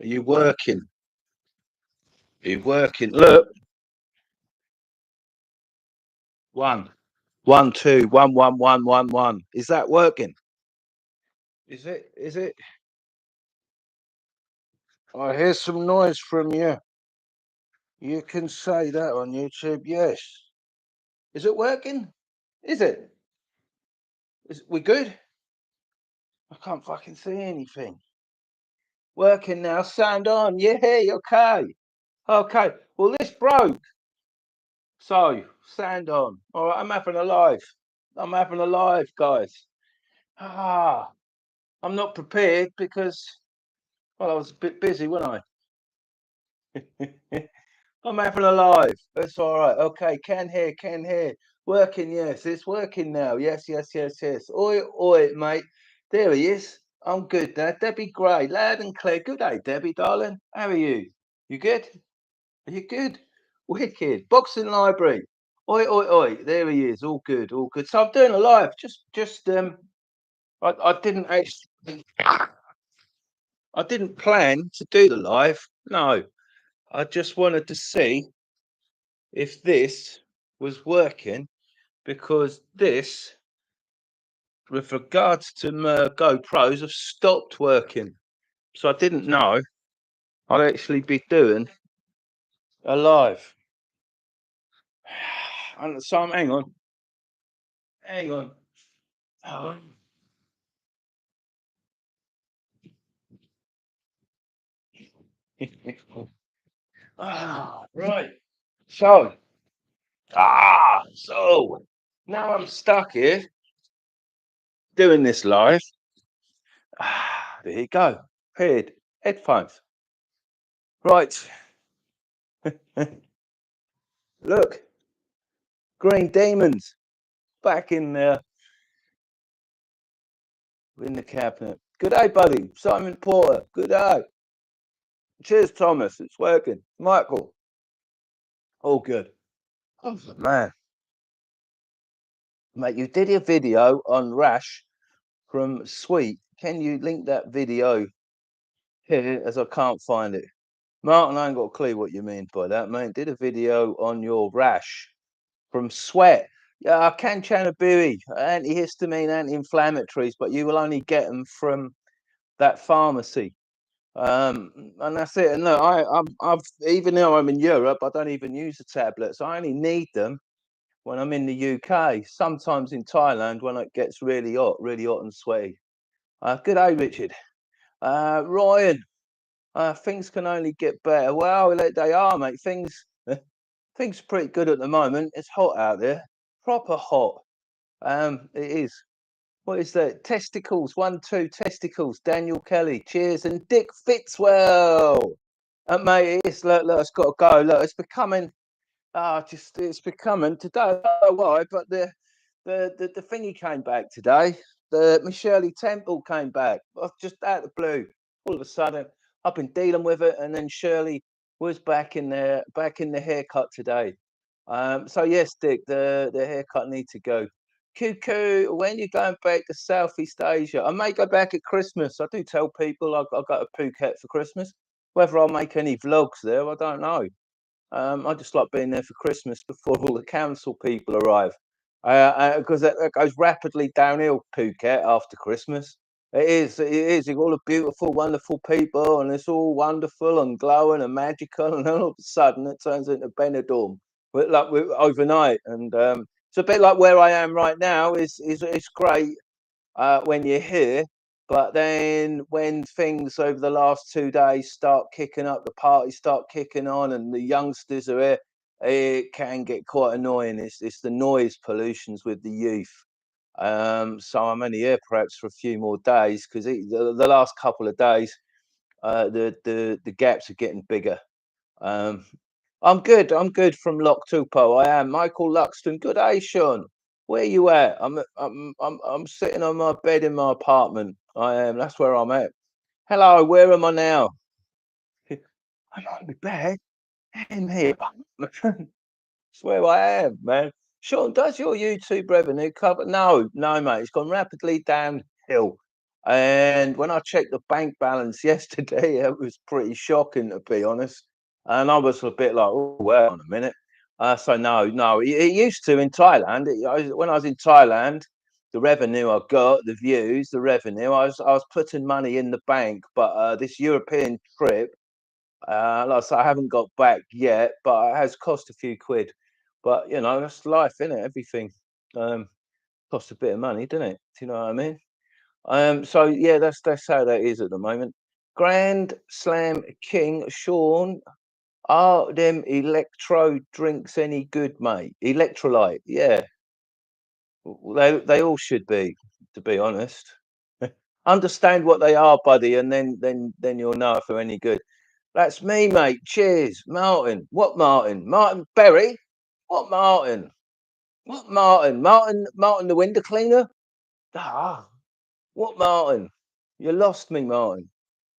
Are you working? Are you working? Look, one, one, two, one, one, one, one, one. Is that working? Is it? Is it? I hear some noise from you. You can say that on YouTube. Yes. Is it working? Is it? Is we good? I can't fucking see anything. Working now. Sound on. Yeah. Okay. Okay. Well, this broke. So sound on. All right. I'm having a live. I'm having a live, guys. Ah. I'm not prepared because, well, I was a bit busy, wasn't I? I'm having a live. That's all right. Okay, can hear, can hear. Working, yes, it's working now. Yes, yes, yes, yes. Oi, oi, mate. There he is. I'm good now. Debbie Gray, loud and clear. Good day, Debbie, darling. How are you? You good? Are you good? Wicked. Boxing library. Oi, oi, oi. There he is. All good, all good. So I'm doing a live. I didn't actually. I didn't plan to do the live. No, I just wanted to see if this was working because this, with regards to my GoPros, have stopped working. So I didn't know I'd actually be doing a live. And so hang on, hang on. Oh. Right. So, so now I'm stuck here doing this live. There you go. Headphones. Right. Look, Green Demons back in the cabinet. Good day, buddy. Simon Porter. Good day. Cheers, Thomas. It's working. Michael. All good. Oh man, mate, you did a video on Rash from Sweet. Can you link that video here as I can't find it? Martin, I ain't got a clue what you mean by that, mate. Did a video on your rash from Sweat. Yeah, I can Chanaburi, antihistamine, anti-inflammatories, but you will only get them from that pharmacy. And that's it. And look, I've even though I'm in Europe, I don't even use the tablets. I only need them when I'm in the UK. Sometimes in Thailand when it gets really hot and sweaty. Good day, Richard. Ryan. Things can only get better. Well, they are, mate. Things are pretty good at the moment. It's hot out there, proper hot. It is. What is that? Testicles, 1, 2 testicles. Daniel Kelly, cheers, and Dick Fitzwell. Mate, look, it's got to go. Look, it's becoming. It's becoming today. I don't know why, but the thingy came back today. The Michelle Temple came back. Just out of the blue. All of a sudden, I've been dealing with it, and then Shirley was back in the haircut today. So yes, Dick, the haircut needs to go. Cuckoo, when you going back to Southeast Asia? I may go back at Christmas. I do tell people I go to Phuket for Christmas. Whether I'll make any vlogs there, I don't know. I just like being there for Christmas before all the council people arrive, because that goes rapidly downhill. Phuket after Christmas, it is. It is. You've got all the beautiful, wonderful people, and it's all wonderful and glowing and magical, and then all of a sudden it turns into Benidorm, overnight. And it's a bit like where I am right now. Is it's great when you're here. But then when things over the last 2 days start kicking up, the parties start kicking on, and the youngsters are here, it can get quite annoying. It's the noise pollutions with the youth. So I'm only here perhaps for a few more days because the last couple of days The gaps are getting bigger. Um, I'm good. I'm good from Locktupo. I am Michael Luxton. Good day, Sean. Where you at? I'm sitting on my bed in my apartment. I am. That's where I'm at. Hello. Where am I now? I'm on my bed in here. That's where I am, man. Sean, does your YouTube revenue cover? No, no, mate. It's gone rapidly downhill. And when I checked the bank balance yesterday, it was pretty shocking, to be honest. And I was a bit like, oh, wait on a minute. So no, no, it used to in Thailand. When I was in Thailand, the revenue I got, the views, the revenue, I was putting money in the bank. But this European trip, like I say, I haven't got back yet, but it has cost a few quid. But you know, that's life, isn't it? Everything costs a bit of money, doesn't it? Do you know what I mean? So yeah, that's how that is at the moment. Grand Slam King Sean, are them electro drinks any good, mate? Electrolyte, yeah. They all should be, to be honest. Understand what they are, buddy, and then you'll know if they're any good. That's me, mate. Cheers, Martin. What Martin? Martin Berry? What Martin? What Martin? Martin the window cleaner? Ah, what Martin? You lost me, Martin.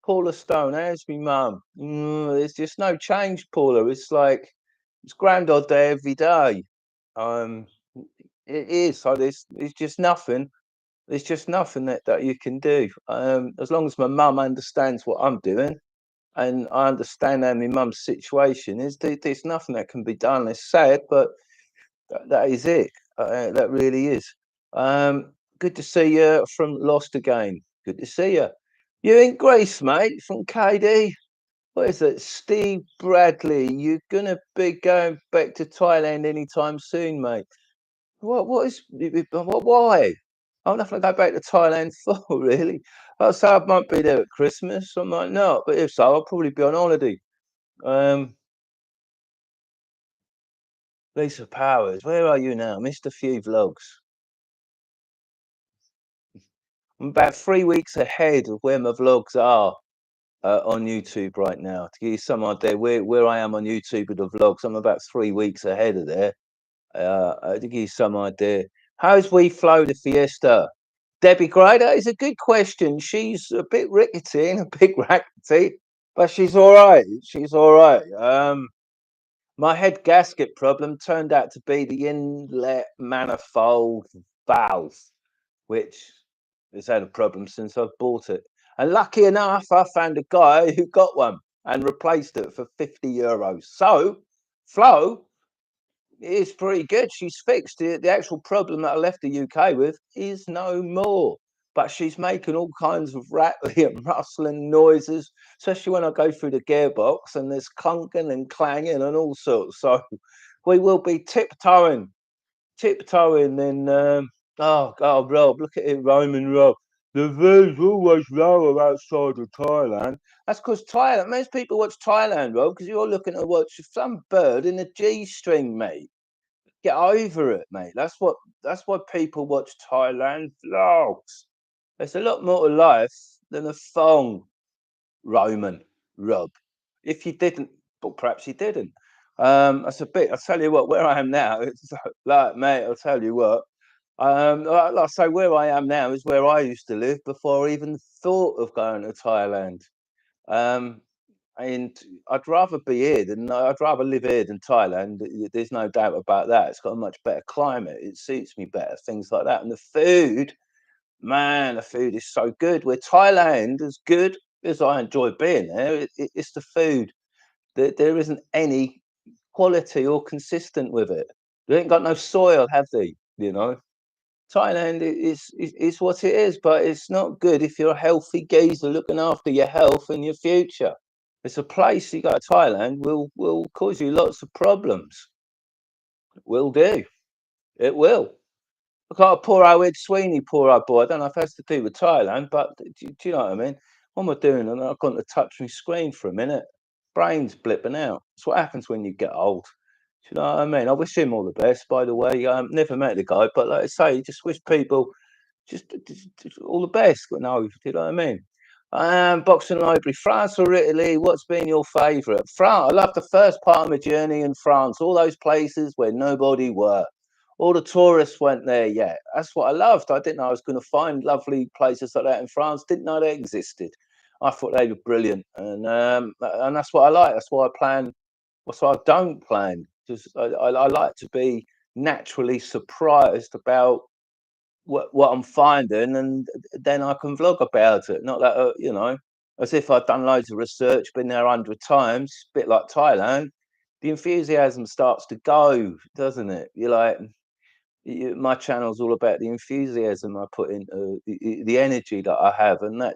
Paula Stone, how's me mum? There's just no change, Paula. It's like it's Grandad Day every day. Um, it is. So there's just nothing. There's just nothing that you can do. As long as my mum understands what I'm doing, and I understand how my mum's situation is, there's nothing that can be done. It's sad, but that is it. That really is. Good to see you from Lost Again. Good to see you. You in Greece, mate, from KD. What is it? Steve Bradley. You're gonna be going back to Thailand anytime soon, mate. What is why? I'm not gonna go back to Thailand for really. I say I might be there at Christmas, I might not, but if so, I'll probably be on holiday. Um, Lisa Powers, where are you now? Missed a few vlogs. I'm about 3 weeks ahead of where my vlogs are on YouTube right now. To give you some idea where I am on YouTube with the vlogs, I'm about 3 weeks ahead of there. To give you some idea. How's We Flow the Fiesta? Debbie Gray, that is a good question. She's a bit rickety and a bit rackety, but she's all right. She's all right. My head gasket problem turned out to be the inlet manifold valve, which has had a problem since I've bought it. And lucky enough, I found a guy who got one and replaced it for €50. So, Flo is pretty good. She's fixed it. The actual problem that I left the UK with is no more. But she's making all kinds of rattling and rustling noises, especially when I go through the gearbox and there's clunking and clanging and all sorts. So we will be tiptoeing. Then, oh God, Rob, look at it, Roman Rob. The views always lower outside of Thailand. That's because Thailand, most people watch Thailand, Rob, because you're looking to watch some bird in a G string, mate. Get over it, mate. That's why people watch Thailand vlogs. There's a lot more to life than a thong, Roman Rob. If you didn't, but perhaps you didn't. That's a bit. I'll tell you what. Where I am now, it's like, mate. I'll tell you what. Like I say, where I am now is where I used to live before I even thought of going to Thailand. Um, and I'd rather live here than Thailand. There's no doubt about that. It's got a much better climate. It suits me better, things like that. And the food, man, the food is so good. Where Thailand, as good as I enjoy being there, it's the food. There isn't any quality or consistent with it. They ain't got no soil, have they? You know, Thailand is what it is, but it's not good if you're a healthy geezer looking after your health and your future. It's a place you go to Thailand will cause you lots of problems. Will do. It will. Look at poor old Ed Sweeney, poor old boy. I don't know if that's to do with Thailand, but do you know what I mean? What am I doing? And I've gone to touch my screen for a minute. Brain's blipping out. It's what happens when you get old. Do you know what I mean? I wish him all the best, by the way. Never met the guy, but like I say, just wish people just all the best. No, do you know what I mean? Boxing Library, France or Italy? What's been your favourite? France. I love the first part of my journey in France. All those places where nobody were. All the tourists went there. Yeah, that's what I loved. I didn't know I was going to find lovely places like that in France. Didn't know they existed. I thought they were brilliant, and that's what I like. That's why I plan. That's why I don't plan. Just I like to be naturally surprised about what I'm finding, and then I can vlog about it. Not that as if I've done loads of research, been there 100 times. Bit like Thailand, the enthusiasm starts to go, doesn't it? You're like, my channel's all about the enthusiasm I put into the energy that I have, and that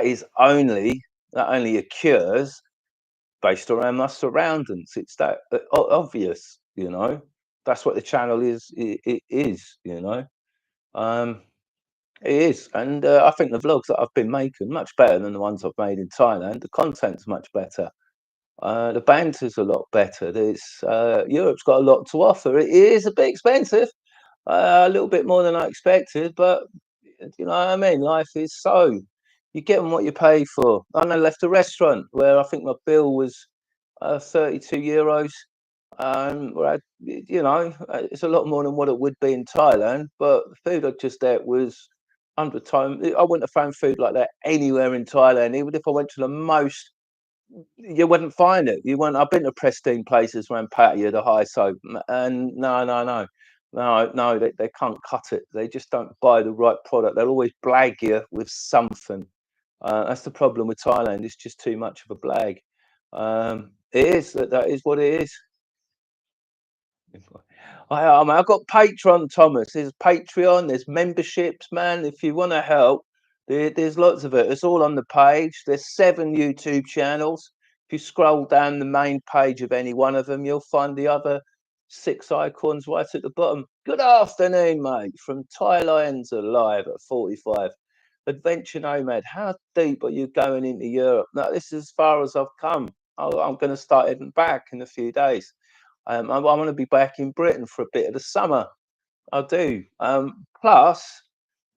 is only that only occurs based around my surroundings. It's that obvious, you know. That's what the channel is. It is, you know. Um, it is, and I think the vlogs that I've been making much better than the ones I've made in Thailand. The content's much better. The banter's a lot better. There's Europe's got a lot to offer. It is a bit expensive, a little bit more than I expected, but you know what I mean. Life is so you get what you pay for. I left a restaurant where I think my bill was €32. Where it's a lot more than what it would be in Thailand, but the food I just ate was 100 times. I wouldn't have found food like that anywhere in Thailand, even if I went to the most. You wouldn't find it. You wouldn't. I've been to pristine places around Pattaya, the high soap, and no, they can't cut it. They just don't buy the right product. They'll always blag you with something. That's the problem with Thailand. It's just too much of a blag. It is that is what it is. I've got Patreon, Thomas. There's Patreon, there's memberships, man. If you want to help, there's lots of it. It's all on the page. There's 7 YouTube channels. If you scroll down the main page of any one of them, you'll find the other 6 icons right at the bottom. Good afternoon, mate. From Thailand's Alive at 45. Adventure Nomad, how deep are you going into Europe? No, this is as far as I've come. I'm going to start heading back in a few days. I want to be back in Britain for a bit of the summer. I do. Plus,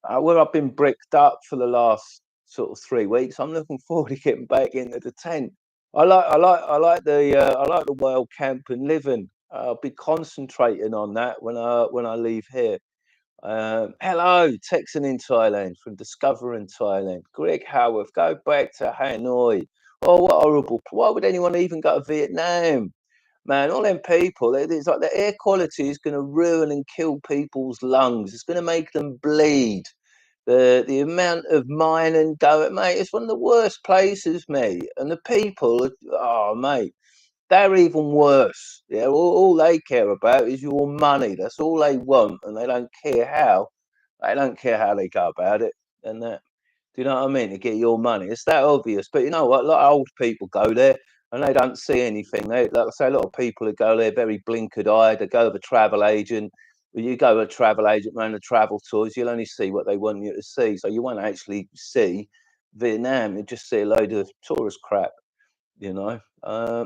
where I've been bricked up for the last sort of 3 weeks, I'm looking forward to getting back into the tent. I like the wild camp and living. I'll be concentrating on that when I leave here. Hello, Texan in Thailand from Discovering Thailand. Greg Howarth, go back to Hanoi. Oh, what horrible! Why would anyone even go to Vietnam? Man, all them people, it's like the air quality is going to ruin and kill people's lungs. It's going to make them bleed. The amount of mining going, mate, it's one of the worst places, mate. And the people, oh, mate, they're even worse. Yeah, all they care about is your money. That's all they want, and they don't care how. They don't care how they go about it. And that. Do you know what I mean? To get your money. It's that obvious. But you know what? A lot of old people go there and they don't see anything. Like I say, a lot of people who go there very blinkered eyed. They go with a travel agent. When you go with a travel agent around the travel tours, you'll only see what they want you to see. So you won't actually see Vietnam. You just see a load of tourist crap, you know.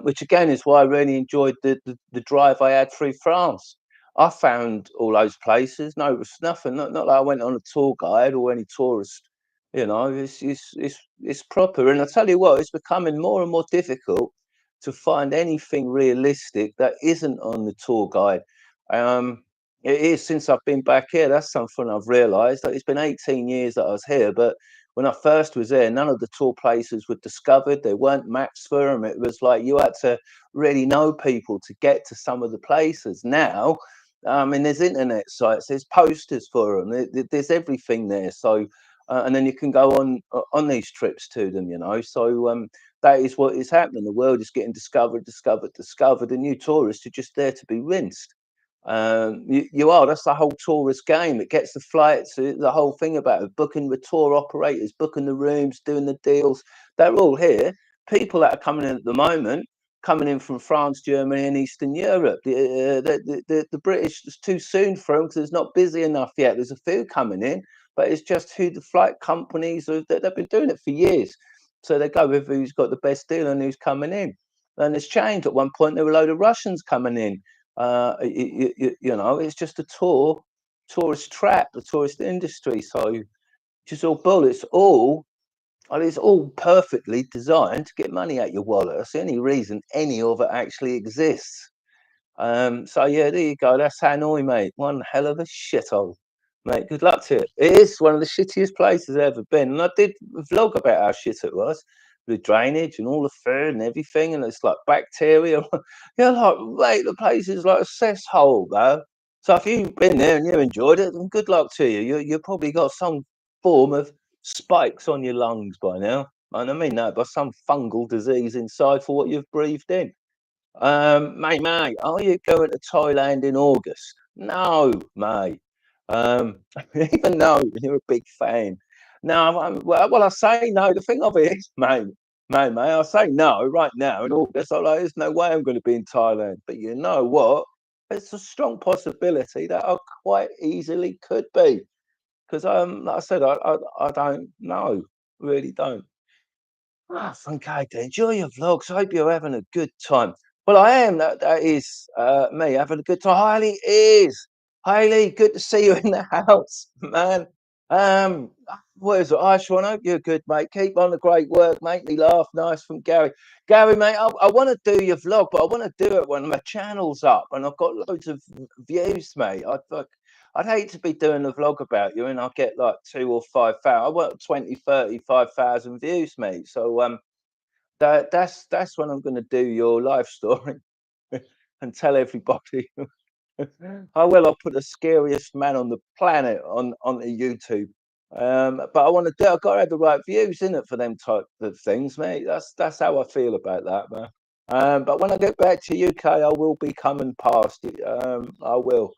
Which again is why I really enjoyed the drive I had through France. I found all those places. No, it was nothing. Not like I went on a tour guide or any tourist. You know, it's proper. And I tell you what, it's becoming more and more difficult to find anything realistic that isn't on the tour guide. Um, it is since I've been back here. That's something I've realised. Like, it's been 18 years that I was here, but when I first was there, none of the tour places were discovered. There weren't maps for them. It was like you had to really know people to get to some of the places. Now, I mean, there's internet sites, there's posters for them, there's everything there. So, and then you can go on these trips to them, you know. So that is what is happening. The world is getting discovered, and new tourists are just there to be rinsed. You are. That's the whole tourist game. It gets the flights, the whole thing about it, booking the tour operators, booking the rooms, doing the deals. They're all here. People that are coming in at the moment, coming in from France, Germany, and Eastern Europe. The British, it's too soon for them because it's not busy enough yet. There's a few coming in, but it's just who the flight companies are. They've been doing it for years. So they go with who's got the best deal and who's coming in. And it's changed. At one point, there were a load of Russians coming in. You know, it's just a tourist trap, the tourist industry. So just all bull. It's all And it's all perfectly designed to get money out your wallet. That's the only reason any of it actually exists. So yeah, there you go. That's Hanoi, mate. One hell of a shithole, mate. Good luck to it. It is one of the shittiest places I've ever been, and I did a vlog about how shit it was, the drainage and all the food and everything, and it's like bacteria. You're like, mate, the place is like a cesshole, bro. So if you've been there and you enjoyed it, then good luck to you. You probably got some form of spikes on your lungs by now, and I mean that by some fungal disease inside for what you've breathed in. Mate, are you going to Thailand in August? No, mate. Even though you're a big fan. No, well, I say no. The thing of it is, mate, I say no right now in August. I'm like, there's no way I'm going to be in Thailand. But you know what? It's a strong possibility that I quite easily could be. Because, like I said, I don't know. Really don't. Ah, okay, then. Enjoy your vlogs. I hope you're having a good time. Well, I am. That is me having a good time. Haley is. Haley, good to see you in the house, man. What is it? I Sean, hope you're good, mate. Keep on the great work. Make me laugh. Nice from Gary. Gary, mate, I want to do your vlog, but I want to do it when my channel's up and I've got loads of views, mate. I'd hate to be doing a vlog about you and I'll get like 2 or 5 thousand. I want 20, 35,000 views, mate. So that's when I'm going to do your life story and tell everybody. I will. I'll put the scariest man on the planet onto YouTube. But I want to do. I've got to have the right views in it for them type of things, mate. That's how I feel about that, man. But when I get back to UK, I will be coming past it. I will.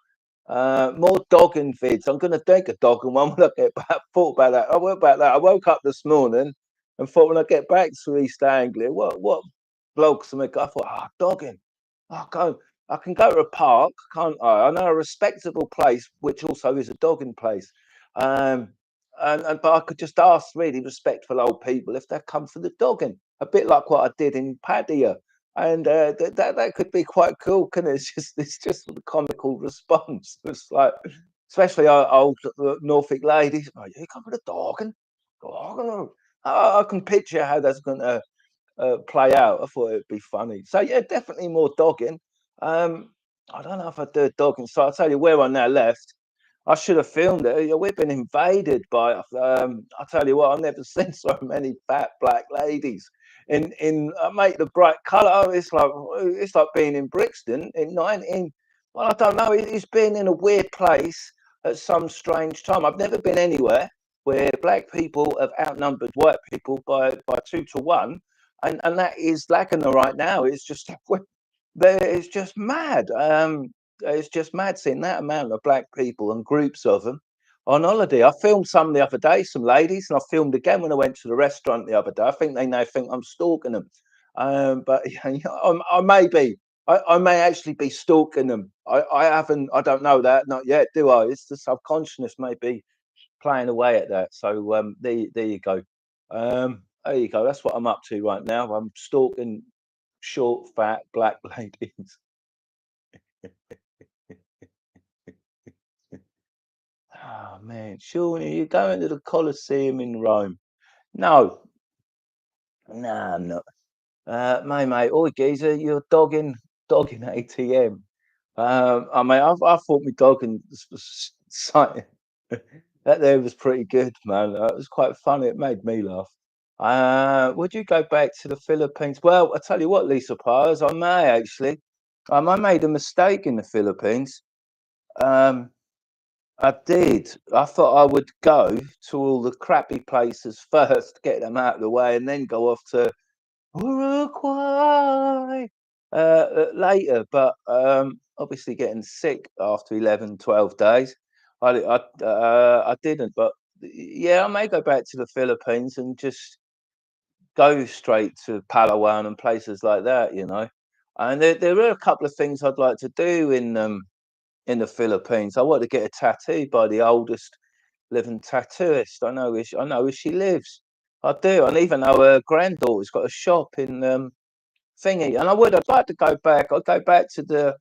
More dogging vids. I'm going to take a dogging one when I get back. Thought about that. I worked about that. I woke up this morning and thought when I get back to East Anglia, what vlogs am I? I thought, dogging. Oh, go. I can go to a park, can't I? I know a respectable place, which also is a dogging place. Um, and but I could just ask really respectful old people if they come for the dogging, a bit like what I did in Padia. And that could be quite cool, can it? It's just a comical response. It's like, especially old Norfolk ladies. Oh, you come for the dogging? Dogging? I can picture how that's going to play out. I thought it'd be funny. So yeah, definitely more dogging. I don't know if I do a dogging. So I'll tell you where I now left. I should have filmed it. Yeah, we've been invaded by. I'll tell you what. I've never seen so many fat black ladies in mate the bright colour. Oh, it's like being in Brixton in 19. Well, I don't know. It's been in a weird place at some strange time. I've never been anywhere where black people have outnumbered white people by 2 to 1, and that is Lackner right now. It's just it's just mad. It's just mad seeing that amount of black people and groups of them on holiday. I filmed some the other day, some ladies, and I filmed again when I went to the restaurant the other day. I think they now think I'm stalking them, but I may be. I may actually be stalking them. I haven't. I don't know that. Not yet, do I? It's the subconsciousness maybe playing away at that. So there you go. There you go. That's what I'm up to right now. I'm stalking short, fat black ladies. Oh man, surely you're going to the Colosseum in Rome? No, nah, I'm not. Mate, oi geezer, you're dogging ATM. I mean, I thought my dogging sight that there was pretty good, man. It was quite funny. It made me laugh. Would you go back to the Philippines? Well, I tell you what, Lisa Pires, I may actually. I made a mistake in the Philippines. Um, I did. I thought I would go to all the crappy places first, get them out of the way, and then go off to Uruguay later. But obviously, getting sick after 11, 12 days, I didn't. But yeah, I may go back to the Philippines and just go straight to Palawan and places like that, you know. And there are a couple of things I'd like to do in the Philippines. I want to get a tattoo by the oldest living tattooist. I know where she lives. I do. And even though her granddaughter's got a shop in thingy. And I'd like to go back. I'd go back to the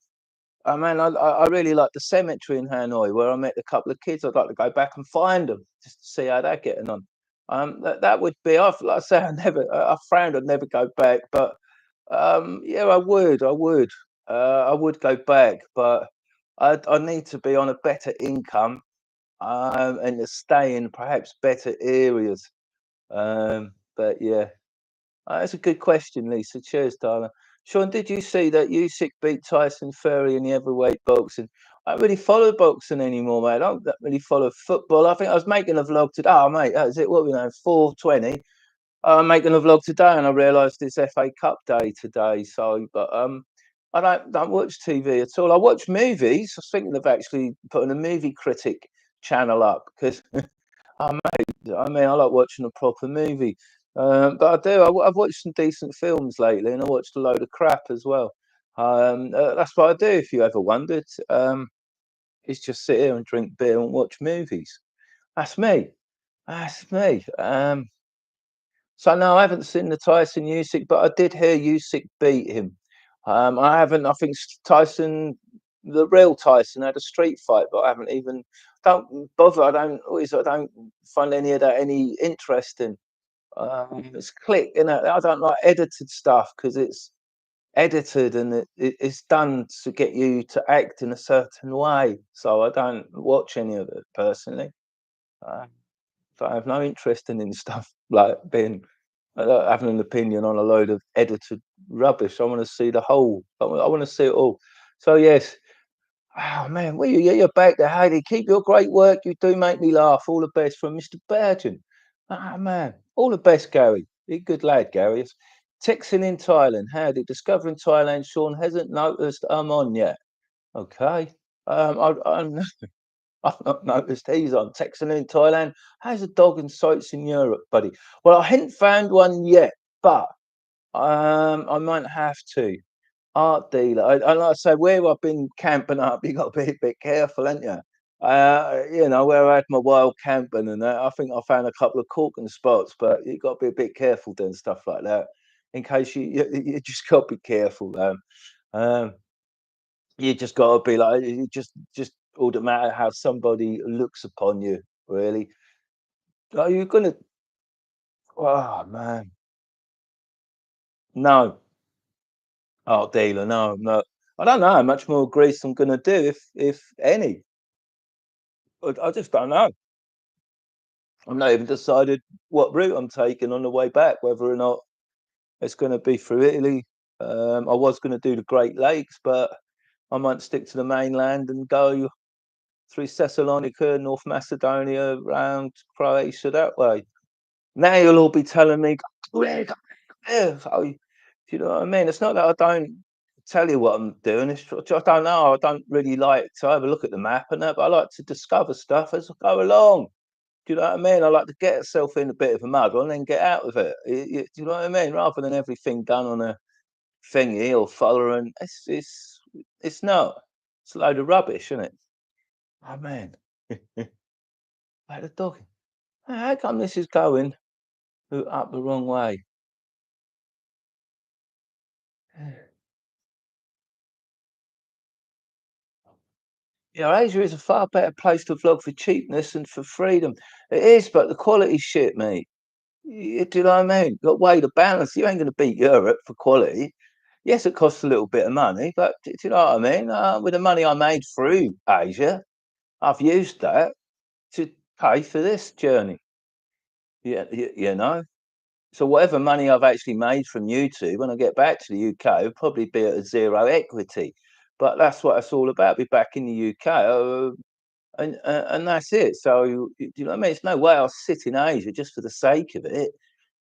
I really like the cemetery in Hanoi where I met a couple of kids. I'd like to go back and find them just to see how they're getting on. That would be off. Like I say, I frowned. I'd never go back, but yeah, I would go back, but I need to be on a better income, and to stay in perhaps better areas. But yeah, that's a good question, Lisa. Cheers, Tyler. Sean, did you see that Usyk beat Tyson Fury in the heavyweight boxing? I don't really follow boxing anymore, mate. I don't really follow football. I think I was making a vlog today. Oh, mate, that was it. What we know, 4:20. I'm making a vlog today, and I realised it's FA Cup day today. So, but I don't watch TV at all. I watch movies. I was thinking of actually putting a movie critic channel up because I mean, I like watching a proper movie. But I do. I've watched some decent films lately, and I watched a load of crap as well. That's what I do. If you ever wondered, is just sit here and drink beer and watch movies. That's me. That's me. So no, I haven't seen the Tyson Usyk, but I did hear Usyk beat him. I haven't. I think Tyson, the real Tyson, had a street fight, but I haven't even. Don't bother. I don't find any of that any interesting. It's click, you know. I don't like edited stuff because it's edited and it's done to get you to act in a certain way. So I don't watch any of it personally. Uh, so I have no interest in stuff like being having an opinion on a load of edited rubbish. I want to see the whole. I want to see it all. So yes. Oh man, well you're back there, Heidi. Keep your great work. You do make me laugh. All the best from Mr. Burgeon. Ah man, all the best, Gary. You're a good lad, Gary. It's texting in Thailand. Howdy. Discovering Thailand. Sean hasn't noticed I'm on yet. Okay. I'm I've not noticed he's on. Texting in Thailand. How's a dog in sights in Europe, buddy? Well, I haven't found one yet, but I might have to. Art dealer. And like I say, where I've been camping up, you got to be a bit careful, ain't you? You know, where I had my wild camping and that, I think I found a couple of corking spots, but you got to be a bit careful doing stuff like that in case you just got to be careful. Um, you just got to be like, you just all that matter how somebody looks upon you, really. Are you gonna? Oh man, no, art dealer, no, no. I don't know how much more grease I'm gonna do, if any. I just don't know. I've not even decided what route I'm taking on the way back, whether or not it's going to be through Italy. I was going to do the Great Lakes, but I might stick to the mainland and go through Thessalonica, North Macedonia, around Croatia that way. Now you'll all be telling me, "Where go there?" So, do you know what I mean? It's not that I don't tell you what I'm doing. I don't know. I don't really like to have a look at the map and that, but I like to discover stuff as I go along. Do you know what I mean? I like to get myself in a bit of a muddle and then get out of it. Do you know what I mean? Rather than everything done on a thingy or following, it's not. It's a load of rubbish, isn't it? Oh man, like the dog. How come this is going up the wrong way? Yeah, Asia is a far better place to vlog for cheapness and for freedom. It is, but the quality's shit, mate. Do you know what I mean? Got way to balance. You ain't going to beat Europe for quality. Yes, it costs a little bit of money, but do you know what I mean? With the money I made through Asia, I've used that to pay for this journey. Yeah, you know. So whatever money I've actually made from YouTube, when I get back to the UK, it'll probably be at a zero equity. But that's what it's all about. Be back in the UK. And that's it. So do you know what I mean? It's no way I'll sit in Asia just for the sake of it.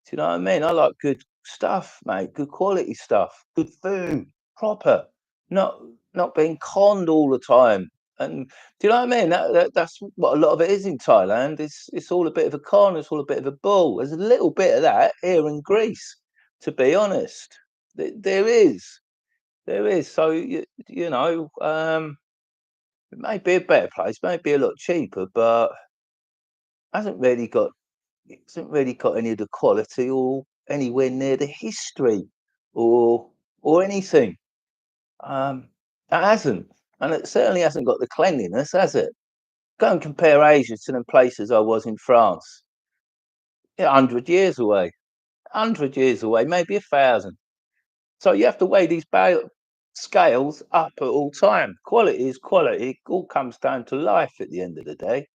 Do you know what I mean? I like good stuff, mate. Good quality stuff. Good food, proper. Not not being conned all the time. And do you know what I mean? That's what a lot of it is in Thailand. It's all a bit of a con. It's all a bit of a bull. There's a little bit of that here in Greece, to be honest. There is. There is. So you know. It may be a better place, may be a lot cheaper, but hasn't really got any of the quality or anywhere near the history or anything. It hasn't, and it certainly hasn't got the cleanliness, has it? Go and compare Asia to the places I was in France. Yeah, 100 years away. 100 years away, maybe 1,000. So you have to weigh these scales up at all time. Quality is quality. It all comes down to life at the end of the day.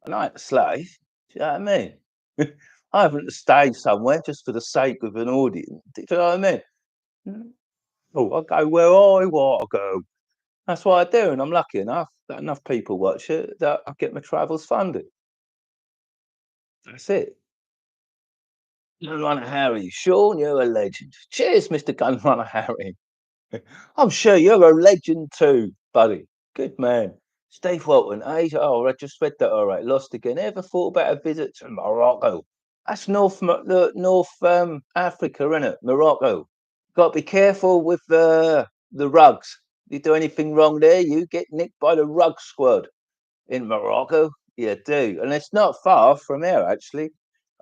And I ain't a slave. Do you know what I mean? I haven't stayed somewhere just for the sake of an audience. Do you know what I mean? Mm. Oh, I go where I want to go. That's what I do, and I'm lucky enough that enough people watch it that I get my travels funded. That's it. Gunrunner Harry, Sean, you're a legend. Cheers, Mr. Gunrunner Harry. I'm sure you're a legend too, buddy. Good man. Steve Walton, Asia. Oh, I just read that. All right, lost again. Ever thought about a visit to Morocco? That's North Africa, isn't it? Morocco. Got to be careful with the rugs. You do anything wrong there, you get nicked by the rug squad in Morocco. You do, and it's not far from here actually,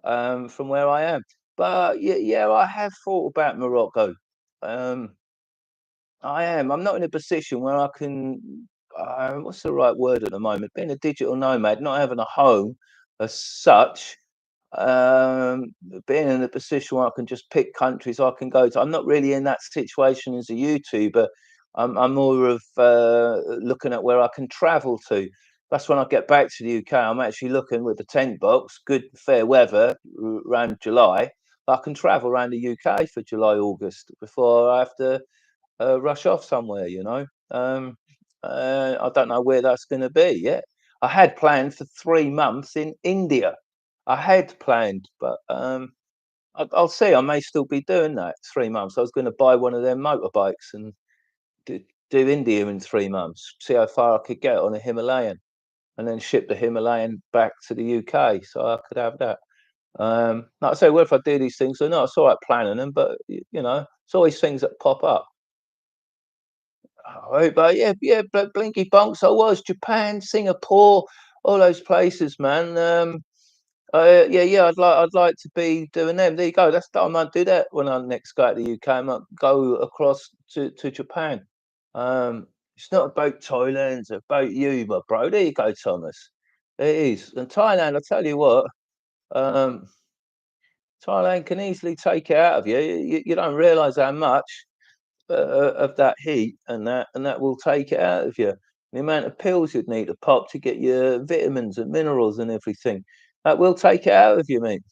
from where I am. But yeah, yeah, I have thought about Morocco. Um, I am. I'm not in a position where I can. What's the right word at the moment? Being a digital nomad, not having a home as such, being in a position where I can just pick countries I can go to. I'm not really in that situation as a YouTuber. I'm more of looking at where I can travel to. That's when I get back to the UK. I'm actually looking with the tent box, good fair weather around July. I can travel around the UK for July, August before I have to rush off somewhere. I don't know where that's going to be yet. I had planned for 3 months in India. I had planned, but I'll see. I may still be doing that 3 months. I was going to buy one of their motorbikes and do, do India in 3 months. See how far I could get on a Himalayan, and then ship the Himalayan back to the UK, so I could have that. Like I say, whether I do these things or not, it's all right planning them, but it's always things that pop up. Alright, but yeah, but blinky bonks, I was Japan, Singapore, all those places, man. Yeah, I'd like to be doing them. There you go. I might do that when I next go to the UK. I might go across to Japan. It's not about Thailand, it's about you, my bro. There you go, Thomas. It is. And Thailand, I tell you what, um, Thailand can easily take it out of you. You don't realise how much of that heat and that will take it out of you. The amount of pills you'd need to pop to get your vitamins and minerals and everything, that will take it out of you, mate.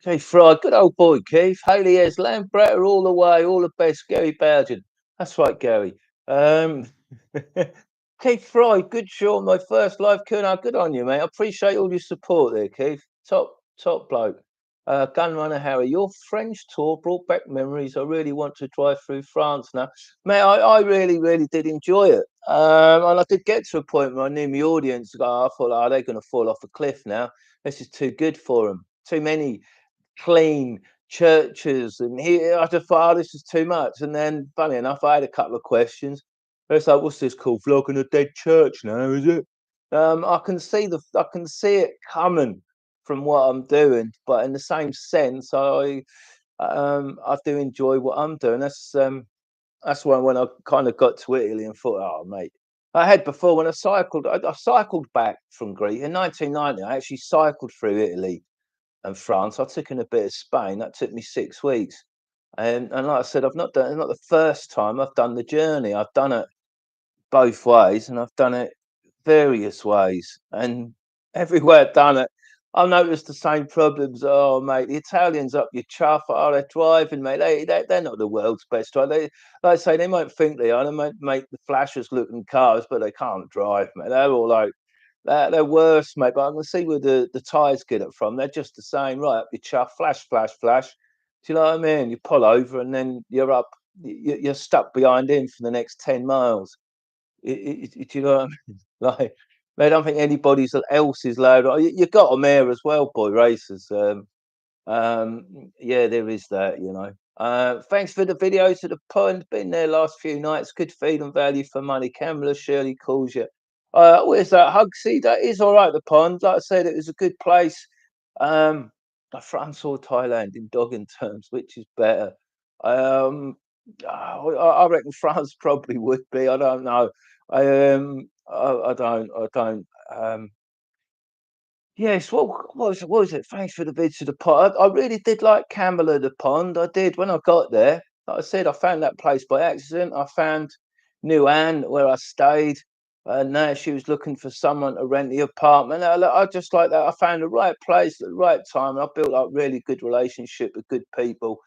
Keith Fry, good old boy, Keith. Haley is Lambretta all the way, all the best. Gary Bowden. That's right, Gary. Um, Keith Fry, good shot. My first live Kuna. Good on you, mate. I appreciate all your support there, Keith. Top bloke. Gunrunner Harry, your French tour brought back memories. I really want to drive through France now. Mate, I really, really did enjoy it. And I did get to a point where I knew my audience. I thought, oh, they're going to fall off a cliff now. This is too good for them. Too many clean churches, and I just thought, "Oh, this is too much." And then, funny enough, I had a couple of questions. It's like, "What's this called? Vlogging a dead church now, is it?" I can see it coming from what I'm doing, but in the same sense, I do enjoy what I'm doing. That's why when I kind of got to Italy and thought, "Oh, mate." I had before when I cycled back from Greece in 1990. I actually cycled through Italy and France. I took in a bit of Spain. That took me 6 weeks. And like I said, it's not the first time I've done the journey. I've done it both ways, and I've done it various ways. And everywhere I've done it, I've noticed the same problems. Oh, mate, the Italians up your chuff. Oh, they're driving, mate. They're not the world's best driver. Like I say, they might think they are. They might make the flashers looking cars, but they can't drive, mate. They're all like they're worse, mate, but I can see where the tyres get it from. They're just the same, right up your chuff, flash, flash, flash. Do you know what I mean? You pull over and then you're up, you're stuck behind him for the next 10 miles. Do you know what I mean? Like, I don't think anybody's else is loud. You got them here as well, boy racers. Yeah, there is that, you know. Thanks for the videos of the pond. Been there last few nights. Good feed and value for money. Camilla Shirley calls you. Where's that Hugsy? That is all right. The pond, like I said, it was a good place. Um, France or Thailand in dogging terms, which is better? Um, I reckon France probably would be. I don't know. I don't. I don't. Yes, what was it? Thanks for the vid to the pot. I really did like Camilla the Pond. I did when I got there. Like I said, I found that place by accident. I found New Anne where I stayed, and now she was looking for someone to rent the apartment. I just like that. I found the right place at the right time. I built up really good relationship with good people,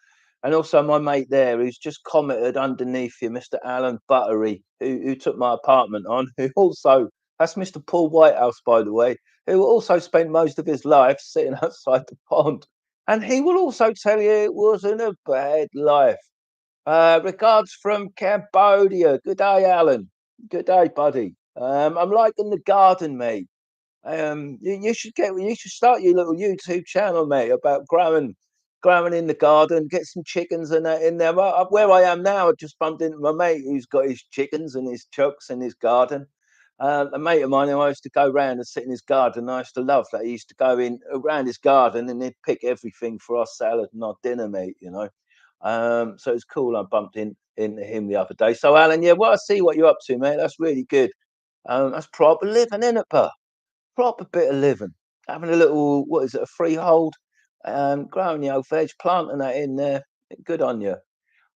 and also my mate there, who's just commented underneath you, Mr. Alan Buttery, who took my apartment on. Who also that's Mr. Paul Whitehouse, by the way, who also spent most of his life sitting outside the pond. And he will also tell you it wasn't a bad life. Regards from Cambodia. Good day, Alan. Good day, buddy. I'm liking the garden, mate. You should start your little YouTube channel, mate, about growing in the garden. Get some chickens and that in there. Where I am now, I just bumped into my mate who's got his chickens and his chucks in his garden. A mate of mine who I used to go round and sit in his garden. I used to love that. He used to go in around his garden and he'd pick everything for our salad and our dinner, mate. You know. So it's cool. I bumped into him the other day. So Alan, yeah, well, I see what you're up to, mate. That's really good. That's proper living, in it, pal? Proper bit of living. Having a little, what is it, a freehold, growing your old veg, planting that in there. Good on you.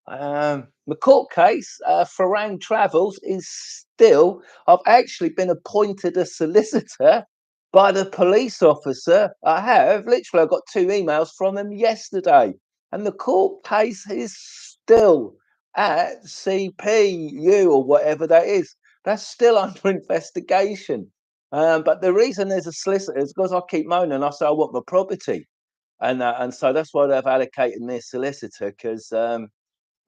The court case, Farang Travels is still. I've actually been appointed a solicitor by the police officer. I have literally. I got two emails from him yesterday, and the court case is still at CPU or whatever that is. That's still under investigation. But the reason there's a solicitor is because I keep moaning. I say I want my property, and so that's why they've allocated me a solicitor because.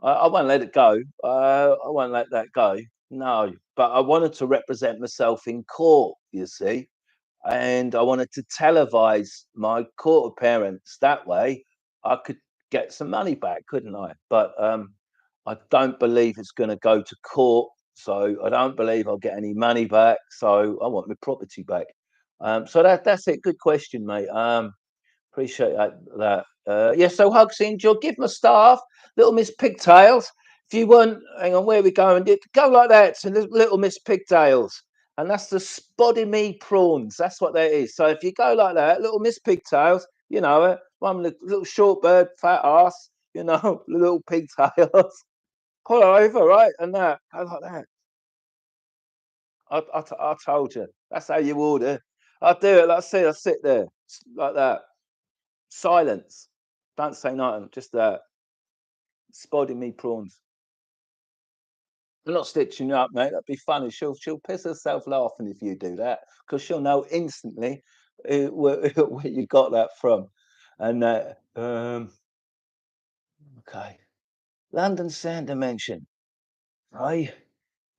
I won't let it go. I won't let that go. No, but I wanted to represent myself in court, you see, and I wanted to televise my court appearance. That way, I could get some money back, couldn't I? But I don't believe it's going to go to court, so I don't believe I'll get any money back. So I want my property back. So that's it. Good question, mate. Appreciate that. Yeah, so Hugsy, enjoy. Give my staff, Little Miss Pigtails. If you want, hang on, where we going? Go like that to Little Miss Pigtails. And that's the spotty me prawns. That's what that is. So if you go like that, Little Miss Pigtails, you know it. One little short bird, fat ass, you know, little pigtails. Pull over, right? And that. Go like that. I told you. That's how you order. I do it. Like I see, I sit there like that. Silence. Don't say nothing. Just that. Spoddy me prawns. I'm not stitching you up, mate. That'd be funny. She'll piss herself laughing if you do that because she'll know instantly where you got that from. And okay, London Sound Dimension. Right,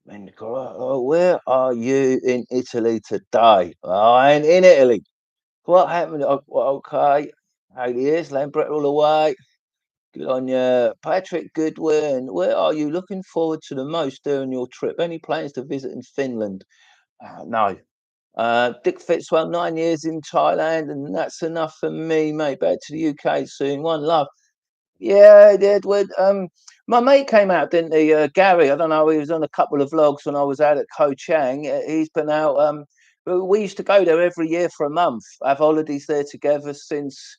where are you in Italy today? I'm in Italy. What happened? Okay, 8 years, Lambert all the way. Good on you. Patrick Goodwin, where are you looking forward to the most during your trip? Any plans to visit in Finland? No. Dick Fitzwell, 9 years in Thailand, and that's enough for me, mate. Back to the UK soon. One love. Yeah, Edward. My mate came out, didn't he? Gary. I don't know. He was on a couple of vlogs when I was out at Koh Chang. He's been out. We used to go there every year for a month. Have holidays there together since.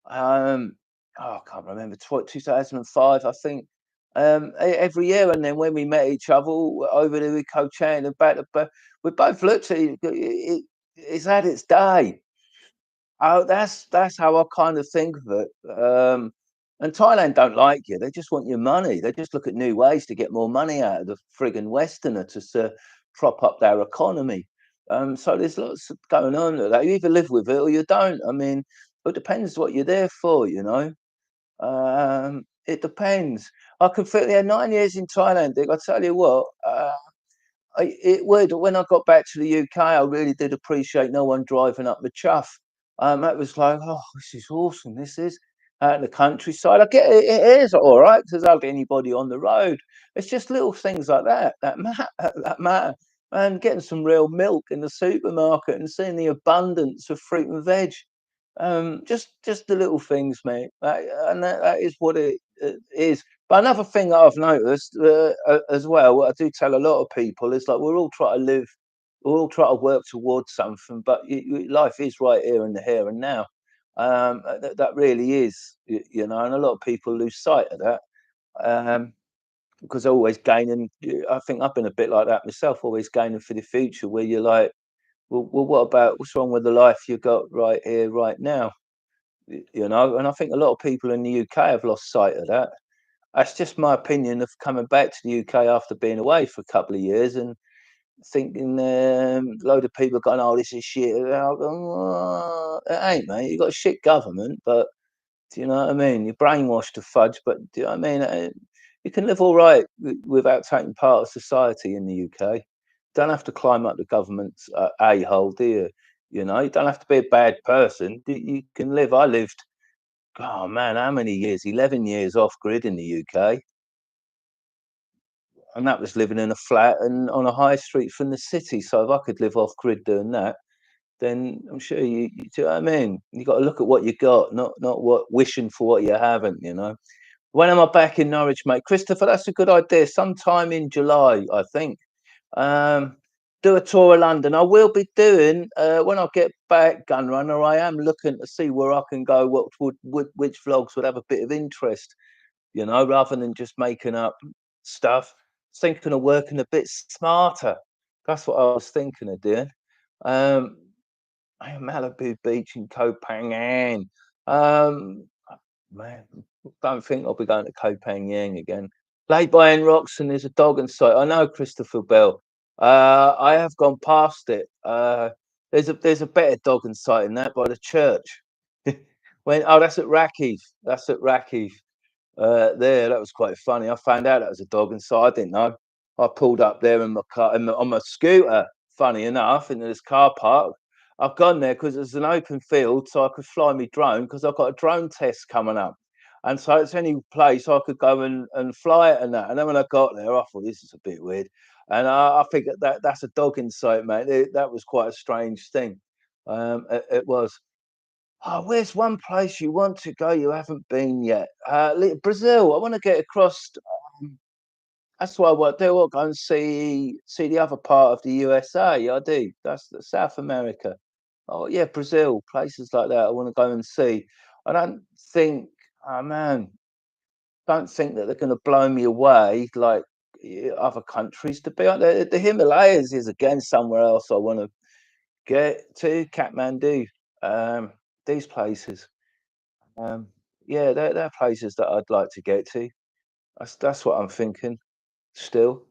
Um, I can't remember. 2005, I think. Every year, and then when we met each other over there with Koh Chang and back to back, we both looked at it's had its day. Oh, that's how I kind of think of it. And Thailand don't like you. They just want your money. They just look at new ways to get more money out of the frigging Westerner to prop up their economy. So there's lots going on with that. You either live with it or you don't. I mean, it depends what you're there for, you know. It depends. I could fit there 9 years in Thailand, Dick. I tell you what, it would. When I got back to the UK, I really did appreciate no one driving up the chuff. That was like, oh, this is awesome. This is out in the countryside. I get it. It is all right because I'll get anybody on the road. It's just little things like that that matter. That matter. And getting some real milk in the supermarket and seeing the abundance of fruit and veg. Just the little things, mate. That is what it is. But another thing that I've noticed as well, what I do tell a lot of people is like we're all trying to live, we're all trying to work towards something, but life is right here and the here and now. That really is, you know, and a lot of people lose sight of that. Um, because they're always gaining. I think I've been a bit like that myself, always gaining for the future. Where you're like, well, what about what's wrong with the life you got right here, right now? You know, and I think a lot of people in the UK have lost sight of that. That's just my opinion of coming back to the UK after being away for a couple of years and thinking a load of people going, "Oh, this is shit." And I go, "Oh, it ain't, mate. You got a shit government, but do you know what I mean? You're brainwashed to fudge, but do you know what I mean? You can live all right without taking part of society in the UK. Don't have to climb up the government's a-hole, do you? You know, you don't have to be a bad person. You can live. I lived, oh man, how many years? 11 years off grid in the UK. And that was living in a flat and on a high street from the city. So if I could live off grid doing that, then I'm sure you do you know what I mean? You got to look at what you got, not what wishing for what you haven't, you know. When am I back in Norwich, mate? Christopher, that's a good idea. Sometime in July, I think. Um, do a tour of London. I will be doing when I get back, Gunrunner. I am looking to see where I can go. What would which vlogs would have a bit of interest, you know, rather than just making up stuff. Thinking of working a bit smarter. That's what I was thinking of doing. Um, Malibu Beach in Copenhagen. Um, Man, don't think I'll be going to Copenhagen again. Laid by in rocks and there's a dog in sight. I know Christopher Bell. I have gone past it. There's a better dog in sight in that by the church. When that's at Rackheath. That's at Rackheath. There, that was quite funny. I found out that was a dog inside. I didn't know. I pulled up there in my car on my scooter. Funny enough, in this car park. I've gone there because it's an open field, so I could fly my drone because I've got a drone test coming up, and so it's any place I could go and fly it and that. And then when I got there, I thought this is a bit weird, and I think that's a dog in sight, mate. That was quite a strange thing. It was. Oh, where's one place you want to go you haven't been yet? Brazil. I want to get across. Um, that's what I want to do. I'll go and see the other part of the USA. I do. That's the South America. Oh yeah, Brazil. Places like that. I want to go and see. I don't think. Oh man, don't think that they're going to blow me away like other countries. To be honest, the Himalayas is again somewhere else I want to get to. Kathmandu. Um, these places. Um, yeah, they're places that I'd like to get to. That's what I'm thinking still.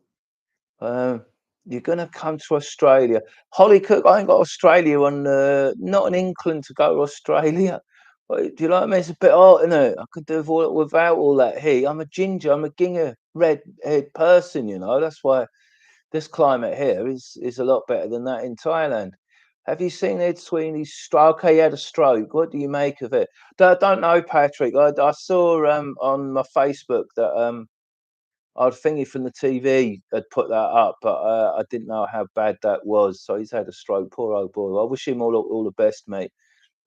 Um, you're gonna come to Australia. Holly Cook, I ain't got Australia on not an inkling to go to Australia. But do you know what I mean? It's a bit hot, isn't it? I could do without all that heat. I'm a ginger, I'm a ginger red head person, you know. That's why this climate here is a lot better than that in Thailand. Have you seen Ed Sweeney's stroke? Okay, he had a stroke. What do you make of it? Don't know, Patrick. I saw on my Facebook that I'd thingy from the TV had put that up, but I didn't know how bad that was. So he's had a stroke. Poor old boy. I wish him all the best, mate.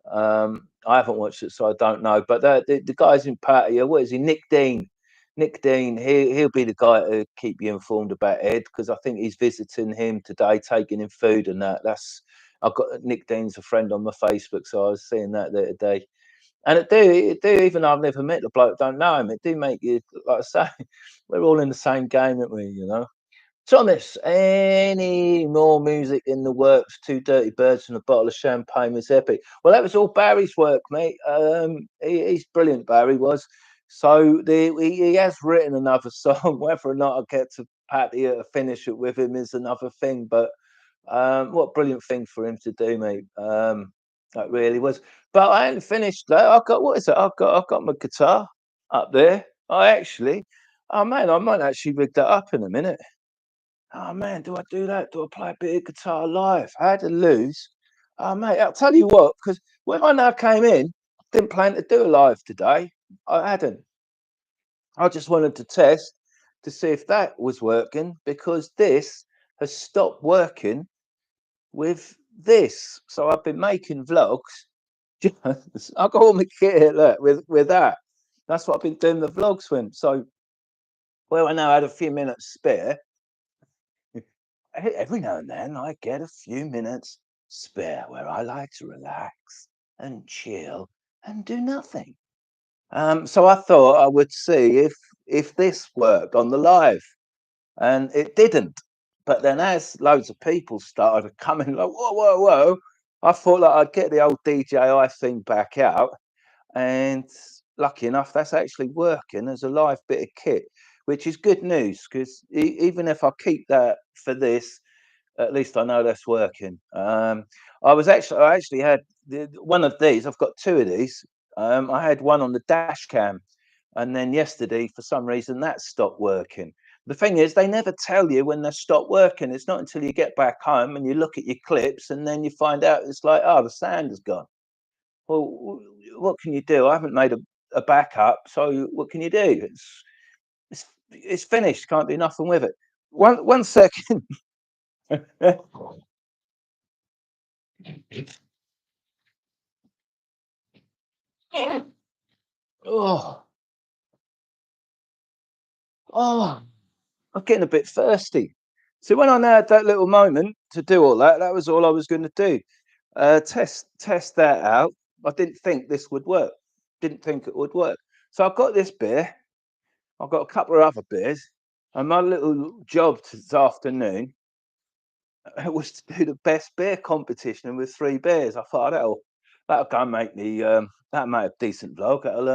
I haven't watched it, so I don't know. But the guys in Pattaya, what is he? Nick Dean. Nick Dean, he'll be the guy to keep you informed about Ed because I think he's visiting him today, taking him food and that. I've got Nick Dean's a friend on my Facebook, so I was seeing that there today. And it do, even though I've never met the bloke, don't know him, it do make you, like I say, we're all in the same game, aren't we? You know. Thomas, any more music in the works? Two dirty birds and a bottle of champagne was epic. Well, that was all Barry's work, mate. He's brilliant, Barry was. So he has written another song. Whether or not I get to Patty to finish it with him is another thing. But what a brilliant thing for him to do, mate. That really was. But I ain't finished that. I've got what is it? I've got my guitar up there. I actually, oh man, I might actually rig that up in a minute. Oh man, do I do that? Do I play a bit of guitar live? I had to lose. Oh mate, I'll tell you what, because when I now came in, I didn't plan to do a live today. I hadn't. I just wanted to test to see if that was working because this has stopped working with this. So I've been making vlogs. I got all my kit here, look, with that. That's what I've been doing the vlogs with. So where I now had a few minutes spare, every now and then I get a few minutes spare where I like to relax and chill and do nothing. So I thought I would see if this worked on the live, and it didn't. But then, as loads of people started coming, like whoa, whoa, whoa, I thought like I'd get the old DJI thing back out, and lucky enough, that's actually working as a live bit of kit, which is good news because even if I keep that for this, at least I know that's working. I actually had one of these. I've got two of these. I had one on the dash cam, and then yesterday, for some reason, that stopped working. The thing is, they never tell you when they stop working. It's not until you get back home and you look at your clips, and then you find out it's like, oh, the sound is gone. Well, what can you do? I haven't made a backup, so what can you do? It's finished. Can't do nothing with it. One second. Oh, oh, I'm getting a bit thirsty. So when I now had that little moment to do all that, that was all I was going to do. Test that out. I didn't think this would work. Didn't think it would work. So I've got this beer. I've got a couple of other beers, and my little job this afternoon was to do the best beer competition with three beers. I thought that'll go and make me that'll make a decent vlog. That'll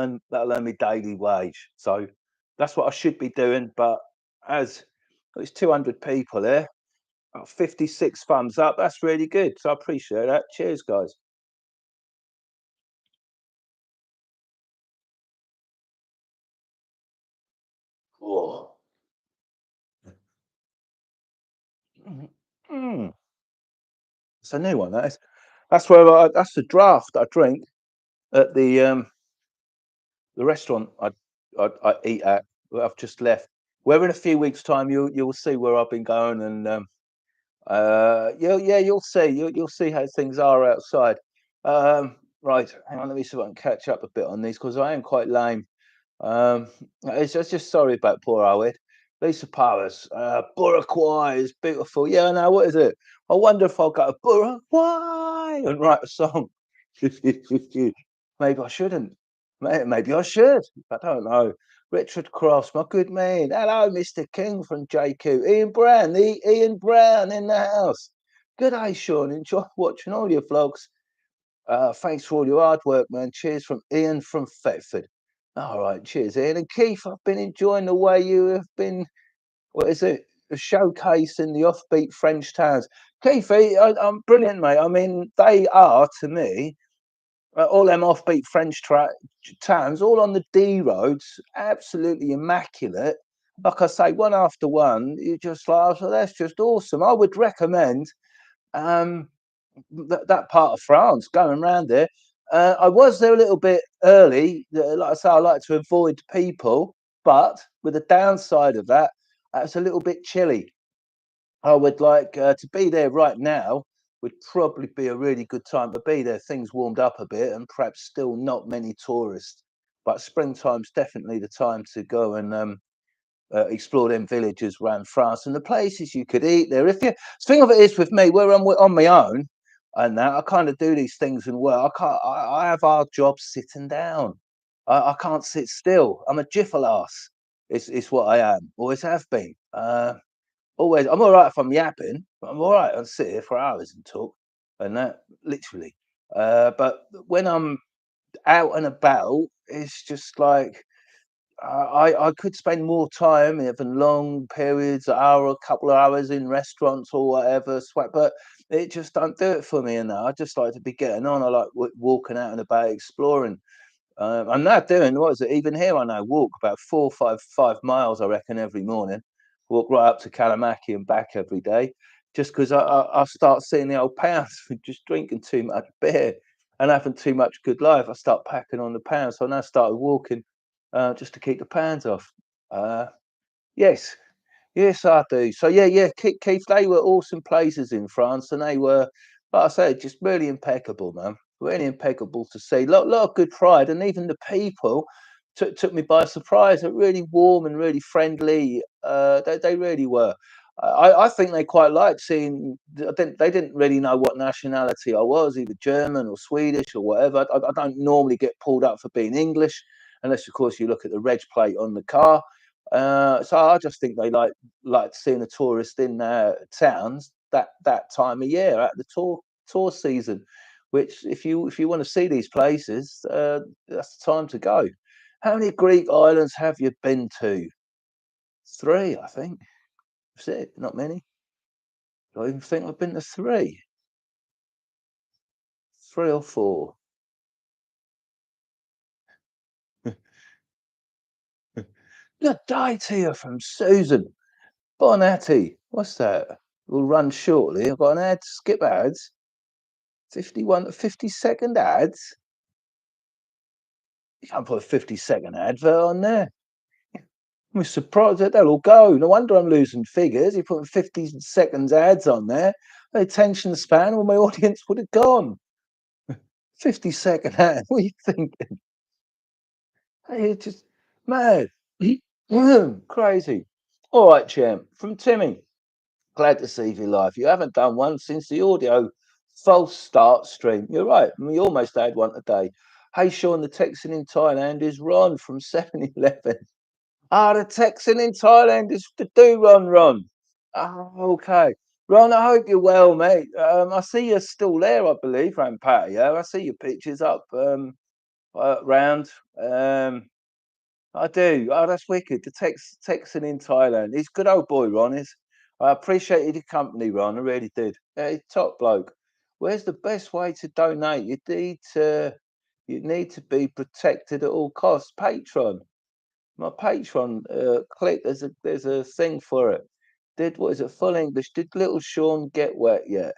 earn me daily wage. So that's what I should be doing. But as it's 200 people here, 56 thumbs up. That's really good. So I appreciate that. Cheers, guys. Oh. Mm. Mm. It's a new one. That is. That's where that's the draft I drink at the restaurant I eat at. Where I've just left. Where in a few weeks' time you'll see where I've been going, and you'll see you'll see how things are outside. Right, hang on, let me see if I can catch up a bit on these because I am quite lame. Um, it's just sorry about poor Owen. Lisa Powers, Buraquai is beautiful. Yeah, I know. What is it? I wonder if I'll go to Buraquai and write a song. Maybe I shouldn't. Maybe I should. I don't know. Richard Cross, my good man. Hello, Mr. King from JQ. Ian Brown, the Ian Brown in the house. Good day, Sean. Enjoy watching all your vlogs. Thanks for all your hard work, man. Cheers from Ian from Thetford. All right, cheers, Ian. And Keith, I've been enjoying the way you have been, what is it, showcasing the offbeat French towns. Keith, I'm brilliant, mate. I mean, they are, to me, all them offbeat towns, all on the D roads, absolutely immaculate. Like I say, one after one, you just like, oh, that's just awesome. I would recommend um, that part of France, going around there. I was there a little bit early. Like I say, I like to avoid people, but with the downside of that, it's a little bit chilly. I would like to be there right now. Would probably be a really good time to be there. Things warmed up a bit, and perhaps still not many tourists. But springtime's definitely the time to go and explore them villages around France and the places you could eat there. If you thing of it is with me, where I'm on my own, and that I kind of do these things and work. I can't. I have hard jobs sitting down. I can't sit still. I'm a jiffle ass. It's what I am. Always have been. Always. I'm all right if I'm yapping. But I'm all right. I'll sit here for hours and talk, and that literally. But when I'm out and about, it's just like I could spend more time having long periods, an hour, a couple of hours in restaurants or whatever, but it just don't do it for me. And I just like to be getting on. I like walking out and about, exploring. I'm now doing what is it? Even here, I now walk about 5 miles, I reckon, every morning. Walk right up to Kalamaki and back every day, just because I start seeing the old pounds for just drinking too much beer and having too much good life. I start packing on the pounds, so I now started walking just to keep the pounds off. Uh, yes, yes, I do. So yeah, Keith, they were awesome places in France, and they were, like I say, just really impeccable, man. Really impeccable to see. Lot of good pride, and even the people. took me by surprise. They're really warm and really friendly. They really were. I think they quite liked seeing. They didn't really know what nationality I was, either German or Swedish or whatever. I don't normally get pulled up for being English, unless of course you look at the reg plate on the car. So I just think they like seeing a tourist in their towns that time of year at the tour season. Which, if you want to see these places, that's the time to go. How many Greek islands have you been to? Three, I think. That's it. Not many. I even think I've been to three, three or four. Good day to you from Susan. Bonatti. What's that? We'll run shortly. I've got an ad. Skip ads. 51 to 50-second ads. You can't put a 50-second advert on there. I'm surprised that they'll all go. No wonder I'm losing figures. You put 50 seconds ads on there. The attention span of my audience would have gone. 50-second ad. What are you thinking? Hey, it's just mad. Crazy. All right, champ. From Timmy. Glad to see you live. You haven't done one since the audio false start stream. You're right. We almost had one today. Hey, Sean, the Texan in Thailand is Ron from 7-Eleven. Ah, the Texan in Thailand is the do Ron. Oh, okay. Ron, I hope you're well, mate. I see you're still there, I believe, around patio. I see your pictures up round. I do. Oh, that's wicked. The Texan in Thailand. He's a good old boy, Ron is. I appreciated your company, Ron. I really did. Yeah, he's top bloke. Where's the best way to donate? You need to be protected at all costs. Patreon. My Patreon, click. There's a thing for it. What is it? Full English. Did little Sean get wet yet?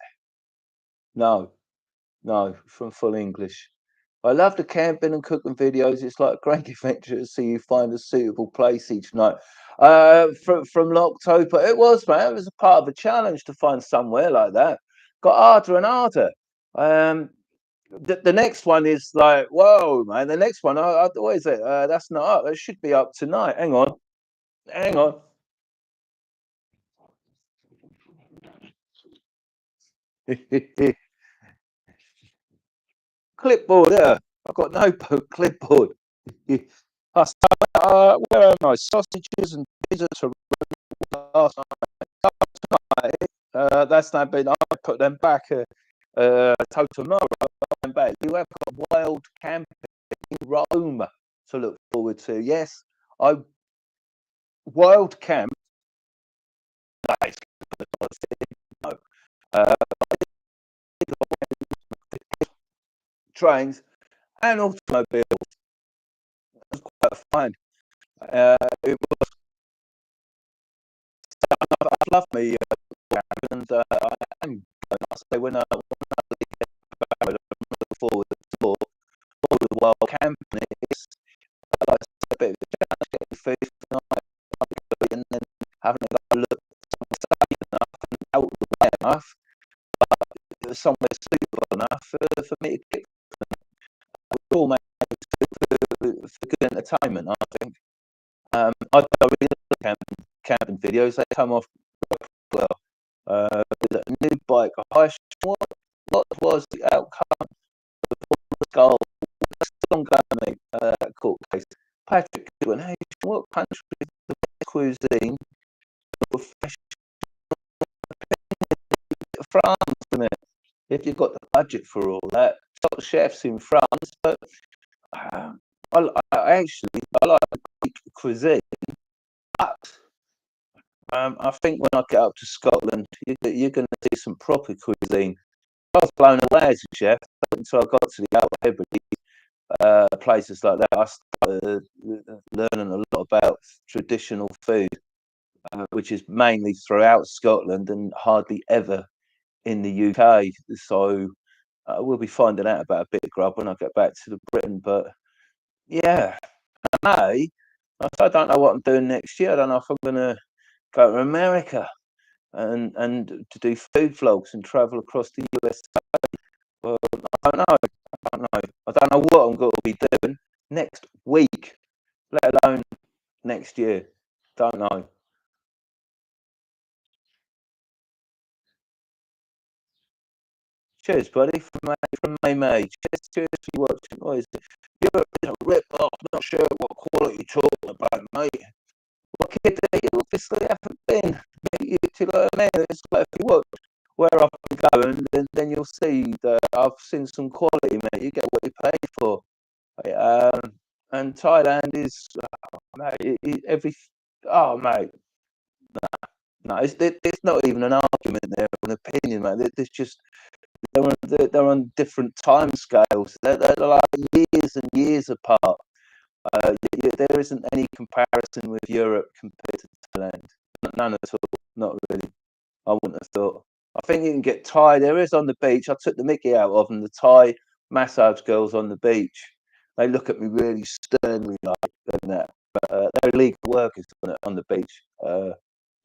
No, no, from Full English. I love the camping and cooking videos. It's like a great adventure to see you find a suitable place each night. From October, it was, man. It was a part of a challenge to find somewhere like that. Got harder and harder. Um, the next one is like, whoa, man. The next one, what is it? That's not up. It should be up tonight. Hang on. Clipboard, yeah. I've got notebook, clipboard. Where am I? Sausages and pizza to last night. That's not been. I put them back. Till tomorrow. I'm back. You have got wild camping in Rome to look forward to. Yes, I wild camp. Nice. No. Uh, trains and automobiles. It was quite fun. It was. I love me, and I am. I say when I look forward to all the wild camping, it's like a bit of a challenge getting food tonight, and then having to go look safe enough and out the way enough, somewhere suitable enough for me to get. We're all made for good entertainment, I think. I really love camping videos. They come off well. With a new bike, a high. What was the outcome of the goal? Still ongoing, court case. Patrick Goodwin, hey, what country is the best cuisine for fresh? France, isn't it? If you've got the budget for all that, top chefs in France, but I like Greek cuisine, but I think when I get up to Scotland, you're going to see some proper cuisine. I was blown away as a chef until I got to the Outer Hebrides, places like that. I started learning a lot about traditional food, which is mainly throughout Scotland and hardly ever in the UK. So we'll be finding out about a bit of grub when I get back to Britain. But yeah, I don't know what I'm doing next year. I don't know if I'm going to go to America and to do food vlogs and travel across the US. Well, I don't know. I don't know what I'm going to be doing next week. let alone next year. Don't know. Cheers, buddy, from May. Cheers for you watching. What is it? Europe is a rip-off. Not sure what quality you're talking about, mate. What kid you obviously haven't been. You know what I mean? It's like if you watch where I've been going, then you'll see that I've seen some quality, mate. You get what you pay for. And Thailand is, mate, every. Oh, mate, no, it's not even an argument there, an opinion, mate. There's just they're on different time scales. They're like years and years apart. There isn't any comparison with Europe compared to Thailand. None at all. Not really. I wouldn't have thought. I think you can get Thai. There is on the beach. I took the Mickey out of them. The Thai massage girls on the beach. They look at me really sternly, like and that. But they're illegal workers on the beach. So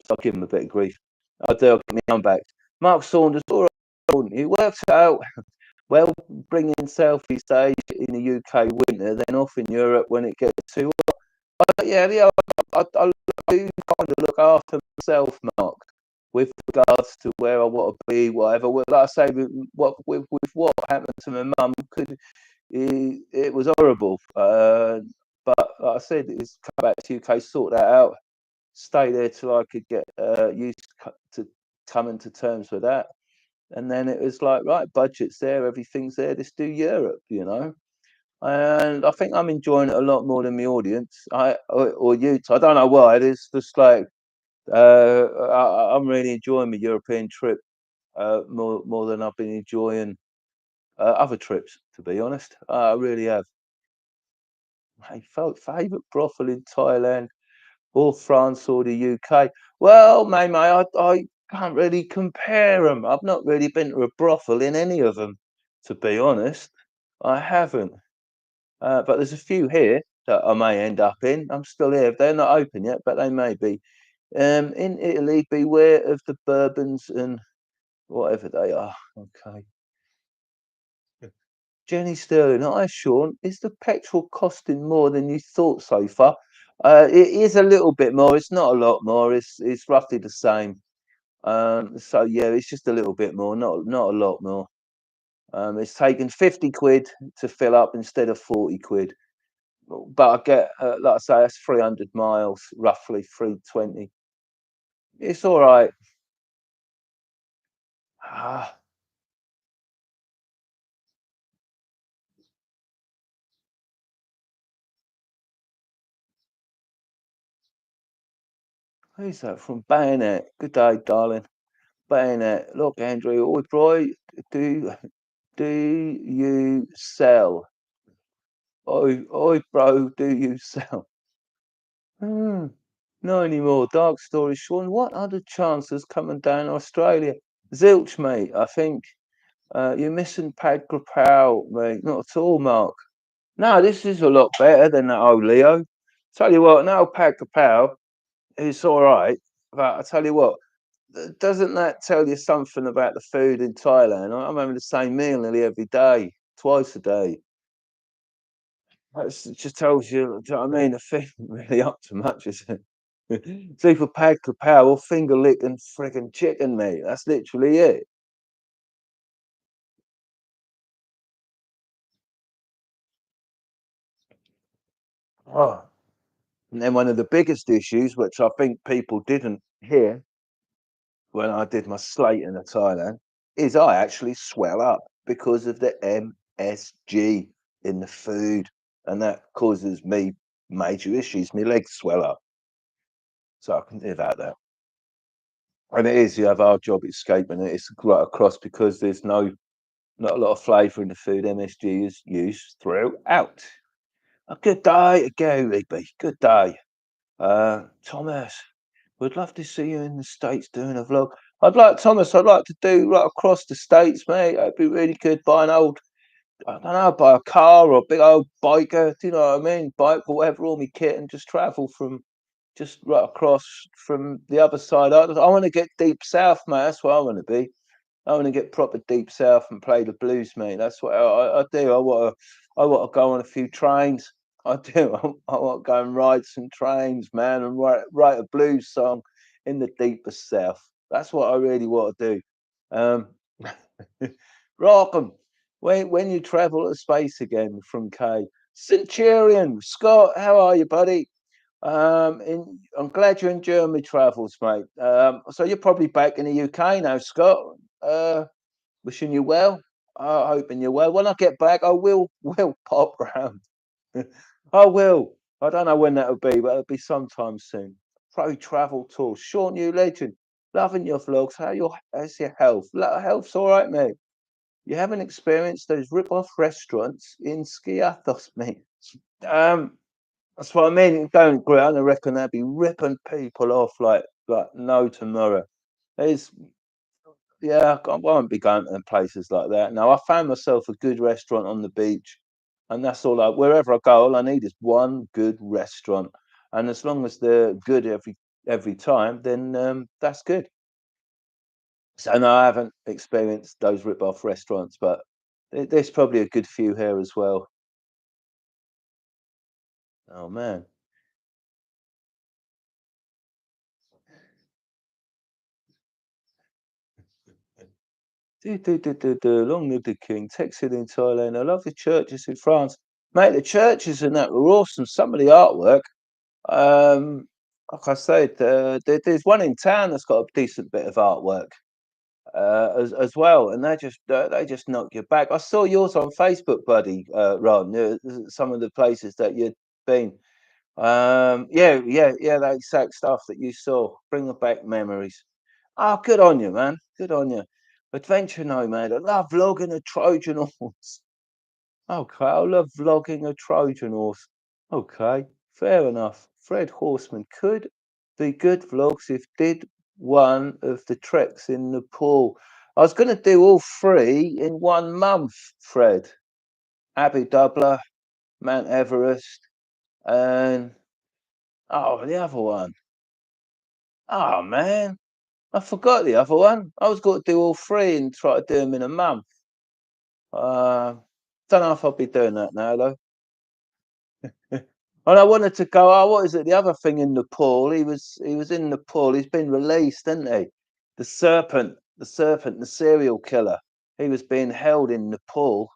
I'll give them a bit of grief. I'll get my own back. Mark Saunders, all right. He works out well, bringing selfies to Asia in the UK winter, then off in Europe when it gets too hot. Yeah, I do kind of look after myself, Mark, with regards to where I want to be, whatever. Like I say, with what happened to my mum, it was horrible. But like I said, it's come back to UK, sort that out, stay there till I could get used to coming to terms with that. And then it was like, right, budget's there, everything's there. Let's do Europe, you know. And I think I'm enjoying it a lot more than the audience. Or you. I don't know why. It's just like I'm really enjoying my European trip more than I've been enjoying other trips. To be honest, I really have. My favourite brothel in Thailand or France or the UK. Well, mate, I can't really compare them. I've not really been to a brothel in any of them, to be honest. I haven't. But there's a few here that I may end up in. I'm still here. They're not open yet, but they may be. In Italy, beware of the bourbons and whatever they are. Okay. Jenny Sterling, hi Sean. Is the petrol costing more than you thought so far? It is a little bit more. It's not a lot more. It's roughly the same. So yeah, it's just a little bit more, not a lot more. It's taken 50 quid to fill up instead of 40 quid. But I get, like I say, that's 300 miles, roughly 320. It's all right. Ah, who's that from? Bayonet. Good day, darling. Bayonet. Look, Andrew. Oh, bro, do do you sell? Bro, do you sell? Hmm. Not anymore. Dark story, Sean. What are the chances coming down Australia? Zilch, mate. I think you're missing Pad Grapau, mate. Not at all, Mark. No, this is a lot better than that old Leo. Tell you what, now Pad Grapau, it's all right. But I tell you what, doesn't that tell you something about the food in Thailand? I'm having the same meal nearly every day, twice a day. It just tells you, do you know what I mean? The thing really up to much, is it? It's either pad kapow or finger lick and friggin' chicken, mate. That's literally it. Oh. And then one of the biggest issues, which I think people didn't hear when I did my slating of Thailand, is I actually swell up because of the MSG in the food. And that causes me major issues. My legs swell up. So I can live out that. And it is, you have our job escaping it. It's right across because there's not a lot of flavour in the food. MSG is used throughout. A good day ago, Rigby. Good day. Thomas, we'd love to see you in the States doing a vlog. I'd like to do right across the States, mate. It'd be really good. Buy an old, I don't know, buy a car or a big old biker, do you know what I mean? Bike or whatever, all my kit, and just travel from just right across from the other side. I want to get deep south, mate. That's what I want to be. I want to get proper deep south and play the blues, mate. That's what I do. I want to go on a few trains. I do. I want to go and ride some trains, man, and write a blues song in the deepest south. That's what I really want to do. Um, Rockham, when you travel to space again from K, Centurion Scott, how are you, buddy? I'm glad you're enjoying my travels, mate. So you're probably back in the UK now, Scott. Uh, Wishing you well. Hoping you're well. When I get back, I will pop round. I will. I don't know when that'll be, but it'll be sometime soon. Pro travel tour. Sean, you legend. Loving your vlogs. How's your health? Health's all right, mate. You haven't experienced those rip-off restaurants in Skiathos, mate. Um, that's what I mean. Don't agree. I reckon they'll be ripping people off like no tomorrow. There's Yeah, I won't be going to places like that. No, I found myself a good restaurant on the beach, and that's all. Wherever I go, all I need is one good restaurant, and as long as they're good every time, then that's good. So no, I haven't experienced those rip-off restaurants, but there's probably a good few here as well. Oh man. Long live the king. Texas in Thailand. I love the churches in France. Mate, the churches and that were awesome. Some of the artwork. Like I said, there's one in town that's got a decent bit of artwork as well, and they just knock you back. I saw yours on Facebook, buddy, Ron. Some of the places that you'd been. Yeah, that exact stuff that you saw, bringing back memories. Oh, good on you, man. Good on you. Adventure Nomad. I love vlogging a Trojan horse. Okay, I love vlogging a Trojan horse. Okay, fair enough. Fred Horseman could be good vlogs if did one of the treks in Nepal. I was going to do all three in 1 month, Fred. Abu Dubla, Mount Everest, and the other one. Oh man, I forgot the other one. I was going to do all three and try to do them in a month. Uh, don't know if I'll be doing that now though. And I wanted to go. Oh, what is it? The other thing in Nepal. He was in Nepal. He's been released, isn't he? The serial killer. He was being held in Nepal,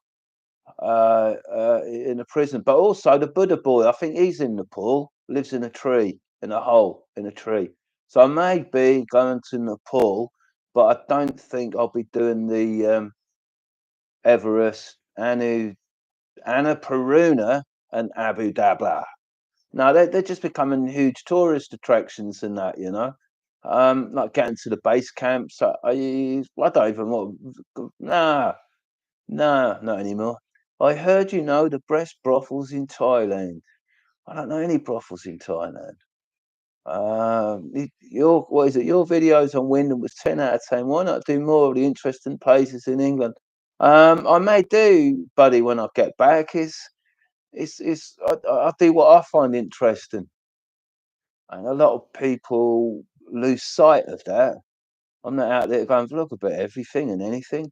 in a prison. But also the Buddha boy. I think he's in Nepal. Lives in a tree, in a hole, in a tree. So I may be going to Nepal, but I don't think I'll be doing the Everest, Annapurna, and Abu Dabla. No, they're just becoming huge tourist attractions and that, you know. Like getting to the base camp. So I don't even want. Nah, nah, not anymore. I heard you know the best brothels in Thailand. I don't know any brothels in Thailand. Your what is it? Your videos on Wyndham was 10 out of 10. Why not do more of the interesting places in England? I may do, buddy, when I get back. I do what I find interesting. And a lot of people lose sight of that. I'm not out there to go and vlog about everything and anything.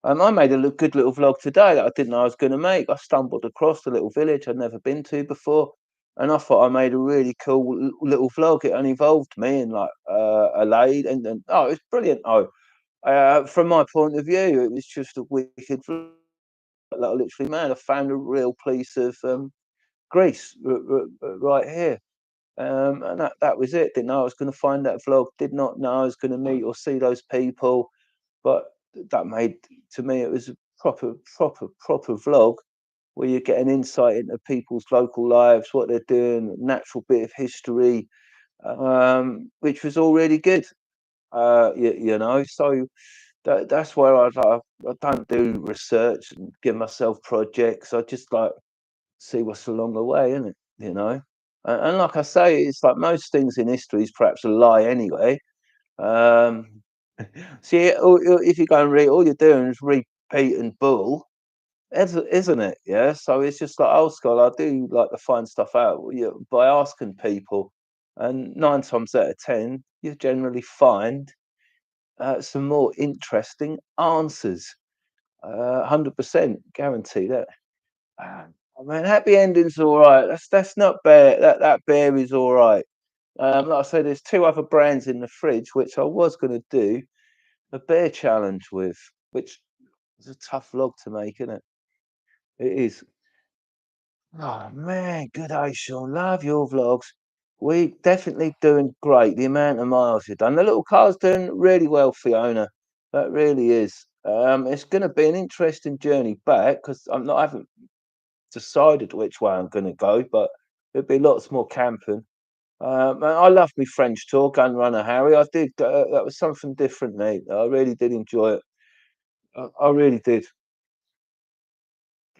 I made a good little vlog today that I didn't know I was going to make. I stumbled across a little village I'd never been to before, and I thought I made a really cool little vlog. It involved me and like a lady, and oh, it was brilliant. Oh, from my point of view, it was just a wicked vlog. Like literally, man, I found a real piece of Greece right here. And that was it. Didn't know I was going to find that vlog. Did not know I was going to meet or see those people. But that made to me it was a proper vlog where you get an insight into people's local lives, what they're doing, natural bit of history, which was all really good. You know, so that's where I don't do research and give myself projects. I just like see what's along the way, isn't it? You know, and like I say, it's like most things in history is perhaps a lie anyway. Um, See, if you go and read, all you're doing is repeating bull, isn't it? Yeah. So it's just like old school. I do like to find stuff out by asking people, and 9 times out of 10, you generally find some more interesting answers. 100% guarantee that. I mean, happy ending's all right. That's not bad. That beer is all right. Like I said, there's two other brands in the fridge which I was going to do a beer challenge with, which is a tough log to make, isn't it? It is. Oh man, good day, Sean. Love your vlogs. We definitely doing great. The amount of miles you've done. The little car's doing really well, Fiona. That really is. It's going to be an interesting journey back because I haven't decided which way I'm going to go, but there'll be lots more camping. And I love my French tour, Gun Runner Harry. I did. That was something different, mate. I really did enjoy it. I really did.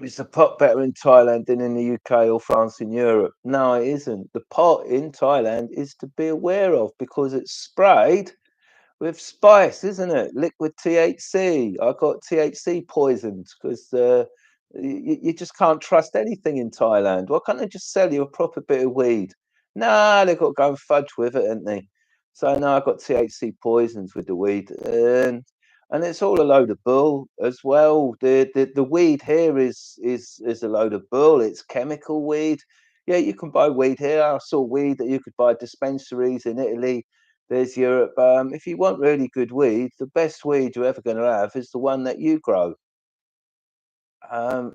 It's a pot better in Thailand than in the UK or France in Europe. No, it isn't. The pot in Thailand is to be aware of because it's sprayed with spice, isn't it? Liquid THC. I got THC poisoned because you just can't trust anything in Thailand. Why can't they just sell you a proper bit of weed? Nah, they've got to go and fudge with it, haven't they? So no, I got THC poisons with the weed, and it's all a load of bull as well. The weed here is a load of bull. It's chemical weed. Yeah, you can buy weed here. I saw weed that you could buy dispensaries in Italy. There's Europe. If you want really good weed, the best weed you're ever going to have is the one that you grow.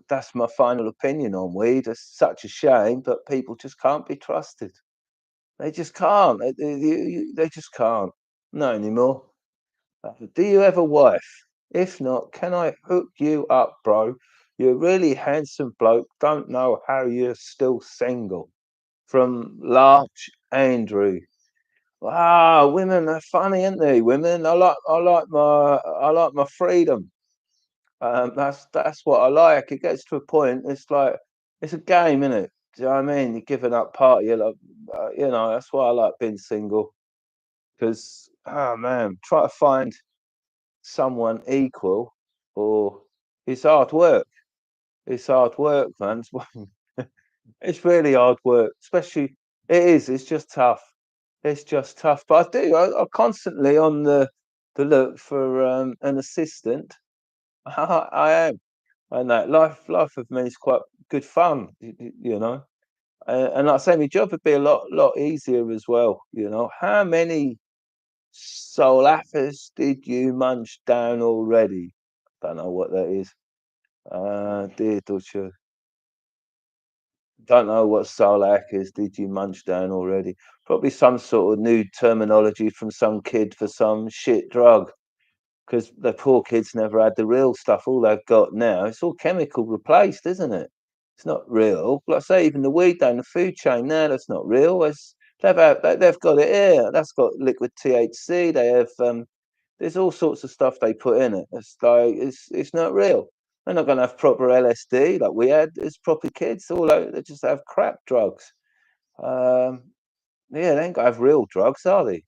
That's my final opinion on weed. It's such a shame, but people just can't be trusted. They just can't. They just can't. Not anymore. Do you have a wife? If not, can I hook you up, bro? You're a really handsome bloke. Don't know how you're still single. From Larch Andrew. Wow, women are funny, aren't they? Women, I like my freedom. That's what I like. It gets to a point. It's like it's a game, isn't it? Do you know what I mean? You're giving up part of your love. That's why I like being single. Because oh man, try to find someone equal, or it's hard work. It's hard work, man. It's really hard work, especially it is. It's just tough. It's just tough. But I'm constantly on the look for an assistant. I am, and that life with me is quite good fun. You know, and like I say, my job would be a lot easier as well. You know, how many solafas did you munch down already? Don't know what that is. Dear Dutcher. Don't know what Solak is. Did you munch down already? Probably some sort of new terminology from some kid for some shit drug. Because the poor kids never had the real stuff. All they've got now, it's all chemical replaced, isn't it? It's not real. Like I say, even the weed down the food chain now, that's not real. They've got it here. That's got liquid THC. They have there's all sorts of stuff they put in it. It's not real. They're not going to have proper LSD like we had as proper kids. They just have crap drugs. Um, yeah, they ain't got to have real drugs, are they?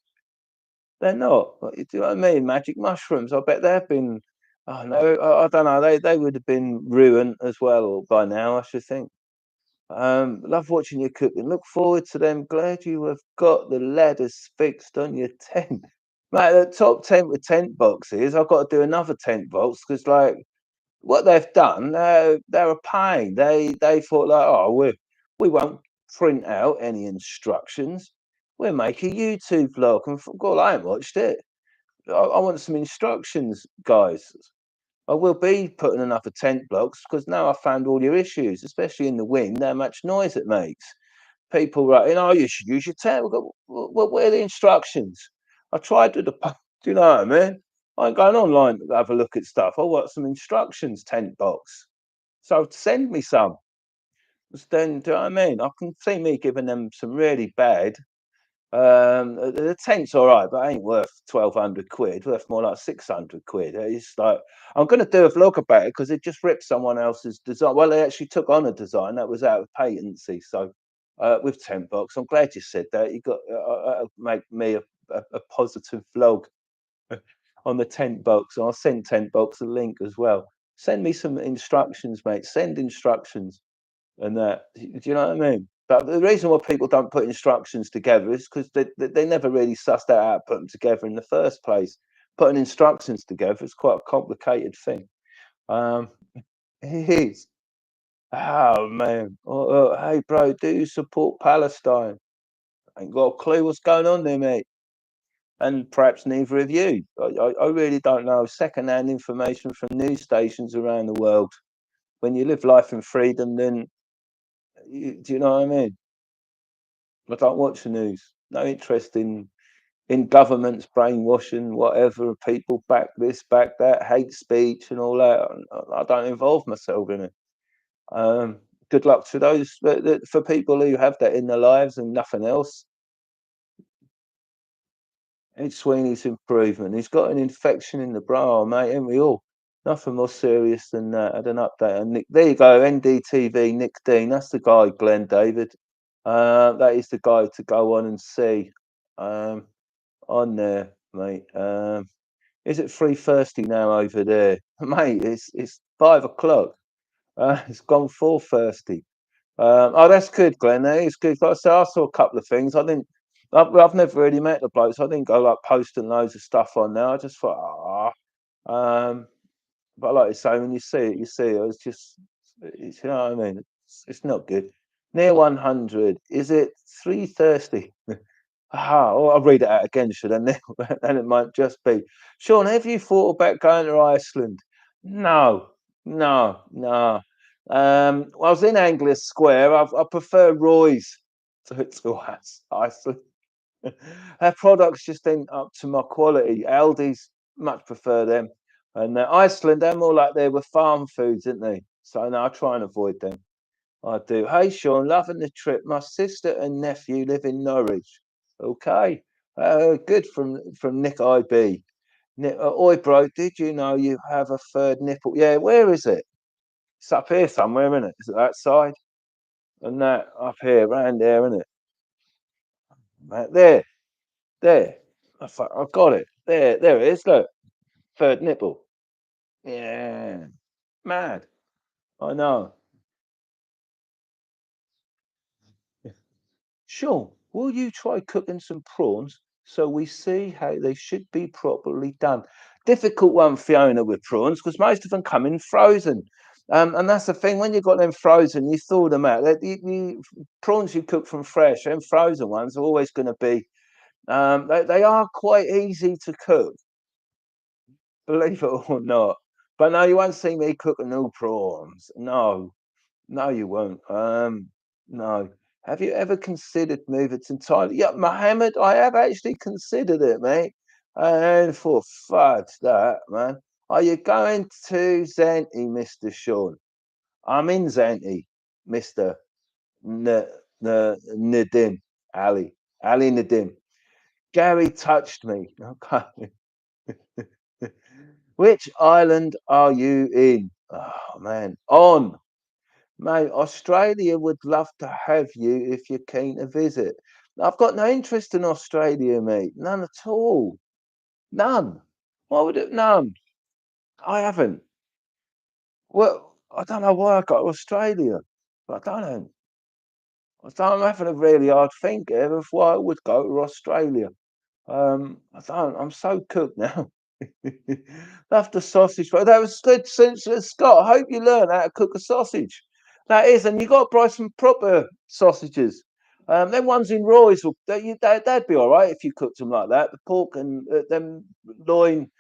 They're not. Do you know what I mean? Magic mushrooms. I bet they've been. Oh no, I don't know. They would have been ruined as well by now. I should think. Love watching you cooking. Look forward to them. Glad you have got the ladders fixed on your tent. Mate, the top tent with tent boxes. I've got to do another tent box because, like, what they've done, they're a pain. They thought like, oh, we won't print out any instructions. We'll make a YouTube vlog. And God, I ain't watched it. I want some instructions, guys. I will be putting enough of tent blocks because now I've found all your issues, especially in the wind, how much noise it makes. People writing, oh, you should use your tent. We've got, well, where are the instructions? I tried with the, do you know what I mean? I ain't going online to have a look at stuff. I want some instructions, tent box. So send me some. 'Cause then, do you know what I mean? I can see me giving them some really bad the tent's all right, but it ain't worth 1,200 quid. Worth more like 600 quid. It's like I'm going to do a vlog about it because it just ripped someone else's design. Well, they actually took on a design that was out of patency. So with tent box, I'm glad you said that. You got make me a positive vlog on the tent box. I'll send tent box a link as well. Send me some instructions, mate. Send instructions and that. Do you know what I mean? But the reason why people don't put instructions together is because they never really sussed that out, put them together in the first place. Putting instructions together is quite a complicated thing. Um, it is. Oh man. Hey bro, do you support Palestine? Ain't got a clue what's going on there, mate. And perhaps neither of you. I really don't know. Second-hand information from news stations around the world. When you live life in freedom, then do you know what I mean? I don't watch the news. No interest in governments brainwashing whatever people back this, back that, hate speech and all that. I don't involve myself in it. Um, Good luck to those for people who have that in their lives and nothing else. Ed Sweeney's improvement. He's got an infection in the bra, mate, ain't we all? Nothing more serious than that. Had an update on Nick. There you go, NDTV, Nick Dean. That's the guy, Glenn David. That is the guy to go on and see um, on there, mate. Is it 3:30 now over there, mate? It's 5 o'clock. It's gone 4:30. Oh, that's good, Glenn. That is good. Like I said, I saw a couple of things. I didn't. I've never really met the blokes. I didn't go like posting loads of stuff on there. I just thought, but like I say, when you see it, you see it. It's just, you know what I mean. It's not good. Near 100. Is it 3:30? Oh, I'll read it out again, should I? Then it might just be. Sean, have you thought about going to Iceland? No, no. I was in Anglia Square. I prefer Roy's to Iceland. Our products just ain't up to my quality. Aldi's much prefer them. And Iceland, they're more like they were farm foods, aren't they? So no, I try and avoid them. I do. Hey, Sean, loving the trip. My sister and nephew live in Norwich. Okay. Good from Nick IB. Nick, oi, bro, did you know you have a third nipple? Yeah, where is it? It's up here somewhere, isn't it? Is it that side? And that up here, round there, isn't it? Right there, there. I got it. There it is. Look, third nipple. Yeah, mad. I know. Sure. Will you try cooking some prawns so we see how they should be properly done? Difficult one, Fiona, with prawns because most of them come in frozen. And that's the thing, when you've got them frozen, you thaw them out. Prawns you cook from fresh and frozen ones are always going to be, they are quite easy to cook, believe it or not. But no, you won't see me cooking no prawns. No, no, you won't. No. Have you ever considered moving to Thailand? Yeah, Mohammed, I have actually considered it, mate. And for fudge that, man. Are you going to Zante, Mr. Sean? I'm in Zante, Mr. N Nadim Ali. Ali Nadim. Gary touched me. Okay. Which island are you in? Oh man. On. Mate, Australia would love to have you if you're keen to visit. I've got no interest in Australia, mate. None at all. None. Why would it? None. I haven't. Well, I don't know why I got to Australia. But I don't know. I'm having a really hard think here of why I would go to Australia. I don't. I'm so cooked now. Love the sausage, but that was good. Since Scott, I hope you learn how to cook a sausage. That is, and you got to buy some proper sausages. Them ones in Roy's, they'd be all right if you cooked them like that. The pork and them loin,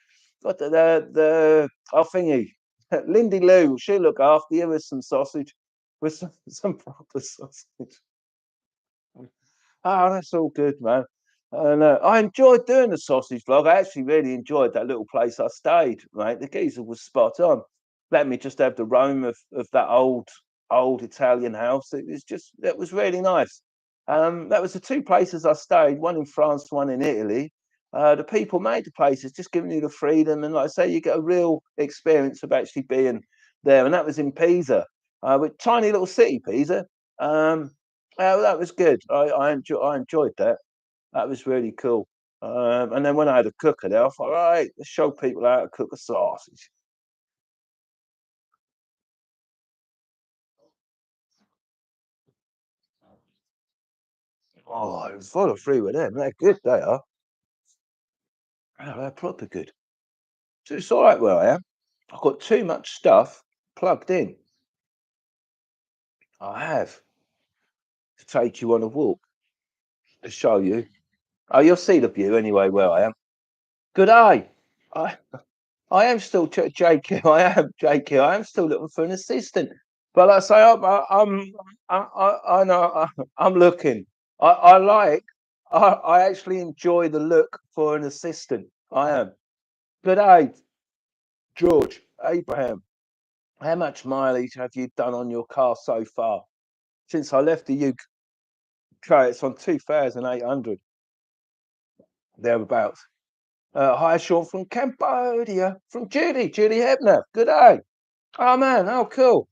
got the oh thingy. Lindy Lou, she'll look after you with some sausage, with some proper sausage. Oh, that's all good, man. And I enjoyed doing the sausage vlog. I actually really enjoyed that little place I stayed, mate. The geezer was spot on. Let me just have the roam of that old Italian house. It was really nice. That was the two places I stayed, one in France, one in Italy. The people made the places, just giving you the freedom, and like I say, you get a real experience of actually being there. And that was in Pisa, with tiny little city, Pisa. Um, that was good. I enjoyed that. That was really cool. And then when I had a cooker there, I thought, right, let's show people how to cook a sausage. Oh, it was full of free with them. They're good, they are. Oh, they're proper good. So it's all right where I am. I've got too much stuff plugged in. I have to take you on a walk to show you. Oh, you'll see the view anyway where I am. Good day. I I am still JK. I am JK. I am still looking for an assistant. But like I say, I know I'm looking. I like. I actually enjoy the look for an assistant. I am. Good day, George Abraham. How much mileage have you done on your car so far? Since I left the UK, it's on 2,800 thereabouts. Hi, Sean from Cambodia, from Judy Hebner. Good day. Oh man, oh cool.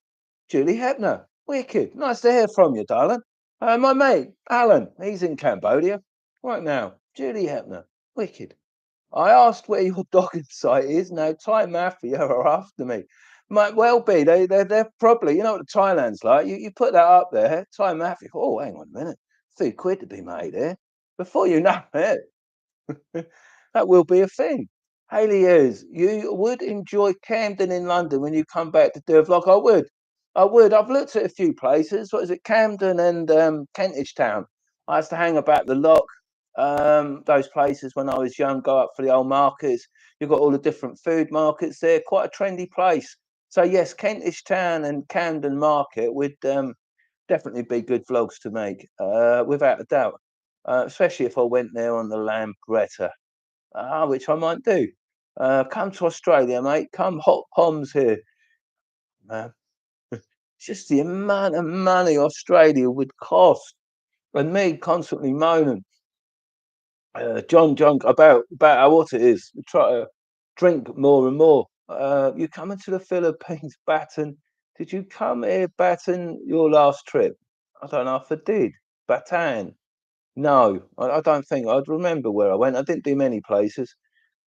Julie Hebner. Wicked. Nice to hear from you, darling. My mate, Alan, he's in Cambodia right now. Julie Hebner. Wicked. I asked where your dogging site is. Now, Thai Mafia are after me. Might well be. They're probably, you know what Thailand's like. You put that up there, Thai Mafia. Oh, hang on a minute. £2 to be made here. Before you know it, that will be a thing. Haley is. You would enjoy Camden in London when you come back to do a vlog. I would. I would. I've looked at a few places. What is it? Camden and Kentish Town. I used to hang about the lock, those places when I was young, go up for the old markets. You've got all the different food markets there. Quite a trendy place. So yes, Kentish Town and Camden Market would definitely be good vlogs to make, without a doubt. Especially if I went there on the Lambretta, which I might do. Come to Australia, mate. Come hot poms here, man. Just the amount of money Australia would cost, and me constantly moaning, John, about how hot it is. Try to drink more and more. You coming to the Philippines, Baton? Did you come here, Baton, your last trip? I don't know if I did. Bataan. No, I don't think I'd remember where I went. I didn't do many places.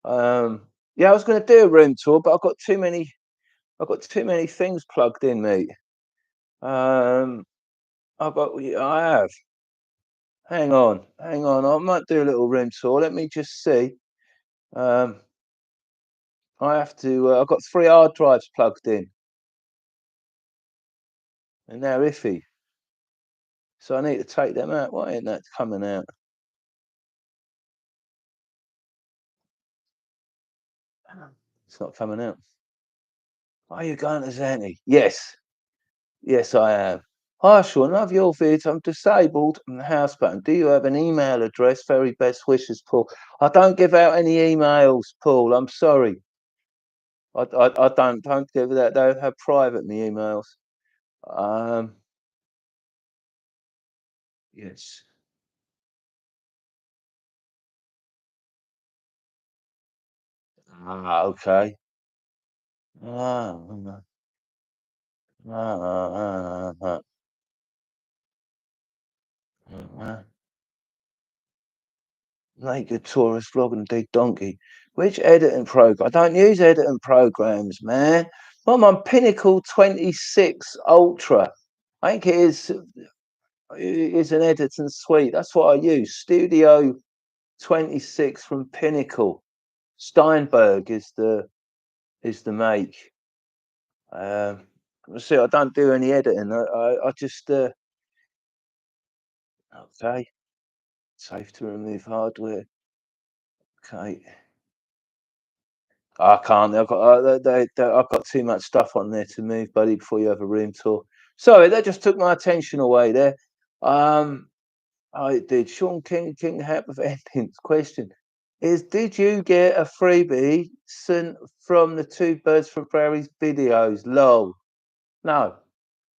Um, yeah, I was going to do a room tour, but I've got too many. I've got too many things plugged in, mate. Um, yeah, I have. Hang on. I might do a little room tour. Let me just see. Um, I have to. I've got 3 hard drives plugged in, and they're iffy. So I need to take them out. Why ain't that coming out? It's not coming out. Are you going to Zanny? Yes. Yes, I am. Hi, Sean. Love your vids. I'm disabled and housebound. Do you have an email address? Very best wishes, Paul. I don't give out any emails, Paul. I'm sorry. I don't give that. They have private me emails. Um, yes. Okay. Ah, ah, ah, ah. Naked tourist vlog and dead donkey. Which editing program? I don't use editing programs, man. I'm on Pinnacle 26 Ultra. I think it is an editing suite. That's what I use. Studio 26 from Pinnacle. Steinberg is the make. Um, see, I don't do any editing. I just okay. Safe to remove hardware. Okay. I can't. I've got I've got too much stuff on there to move, buddy. Before you have a room tour. Sorry, that just took my attention away there. Um, I did. Sean King Hat of Endings. Question is: did you get a freebie sent from the Two Birds from Prairies videos? Lol. No.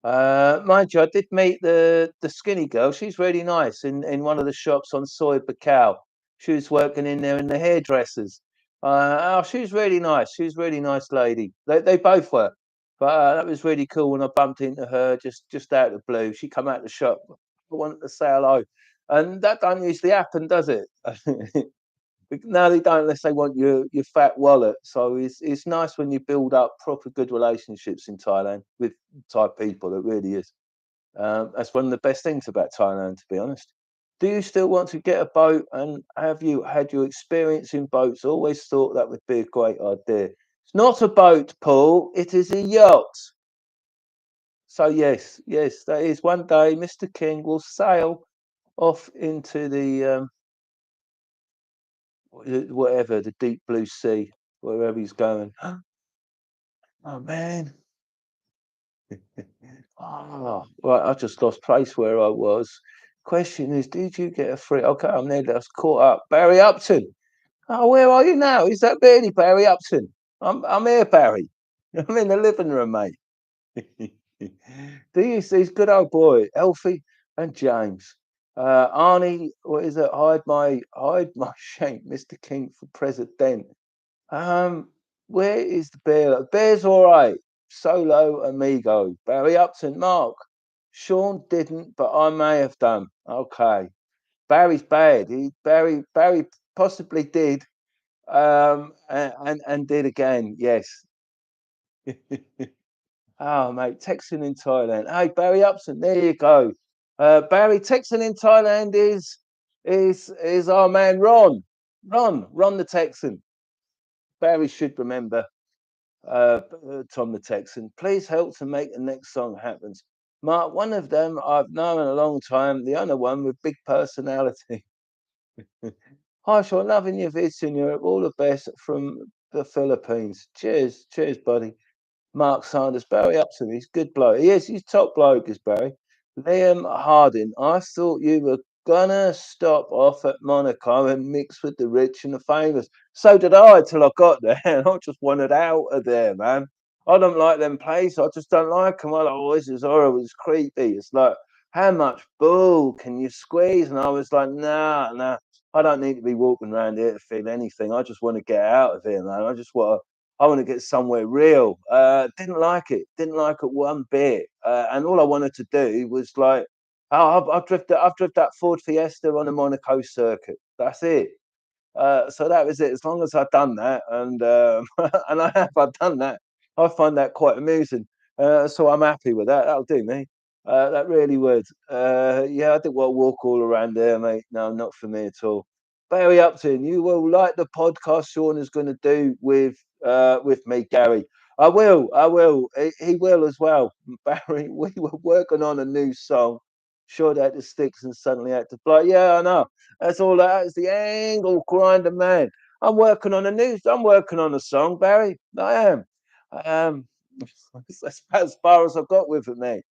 Mind you, I did meet the skinny girl. She's really nice in one of the shops on Soy Bacow. She was working in there in the hairdressers. She was really nice. She was a really nice lady. They both were. But that was really cool when I bumped into her just out of the blue. She come out the shop. I wanted to say hello, and that don't usually happen, does it? No, they don't unless they want your fat wallet. So it's nice when you build up proper good relationships in Thailand with Thai people. It really is. That's one of the best things about Thailand, to be honest. Do you still want to get a boat? And have you had your experience in boats? Always thought that would be a great idea. It's not a boat, Paul. It is a yacht. So yes, yes, that is one day Mr. King will sail off into the whatever, the deep blue sea, wherever he's going. Oh man. Oh, right, I just lost place where I was. Question is, did you get a free? Okay, I'm there. That's caught up. Barry Upton. Oh, where are you now? Is that really Barry Upton? I'm here, Barry. I'm in the living room, mate. Do you see his good old boy, Elfie and James? Arnie, what is it? Hide my shame, Mr. King for president. Um, where is the bear? The bear's all right. Solo amigo. Barry Upton, Mark. Sean didn't, but I may have done. Okay. Barry's bad. Barry possibly did. And did again. Yes. Oh, mate, Texan in Thailand. Hey, Barry Upson, there you go. Barry, Texan in Thailand is our man Ron. Ron the Texan. Barry should remember Tom the Texan. Please help to make the next song happen. Mark, one of them I've known a long time. The other one with big personality. Hi, Sean, loving your vids in Europe. All the best from the Philippines. Cheers, buddy. Mark Sanders, Barry Upson, he's good bloke. He is, he's top bloke, is Barry. Liam Harding, I thought you were gonna stop off at Monaco and mix with the rich and the famous. So did I till I got there, and I just wanted out of there, man. I don't like them places. I just don't like them. I like, oh, this is horrible. It's creepy. It's like, how much bull can you squeeze? And I was like, nah. I don't need to be walking around here to feel anything. I just want to get out of here, man. I want to get somewhere real. Didn't like it. Didn't like it one bit. And all I wanted to do was like, oh, I've drifted that Ford Fiesta on the Monaco circuit. That's it. So that was it. As long as I've done that, and and I've done that, I find that quite amusing. So I'm happy with that. That'll do me. That really would. Yeah, I didn't want to walk all around there, mate. No, not for me at all. Barry Upton, you will like the podcast Sean is going to do with me, Gary. I will. I will. He will as well. Barry, we were working on a new song. Sure, that the sticks and suddenly had to play. Yeah, I know. That's all that is the angle grinder man. I'm working on a song, Barry. I am. That's as far as I've got with it, mate.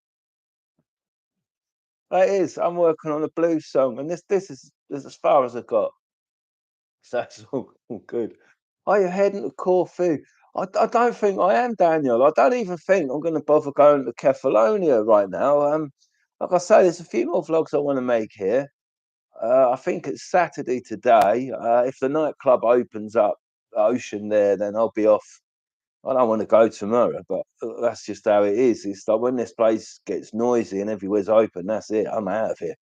It is. I'm working on a blues song, and this is as far as I got. So that's all good. Are you heading to Corfu? I don't think I am, Daniel. I don't even think I'm going to bother going to Kefalonia right now. Like I say, there's a few more vlogs I want to make here. I think it's Saturday today. If the nightclub opens up Ocean there, then I'll be off. I don't want to go tomorrow, but that's just how it is. It's like when this place gets noisy and everywhere's open, that's it. I'm out of here.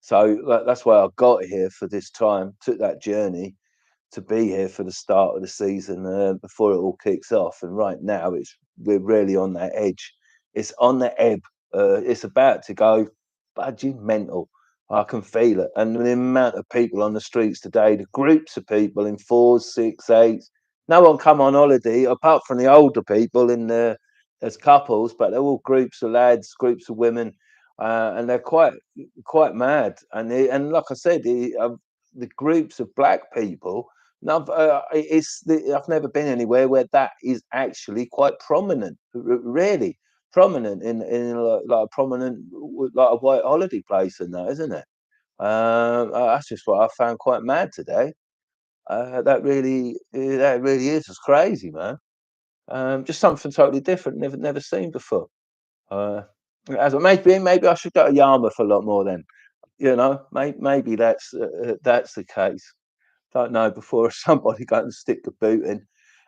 So that's why I got here for this time. Took that journey to be here for the start of the season before it all kicks off. And right now, we're really on that edge. It's on the ebb. It's about to go budging mental. I can feel it. And the amount of people on the streets today, the groups of people in fours, six, eights. No one come on holiday apart from the older people in the as couples, but they're all groups of lads, groups of women, and they're quite mad. And like I said, the groups of black people. No, I've never been anywhere where that is actually quite prominent, really prominent in like a prominent like a white holiday place and that, isn't it? That's just what I found quite mad today. That really is just crazy, man. Just something totally different, never seen before. Uh, as maybe I should go to Yarmouth a lot more then. You know, maybe that's the case. Don't know before somebody go and stick the boot in.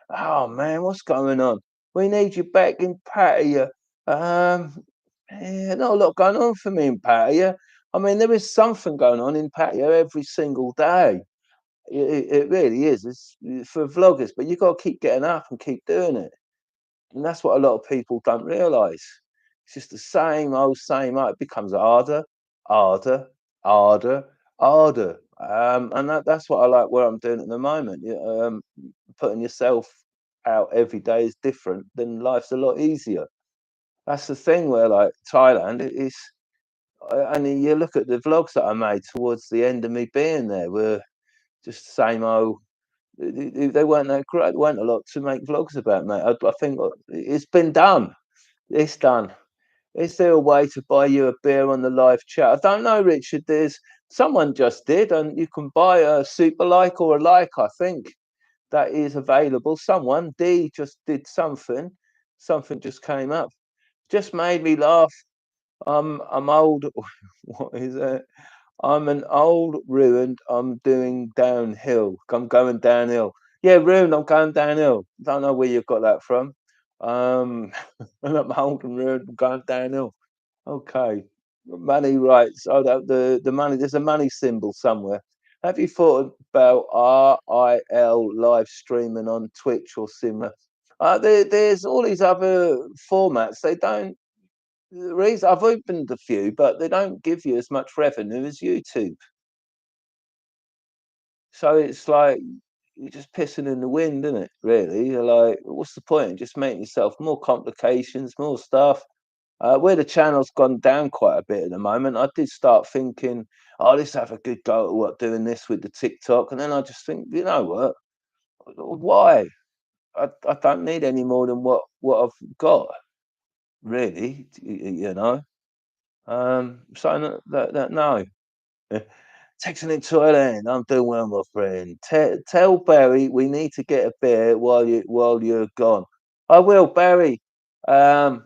Oh man, what's going on? We need you back in Pattaya. Um, yeah, not a lot going on for me in Pattaya. I mean, there is something going on in Pattaya every single day. It really is. It's for vloggers, but you got to keep getting up and keep doing it. And that's what a lot of people don't realise. It's just the same old, same old. It becomes harder, harder, harder. And that's what I like what I'm doing at the moment. Putting yourself out every day is different, then life's a lot easier. That's the thing where, like, Thailand, it is and then you look at the vlogs that I made towards the end of me being there were just the same old they weren't that great, there weren't a lot to make vlogs about, mate. I think, it's been done. It's done. Is there a way to buy you a beer on the live chat? I don't know, Richard. There's someone just did, and you can buy a super like or a like, I think that is available. Someone, D, just did something. Something just came up. Just made me laugh. I'm old. What is it? I'm an old ruined. I'm doing downhill. I'm going downhill. Yeah, ruined. I'm going downhill. Don't know where you've got that from. Um, and I'm old and ruined. I'm going downhill. Okay. Money rights. Oh, the money. There's a money symbol somewhere. Have you thought about RIL live streaming on Twitch or similar? There's all these other formats. They don't. The reason I've opened a few, but they don't give you as much revenue as YouTube. So it's like you're just pissing in the wind, isn't it? Really, you're like, what's the point? Just making yourself more complications, more stuff. Where the channel's gone down quite a bit at the moment, I did start thinking, oh, let's have a good go at what doing this with the TikTok, and then I just think, you know what? Why? I don't need any more than what I've got, really. You know. So no. Texting in Thailand. I'm doing well, my friend. Tell Barry we need to get a beer while you're gone. I will, Barry. Um,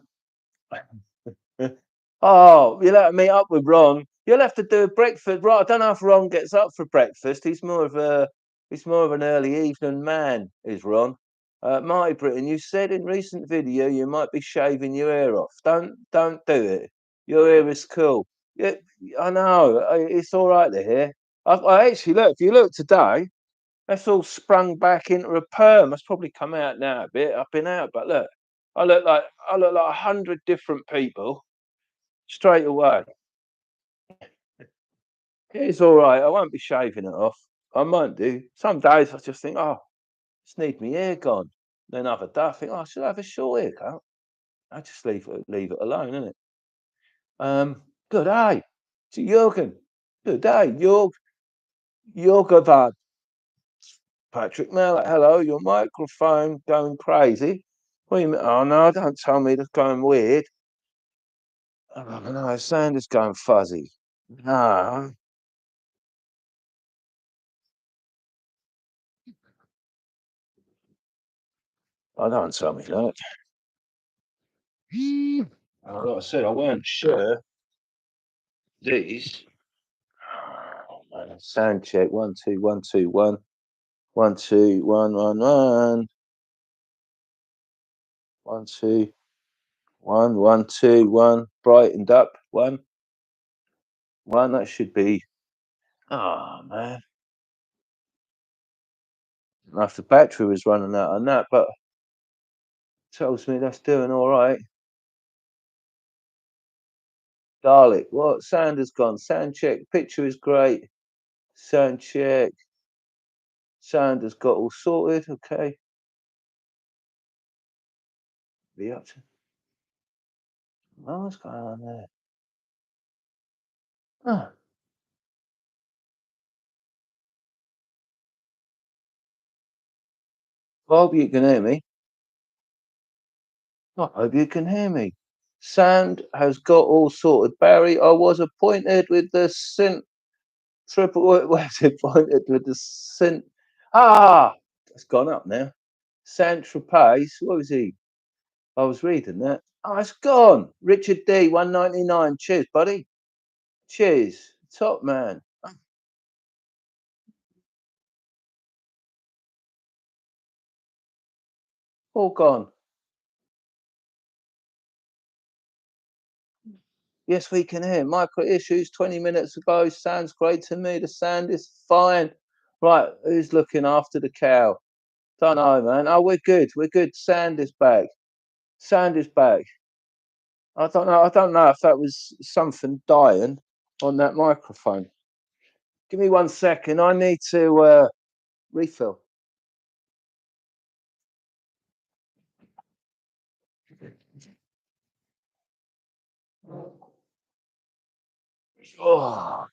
oh, you'll have to meet up with Ron. You'll have to do a breakfast. Right, I don't know if Ron gets up for breakfast. He's more of an early evening man, is Ron. Marty Britton, you said in recent video you might be shaving your hair off. Don't do it. Your hair is cool. Yeah, I know. It's all right to hear. I actually look. If you look today, that's all sprung back into a perm. That's probably come out now a bit. I've been out, but look, I look like 100 different people straight away. It's all right. I won't be shaving it off. I might do. Some days I just think, oh, just need my hair gone. Then other day I think, oh, I should have a short haircut. I just leave it alone, innit? Good day to Jürgen. Good day, Jürgen. Patrick Mallet, hello, your microphone going crazy. What do you mean? Oh no, don't tell me it's going weird. Oh no, sound is going fuzzy. No, I don't tell me that. Like I said, I weren't sure. These. Oh, man. Sound check. 1 2 1 2 1 1 2 1 1 1 1 2 1 1 2 1. Brightened up. 1 1. That should be. Oh man. If the battery was running out on that, but tells me that's doing all right. Garlic. What? Sound has gone. Sound check. Picture is great. Sound check. Sound has got all sorted. Okay. Be up to. Oh, what's going on there? Oh, I hope you can hear me. I hope you can hear me. Sound has got all sorted. Barry, I was appointed with the Sint triple. Where's it pointed with the Sint? Ah, it's gone up now. Saint Tropez. What was he? I was reading that. Oh, it's gone. Richard D, 199. Cheers, buddy. Cheers. Top man. All gone. Yes, we can hear. Micro issues 20 minutes ago. Sounds great to me. The sound is fine. Right, who's looking after the cow? Don't know, man. Oh, we're good. We're good. Sound is back. Sound is back. I don't know. I don't know if that was something dying on that microphone. Give me 1 second. I need to refill. Oh,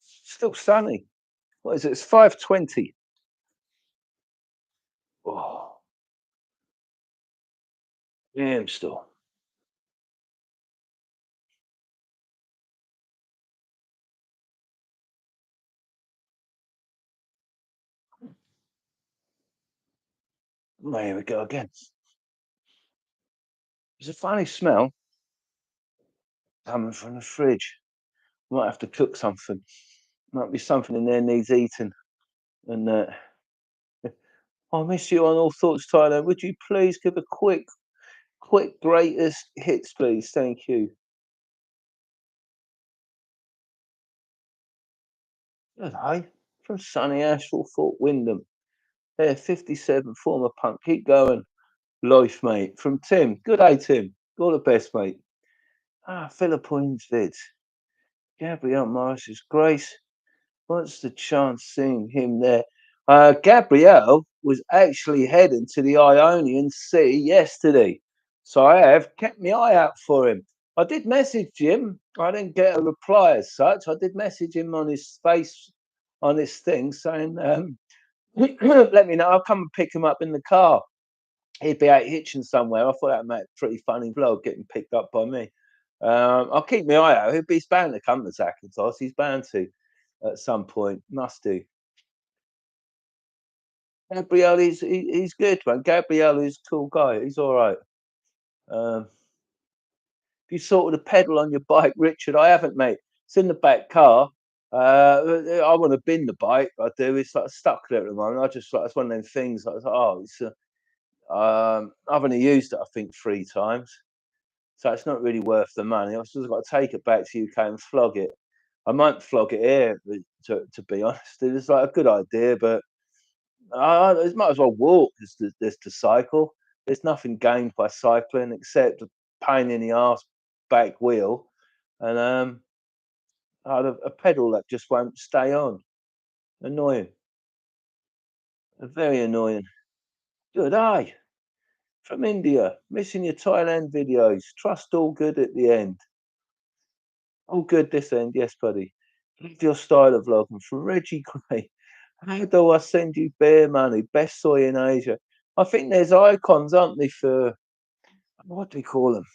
still sunny. What is it? It's 5:20. Oh, damn still. Oh, here we go again. There's a funny smell coming from the fridge. Might have to cook something. Might be something in there needs eating. And I miss you on All Thoughts Thailand. Would you please give a quick greatest hits, please? Thank you. Hello, from sunny Asheville, Fort Wyndham. There, 57, former punk. Keep going. Life, mate. From Tim. Good day, Tim. All the best, mate. Philippines vid. Gabrielle Morris's Grace. What's the chance seeing him there? Gabrielle was actually heading to the Ionian Sea yesterday. So I have kept my eye out for him. I did message him. I didn't get a reply as such. I did message him on his face on his thing saying, let me know. I'll come and pick him up in the car. He'd be out hitching somewhere. I thought that made a pretty funny vlog getting picked up by me. I'll keep my eye out. He's bound to come to Zakynthos. He's bound to at some point. Must do. Gabriel, he's good, man. Gabriel is a cool guy. He's all right. Um, if you sorted a pedal on your bike, Richard, I haven't, mate. It's in the back car. I want to bin the bike. I do. It's like stuck there at the moment. I just like it's one of them things. I was like, oh, I've only used it, I think, 3 times. So it's not really worth the money. I've just got to take it back to UK and flog it. I might flog it here, to be honest. It's like a good idea, but I might as well walk as to cycle. There's nothing gained by cycling except a pain in the arse back wheel and a pedal that just won't stay on. Annoying, very annoying. Good eye from India. Missing your Thailand videos. Trust all good at the end. All good this end, yes, buddy. Love your style of vlogging. From Reggie Gray. How do I send you bear money? Best soy in Asia. I think there's icons, aren't they, for what do we call them?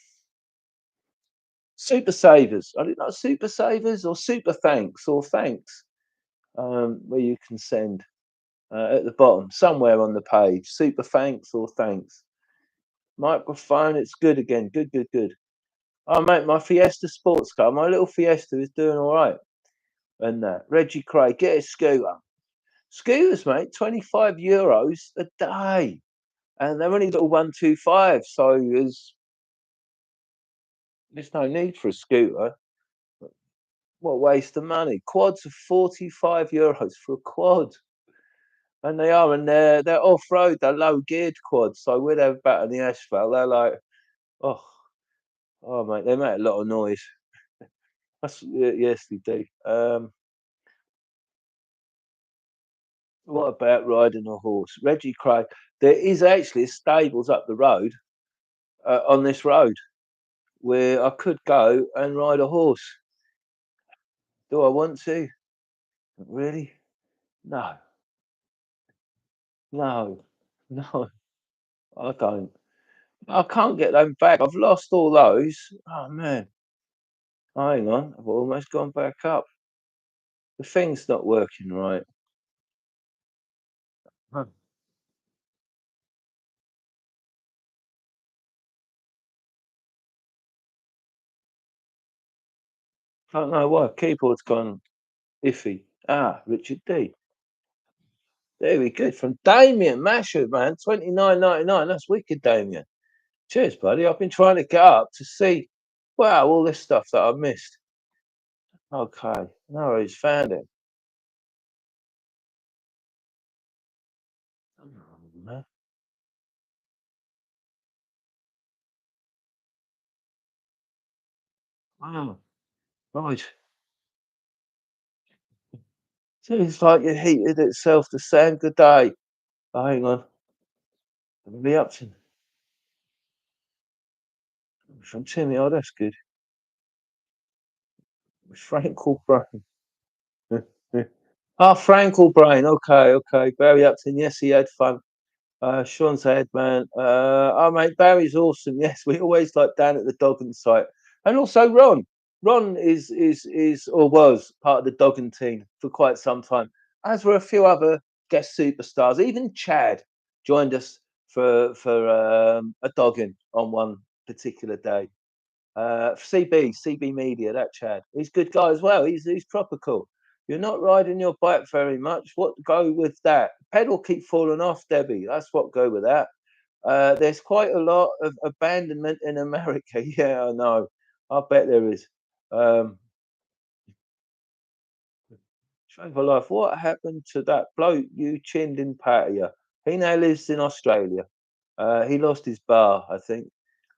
Super savers. I don't know, super savers or super thanks or thanks, where you can send at the bottom, somewhere on the page. Super thanks or thanks. Microphone, it's good again. Good, good, good. Oh, mate, my Fiesta sports car, my little Fiesta is doing all right. And Reggie Craig, get a scooter. Scooters, mate, €25 a day. And they're only little 125. So there's no need for a scooter. What a waste of money. Quads are €45 for a quad. And they are, and they're off road, they're low geared quads. So where they're battering the asphalt, they're like, oh, oh, mate, they make a lot of noise. Yes, they do. What about riding a horse? Reggie Craig, there is actually stables up the road on this road where I could go and ride a horse. Do I want to? Really? No, no, no, I don't. I can't get them back. I've lost all those. Oh man, hang on. I've almost gone back up. The thing's not working right. Huh. I don't know why. Keyboard's gone iffy. Richard D. There we go. From Damien Masher, man. 29.99. That's wicked, Damien. Cheers, buddy. I've been trying to get up to see. Wow, all this stuff that I've missed. Okay. No worries. Found it. Oh, man. Wow. Right. So it's like it heated itself to saying good day. Oh, hang on. Let me up to from Timmy. Oh, that's good. Frankel Brain. Ah, Frankel Brain. Okay, okay. Barry Upton. Yes, he had fun. Sean's head, man. Oh, mate, Barry's awesome. Yes, we always like down at the dogging site, and also Ron. Ron is or was part of the dogging team for quite some time, as were a few other guest superstars. Even Chad joined us for a dogging on one particular day. CB Media, that Chad. He's a good guy as well. He's proper cool. You're not riding your bike very much. What go with that? Pedal keep falling off, Debbie. That's what go with that. There's quite a lot of abandonment in America. Yeah, I know. I bet there is. Um, Trevor Life, what happened to that bloke you chinned in patio? He now lives in Australia. He lost his bar, I think.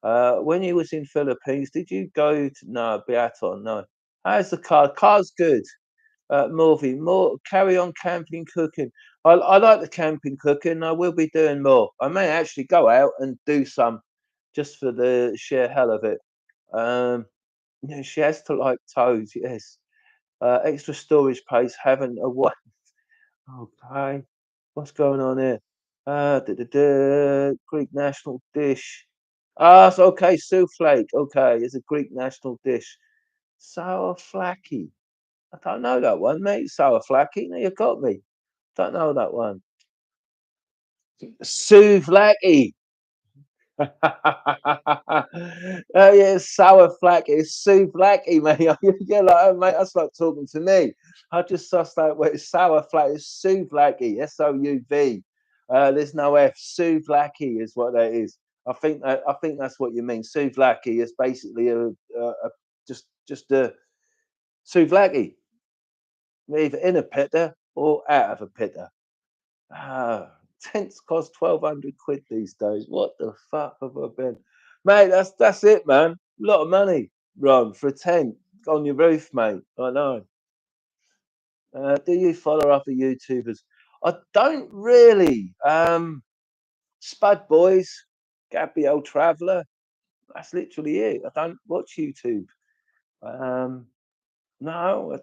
When you was in Philippines, did you go to no Beaton? No. How's the car? Car's good. Morphy, more carry on camping cooking. I like the camping cooking. I will be doing more. I may actually go out and do some just for the sheer hell of it. Um, yeah, she has to like toes. Yes. Extra storage space. Having a what? Okay. What's going on here? Greek national dish. Ah, so okay, souffle. Okay, it's a Greek national dish. Sour flaky. I don't know that one, mate. Sour flaky. No, you got me. Don't know that one. Souvlaki. Oh yeah, sour flaky. It's souvlaki, mate. You're like, oh, mate, that's like talking to me. I just sussed out what it's sour flaky. It's souvlaki. SOUV. There's no F. Souvlaki is what that is. I think that's what you mean. Souvlaki is basically a just a souvlaki, either in a pitta or out of a pitta. Ah, tents cost 1,200 quid these days. What the fuck have I been? Mate, that's it, man. A lot of money, Ron, for a tent on your roof, mate. I know. Do you follow other YouTubers? I don't really. Spud Boys, Gabrielle Traveller. That's literally it. I don't watch YouTube. Um, no,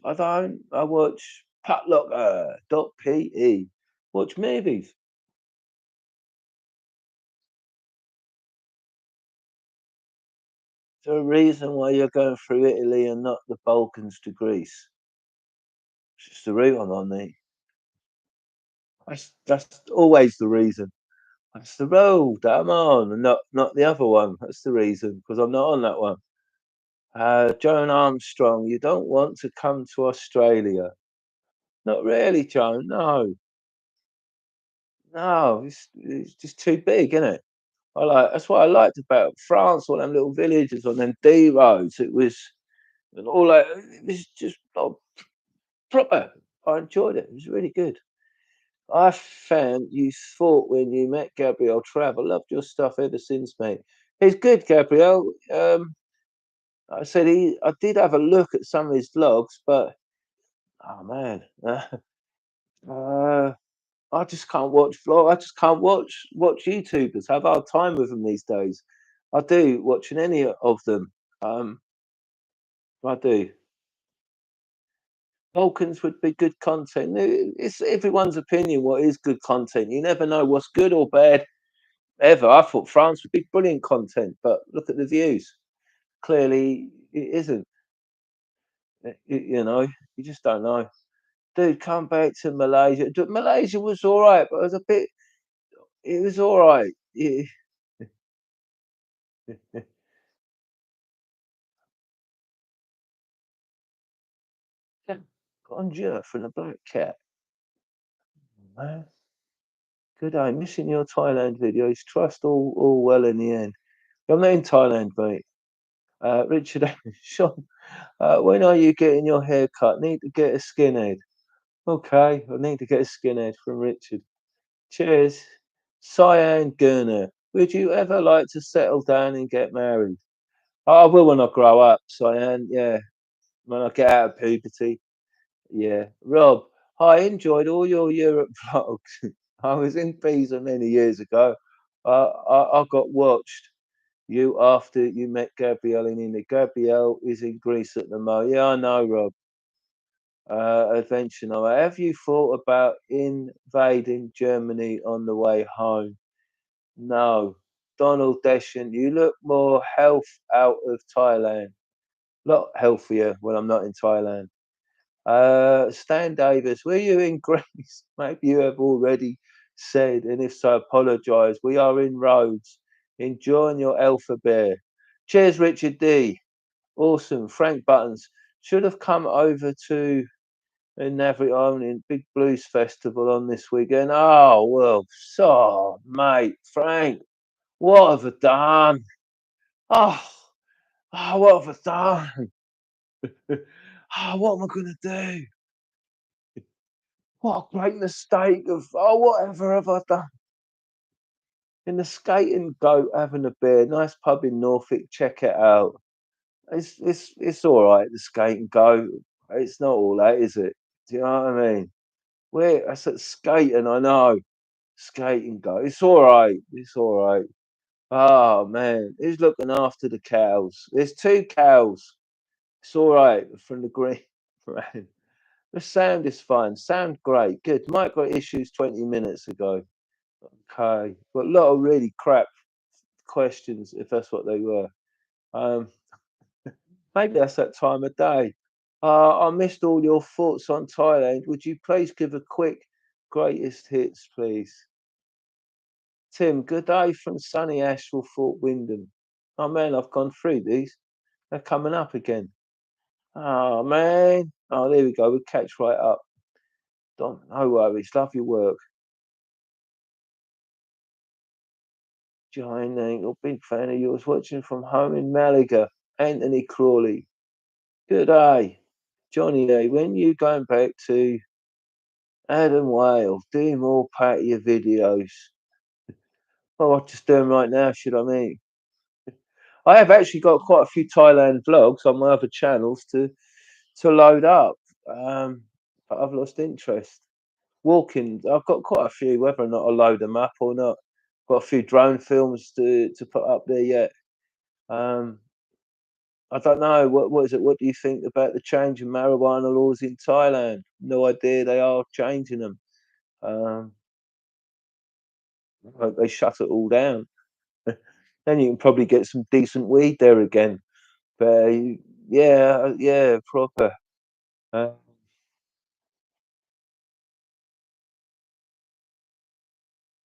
I don't. I watch Putlocker.pe. Watch movies. Is there a reason why you're going through Italy and not the Balkans to Greece? It's just the route I'm on, mate. That's always the reason. That's the road that I'm on, and not the other one. That's the reason because I'm not on that one. Joan Armstrong, you don't want to come to Australia. Not really, Joan. No, no, it's just too big, isn't it? That's what I liked about France, all them little villages on them D roads. It was and all that. It was just proper. I enjoyed it. It was really good. I found you thought when you met Gabriel Trav. I loved your stuff ever since, mate. He's good, Gabriel. I did have a look at some of his vlogs, but oh man, uh, I just can't watch vlog. I just can't watch YouTubers. Have hard time with them these days. I do watching any of them. Um, I do. Balkans would be good content. It's everyone's opinion what is good content. You never know what's good or bad ever. I thought France would be brilliant content, but look at the views. Clearly, it isn't. You know, you just don't know. Dude, come back to Malaysia. Malaysia was all right, but it was a bit. It was all right. Conjure from the Black Cat, man. Good day. Missing your Thailand videos. Trust all well in the end. I'm not in Thailand, mate. Richard, Sean, when are you getting your hair cut? Need to get a skinhead. Okay, I need to get a skinhead from Richard. Cheers. Cyan Gurner. Would you ever like to settle down and get married? I will when I grow up, Cyan. Yeah, when I get out of puberty. Yeah. Rob, I enjoyed all your Europe vlogs. I was in Pisa many years ago. I got watched. you after you met Gabrielle in India. Gabrielle is in Greece at the moment. Yeah, I know, Rob. Adventure Noah. Have you thought about invading Germany on the way home? No. Donald Deschamps, you look more health out of Thailand. Lot healthier when I'm not in Thailand. Stan Davis, were you in Greece? Maybe you have already said, and if so, apologise. We are in Rhodes, enjoying your Alpha Bear. Cheers, Richard D. Awesome. Frank Buttons should have come over to Navy Island in Big Blues Festival on this weekend. Oh well, so mate, Frank, what have I done? Oh, what have I done? What am I gonna do? What a great mistake of whatever have I done? In the skating goat having a beer, nice pub in Norfolk, check it out. It's all right, the skating goat. It's not all that, is it? Do you know what I mean? Where I said skating, I know. Skating goat. It's all right. It's all right. Oh man, who's looking after the cows? There's two cows. It's all right from the green. Right. The sound is fine. Sound great. Good. Mike got issues 20 minutes ago. Okay. But a lot of really crap questions, if that's what they were. Um, maybe that's that time of day. I missed all your thoughts on Thailand. Would you please give a quick greatest hits, please? Tim, good day from sunny Asheville, Fort Wyndham. Oh man, I've gone through these. They're coming up again. Oh man. Oh, there we go. We'll catch right up. Don't no worries. Love your work. Giant Angle, big fan of yours. Watching from home in Malaga. Anthony Crawley. Good day. Johnny A. When you going back to Adam Whale, do more patio videos. Oh, I'm just doing right now, should I mean? I have actually got quite a few Thailand vlogs on my other channels to load up. But I've lost interest. Walking, I've got quite a few, whether or not I load them up or not. Got a few drone films to put up there yet. Um, I don't know. What is it? What do you think about the change in marijuana laws in Thailand? No idea. They are changing them. Um, I hope they shut it all down. Then you can probably get some decent weed there again. But yeah, yeah, proper. Uh,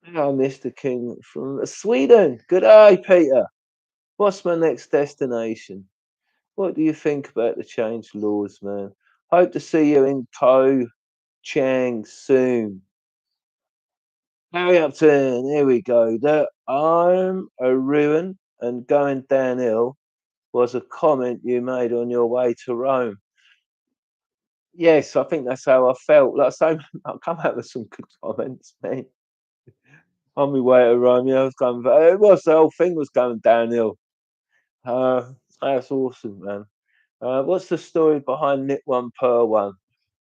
oh, Mr. King from Sweden. Good eye, Peter. What's my next destination? What do you think about the changed laws, man? Hope to see you in Ko Chang soon. Harry Upton, here we go. The I'm a ruin and going downhill was a comment you made on your way to Rome. Yes, I think that's how I felt. Like so, I'll come out with some good comments, man. On my way to Rome, yeah, I was going. It was the whole thing was going downhill. Uh, that's awesome, man. What's the story behind knit one per one,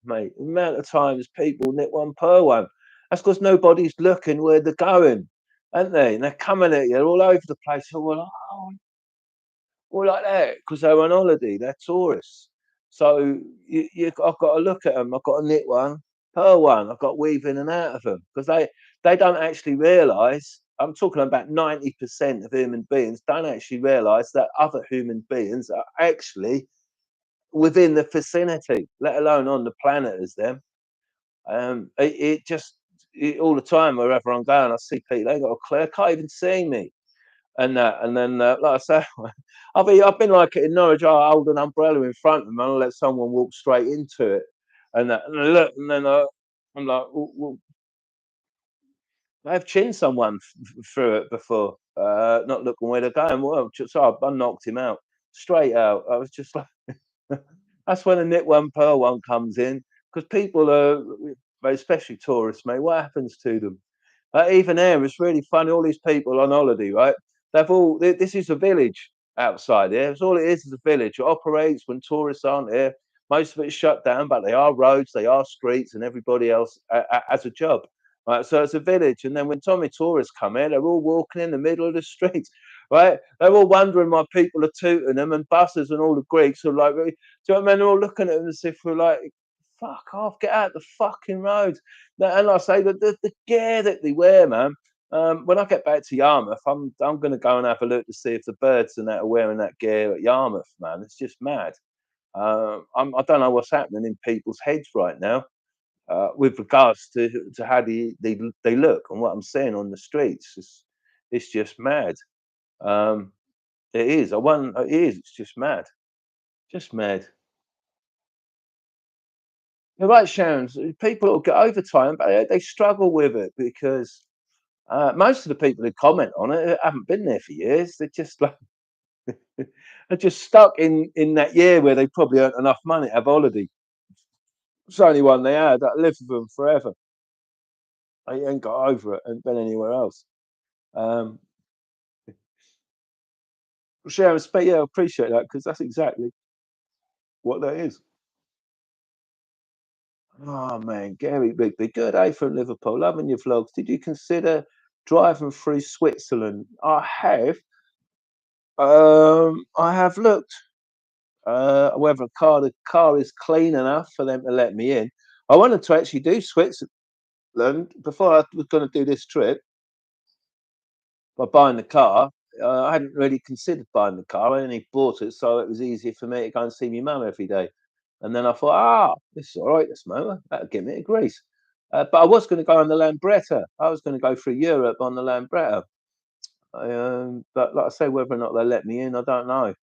mate? The amount of times people knit one per one. That's because nobody's looking where they're going, aren't they? And they're coming at you all over the place. So we're like, oh, all like that because they're on holiday. They're tourists. So I've got to look at them. I've got to knit one per one. I've got to weave in and out of them because they don't actually realise. I'm talking about 90% of human beings don't actually realise that other human beings are actually within the vicinity, let alone on the planet as them. It just all the time wherever I'm going, I see people. They got a clear, can't even see me, and that. And then, like I say, I've been like in Norwich. I hold an umbrella in front of them, and I let someone walk straight into it, and that. And I look, and then I'm like, well, I've chinned someone through it before, not looking where they're going. Well, just so I knocked him out straight out. I was just like. That's when a knit one pearl one comes in because people are, especially tourists, mate. What happens to them? Even there, it's really funny. All these people on holiday, right? This is a village outside here. It's all it is a village. It operates when tourists aren't here. Most of it's shut down, but they are roads, they are streets, and everybody else has a job. Right, so it's a village, and then when Tommy tourists come in, they're all walking in the middle of the streets. right? They're all wondering why people are tooting them, and buses and all the Greeks are like, do you know what I mean? They're all looking at them as if we're like, fuck off, get out the fucking roads. And I say that the gear that they wear, man. When I get back to Yarmouth, I'm going to go and have a look to see if the birds and that are wearing that gear at Yarmouth, man. It's just mad. I don't know what's happening in people's heads right now with regards to how they look and what I'm seeing on the streets. It's just mad. Um, it is. I want. It is. It's just mad. Just mad. You're right, Sharon. People will get overtime, but they struggle with it because most of the people who comment on it haven't been there for years. They're just like they're just stuck in that year where they probably earned enough money to have holiday. It's the only one they had that lived with them forever. They ain't got over it and been anywhere else. Um, Sharon, yeah, I appreciate that because that's exactly what that is. Oh man, Gary Bigby, good day from Liverpool. Loving your vlogs. Did you consider driving through Switzerland? I have looked whether the car is clean enough for them to let me in. I wanted to actually do Switzerland before I was going to do this trip by buying the car. I hadn't really considered buying the car. I only bought it so it was easier for me to go and see my mum every day. And then I thought, this is all right, this motor. That'll get me to Greece. But I was going to go on the Lambretta. I was going to go through Europe on the Lambretta. But like I say, whether or not they let me in, I don't know.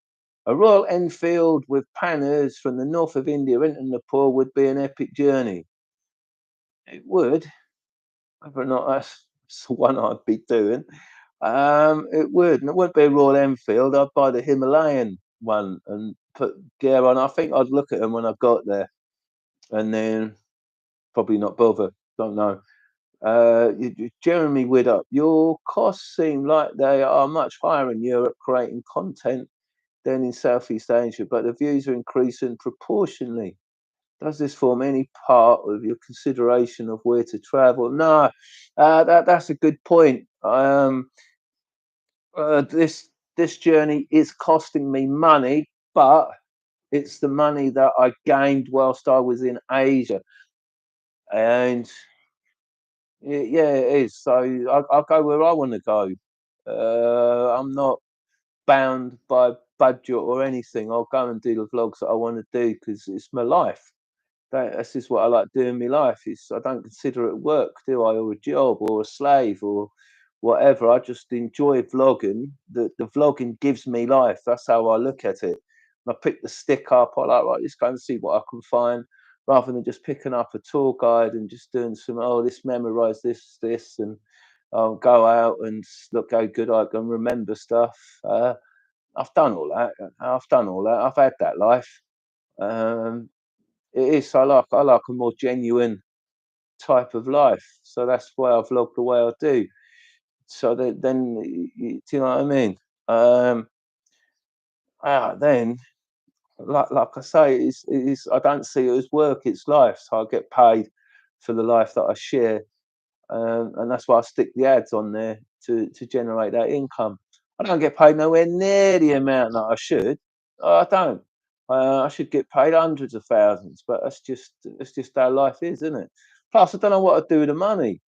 A Royal Enfield with panners from the north of India into Nepal would be an epic journey. It would, whether or not that's the one I'd be doing. It would, and it wouldn't be a Royal Enfield. I'd buy the Himalayan one and put gear on. I think I'd look at them when I got there, and then probably not bother. Don't know. Jeremy Widdup, your costs seem like they are much higher in Europe creating content than in Southeast Asia, but the views are increasing proportionally. Does this form any part of your consideration of where to travel? No, that's a good point. This journey is costing me money, but it's the money that I gained whilst I was in Asia, and yeah, it is. So I'll go where I want to go. I'm not bound by budget or anything. I'll go and do the vlogs that I want to do because it's my life. That's just what I like doing in my life. I don't consider it work, do I, or a job or a slave or whatever. I just enjoy vlogging. The vlogging gives me life. That's how I look at it. And I pick the stick up. I like, right, let's go and see what I can find, rather than just picking up a tour guide and just doing some, let's memorize this, and I'll go out and look how good I can remember stuff. I've done all that. I've done all that. I've had that life. Um, it is. I like a more genuine type of life. So that's why I vlog the way I do. So that then, do you know what I mean? Um, then, like I say, it's I don't see it as work. It's life. So I get paid for the life that I share, and that's why I stick the ads on there to generate that income. I don't get paid nowhere near the amount that I should. I don't. I should get paid hundreds of thousands, but that's just how life is, isn't it? Plus, I don't know what I'd do with the money.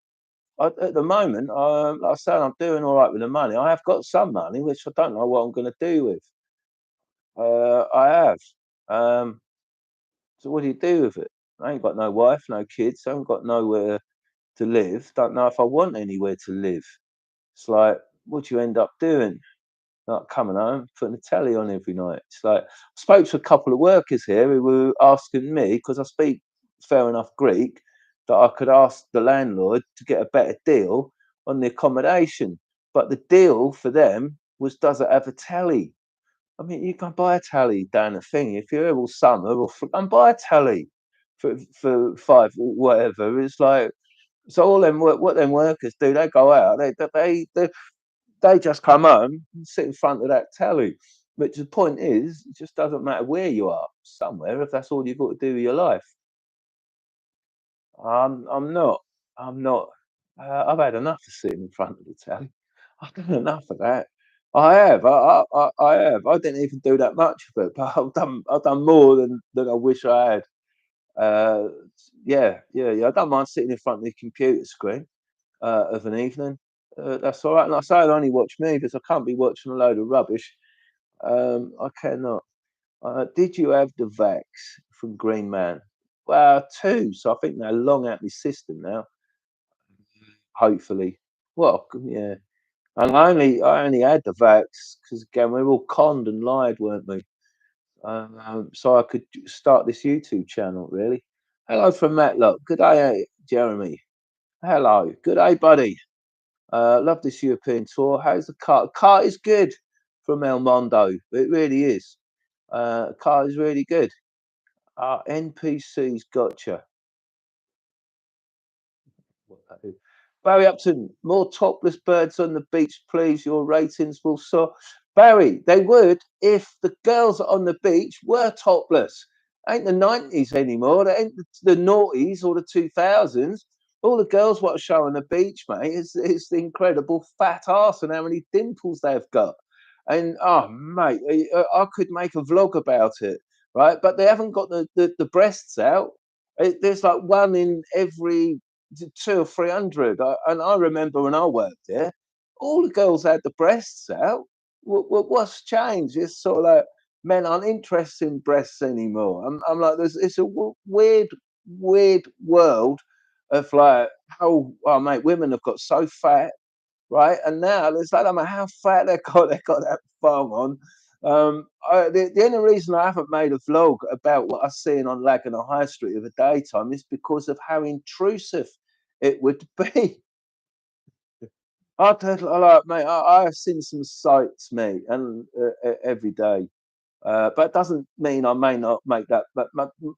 At the moment, like I say, I'm doing all right with the money. I have got some money, which I don't know what I'm going to do with. I have. Um, so what do you do with it? I ain't got no wife, no kids. I haven't got nowhere to live. Don't know if I want anywhere to live. It's like, what do you end up doing? Like coming home, putting the telly on every night. It's like I spoke to a couple of workers here who were asking me because I speak fair enough Greek that I could ask the landlord to get a better deal on the accommodation. But the deal for them was, does it have a telly? I mean, you can buy a telly down the thing if you're here all summer, or and buy a telly for five or whatever. It's like, so all them what them workers do, they go out, they just come home and sit in front of that telly. Which the point is, it just doesn't matter where you are, somewhere, if that's all you've got to do with your life. I'm not. I'm not. I've had enough of sitting in front of the telly. I've done enough of that. I have. I have. I didn't even do that much of it, but I've done more than I wish I had. Uh, yeah, yeah, yeah. I don't mind sitting in front of the computer screen of an evening. That's all right. And I say I only watch movies. I can't be watching a load of rubbish. I cannot. Did you have the Vax from Green Man? Well, two. So I think they're long out my system now. Hopefully. Well, yeah. And I only had the Vax because again we were all conned and lied, weren't we? So I could start this YouTube channel. Really. Hello from Matlock. Good day, Jeremy. Hello. Good day, buddy. Love this European tour. How's the car? Car is good from El Mondo. It really is. Car is really good. NPC's gotcha. What that is. Barry Upton, more topless birds on the beach, please. Your ratings will soar. Barry, they would if the girls on the beach were topless. Ain't the 90s anymore. They ain't the noughties or the 2000s. All the girls what show on the beach, mate, is the incredible fat ass and how many dimples they've got. And oh, mate, I could make a vlog about it, right? But they haven't got the breasts out. There's like one in every two or 300. And I remember when I worked there, all the girls had the breasts out. What's changed? It's sort of like men aren't interested in breasts anymore. I'm like, it's a weird, weird world of like, oh, mate, women have got so fat, right? And now it's like, no matter how fat they got that farm on. The only reason I haven't made a vlog about what I seen on Laguna High Street of the daytime is because of how intrusive it would be. Like, mate, I have seen some sights, mate, and every day. But it doesn't mean I may not make that. But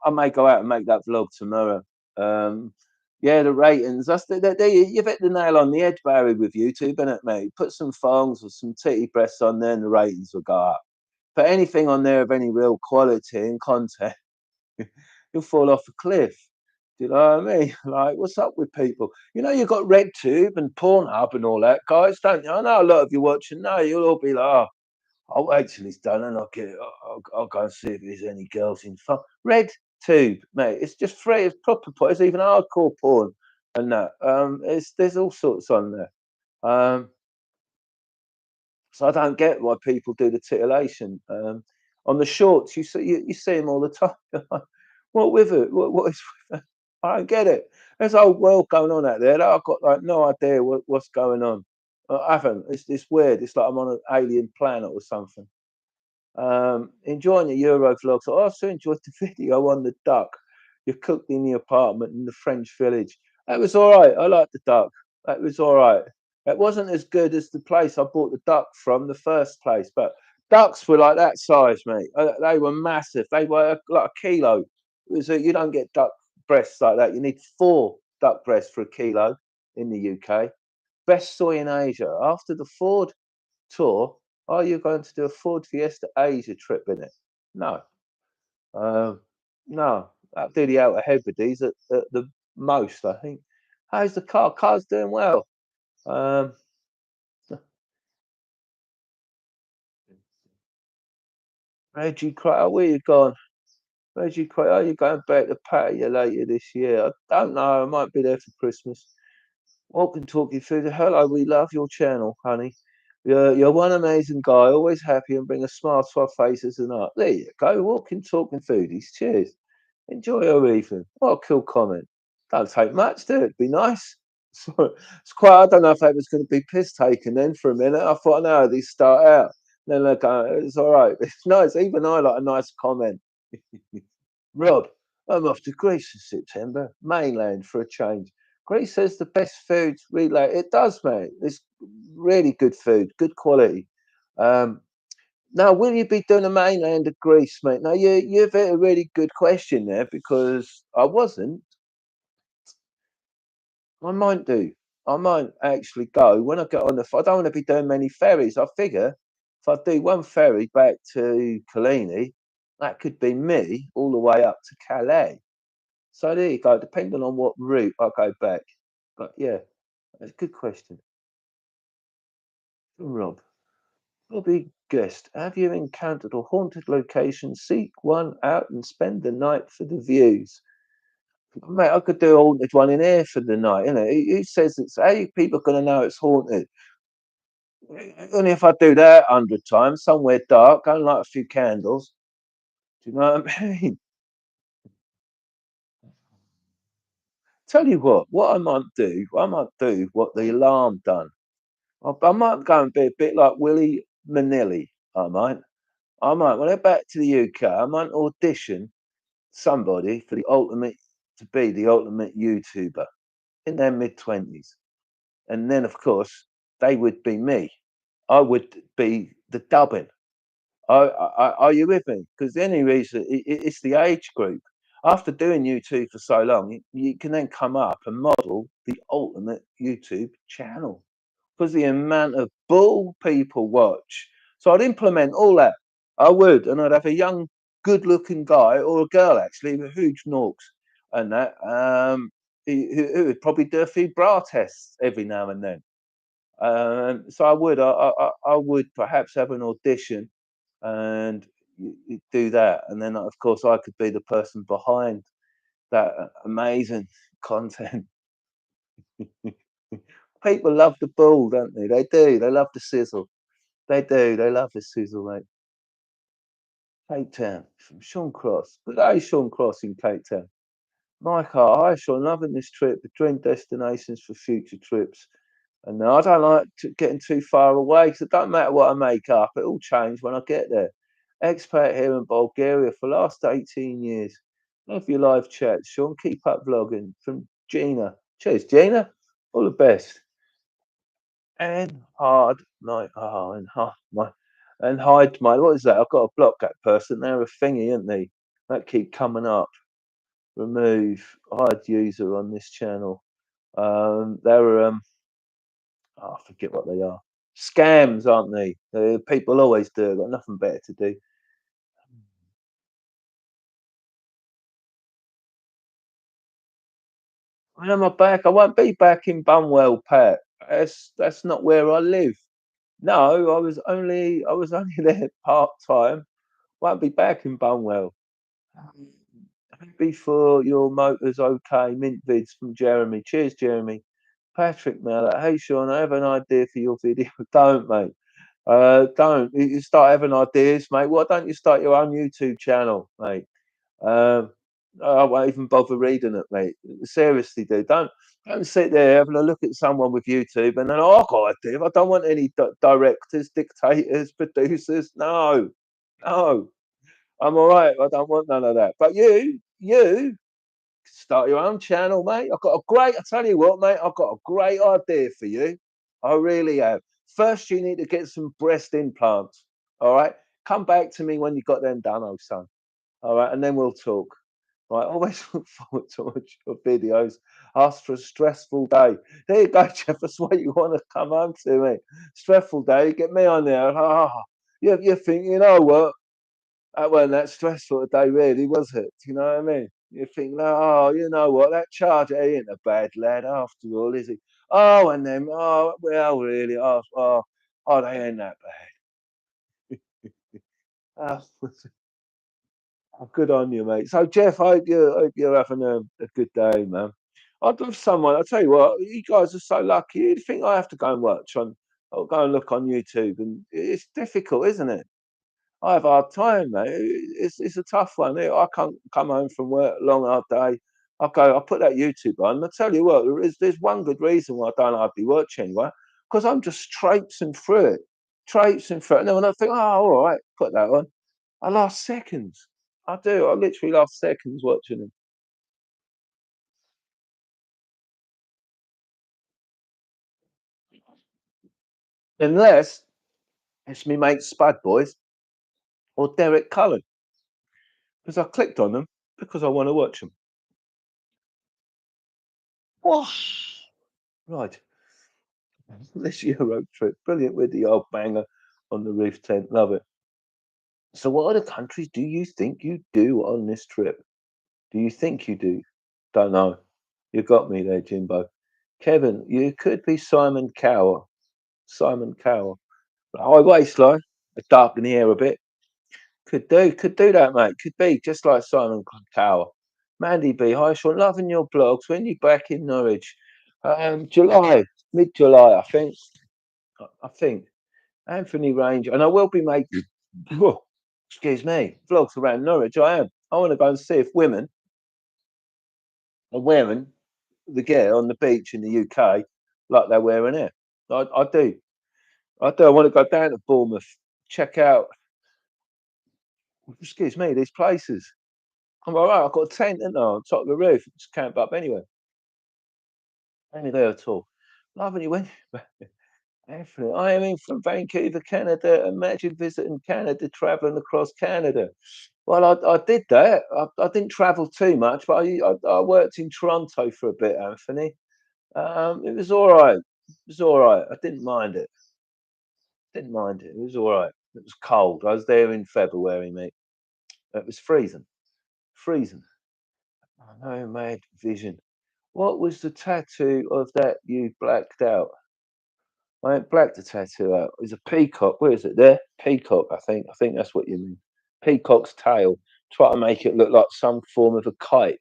I may go out and make that vlog tomorrow. Um, yeah, the ratings. You've hit the nail on the head, Barry, with YouTube, innit, mate? Put some thongs or some titty breasts on there, and the ratings will go up. Put anything on there of any real quality and content, you'll fall off a cliff. Do you know what I mean? Like, what's up with people? You know, you've got RedTube and Pornhub and all that, guys, don't you? I know a lot of you watching. No, you'll all be like, oh, I'll wait till it's done and I'll go and see if there's any girls in front. Red Tube, mate. It's just free. It's proper porn. It's even hardcore porn and that. There's all sorts on there. Um, so I don't get why people do the titillation. On the shorts, you see them all the time. What with it? What is with it? I don't get it. There's a whole world going on out there that I've got like no idea what's going on. I haven't. It's weird. It's like I'm on an alien planet or something. Enjoying the Euro vlogs. I also enjoyed the video on the duck you cooked in the apartment in the French village. That was all right. I liked the duck. That was all right. It wasn't as good as the place I bought the duck from the first place, but ducks were like that size, mate. They were massive. They were like a kilo. You don't get duck breasts like that. You need four duck breasts for a kilo in the UK. Best soy in Asia. After the Ford tour, are you going to do a Ford Fiesta Asia trip in it? No. Um, no. That'll do the Outer Hebrides at the most, I think. How's the car? Car's doing well. Um, Reggie Crater, where you gone? Reggie Crater, are you going back to Pattaya later this year? I don't know. I might be there for Christmas. What can talk you through the hello? We love your channel, honey. You're one amazing guy, always happy and bring a smile to our faces and art. There you go, walking, talking foodies. Cheers. Enjoy your evening. What a cool comment. Don't take much, do it? Be nice. So it's quite, I don't know if that was going to be piss taken then for a minute. I thought, no, these start out. Then look, it's all right. It's nice. Even I like a nice comment. Rob, I'm off to Greece in September, mainland for a change. Greece has the best food, really. It does, mate. It's really good food, good quality. Um, now, will you be doing the mainland of Greece, mate? Now, you've hit a really good question there because I wasn't. I might do. I might actually go when I get on the. I don't want to be doing many ferries. I figure if I do one ferry back to Collini, that could be me all the way up to Calais. So there you go. Depending on what route I go back. But yeah, that's a good question, Rob. Bobby guest, have you encountered a haunted location? Seek one out and spend the night for the views. Mate, I could do a haunted one in here for the night, innit? Who says it's how you people gonna know it's haunted? Only if I do that 100 times, somewhere dark, go and light a few candles. Do you know what I mean? Tell you what I might do what the alarm done. I might go and be a bit like Willie Manilli. When I get back to the UK, I might audition somebody for the ultimate to be the ultimate YouTuber in their mid-20s. And then, of course, they would be me. I would be the dubbing. Are you with me? Because the only reason it's the age group. After doing YouTube for so long, you can then come up and model the ultimate YouTube channel because the amount of bull people watch. So I'd implement all that. I would, and I'd have a young, good-looking guy or a girl actually with huge norks and that. Who would probably do a few bra tests every now and then. So I would perhaps have an audition and you do that, and then of course I could be the person behind that amazing content. People love the bull, don't they? They do. They love the sizzle. They do. They love the sizzle, mate. Cape Town from Sean Cross. Good day, Sean Cross in Cape Town. Michael, hi Sean, loving this trip. The dream destinations for future trips. And I don't like getting too far away because it don't matter what I make up, it'll change when I get there. Expat here in Bulgaria for the last 18 years. Love your live chat, Sean. Keep up vlogging from Gina. Cheers, Gina. All the best. And hard my and hard my and hide my what is that? I've got to block that person. They're a thingy, aren't they? That keep coming up. Remove hide user on this channel. They're I forget what they are. Scams, aren't they? People always do. Got nothing better to do. When am I back? I won't be back in Bunwell, Pat. That's not where I live. No, I was only there part time. Won't be back in Bunwell. Happy for your motors okay. Mint vids from Jeremy. Cheers, Jeremy. Patrick Mallet. Hey Sean, I have an idea for your video. Don't, mate. Don't. You start having ideas, mate. Why don't you start your own YouTube channel, mate? Um, I won't even bother reading it, mate. Seriously, dude. Don't sit there having a look at someone with YouTube and then, oh, I've got an idea. I don't want any directors, dictators, producers. No, no. I'm all right. I don't want none of that. But you start your own channel, mate. I tell you what, mate, I've got a great idea for you. I really have. First, you need to get some breast implants. All right. Come back to me when you got them done, old son. All right. And then we'll talk. Right. Always look forward to watch your videos. Ask for a stressful day. There you go, Jeff. That's what you want to come home to me. Stressful day. Get me on there. Ah, you think, you know what? That wasn't that stressful a day, really, was it? Do you know what I mean? You think, oh, you know what? That charger, he ain't a bad lad after all, is he? Oh, and then, oh, well, really, oh, they ain't that bad. Oh, oh, good on you, mate. So, Jeff, hope you're having a good day, man. I'd love someone. I'll tell you what, you guys are so lucky. You'd think I have to go and watch on, or go and look on YouTube, and it's difficult, isn't it? I have a hard time, mate. It's a tough one. I can't come home from work, long hard day. I put that YouTube on. I tell you what, there's one good reason why I don't hardly watch anyway, because I'm just traipsing through it, traipsing through it. And then when I think, oh, all right, put that on, I last seconds. I do. I literally last seconds watching them. Unless it's me mate Spud Boys or Derek Cullen, because I clicked on them because I want to watch them. Oh, right. This Euro trip, brilliant with the old banger on the roof tent. Love it. So, what other countries do you think you do on this trip? Do you think you do? Don't know. You got me there, Jimbo. Kevin, you could be Simon Cowell. Simon Cowell. High waistline, darken the hair a bit. Could do that, mate. Could be just like Simon Cowell. Mandy B, hi Sean, loving your blogs. When you back in Norwich? July, mid-July, I think. I think Anthony Range, and I will be making. Whoa, excuse me, vlogs around Norwich. I am. I want to go and see if women are wearing the gear on the beach in the UK like they're wearing it. I do. I do. I want to go down to Bournemouth, check out. Excuse me, these places. I'm all right. I've got a tent and on top of the roof. Just camp up anyway. Anywhere at all. Loving you when Anthony, I am in from Vancouver, Canada. Imagine visiting Canada, traveling across Canada. Well, I did that. I didn't travel too much, but I worked in Toronto for a bit, Anthony. It was all right. It was all right. I didn't mind it. Didn't mind it. It was all right. It was cold. I was there in February, mate. It was freezing. Freezing. I know, mad vision. What was the tattoo of that you blacked out? I ain't blacked the tattoo out. It's a peacock. Where is it? There? Peacock, I think. I think that's what you mean. Peacock's tail. Try to make it look like some form of a kite.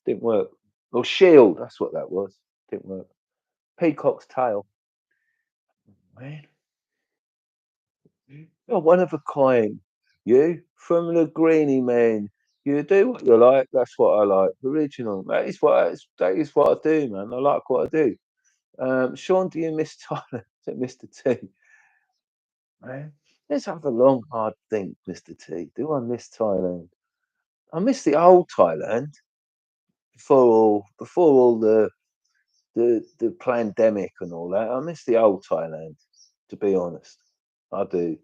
Didn't work. Or shield. That's what that was. Didn't work. Peacock's tail. Man, you're one of a kind. You from the Greeny man. You do what you like. That's what I like. Original. That is what I do, man. I like what I do. Sean, do you miss Tyler? Mr. T? Man, let's have a long, hard think, Mr. T. Do I miss Thailand? I miss the old Thailand before all the pandemic and all that. I miss the old Thailand, to be honest. I do.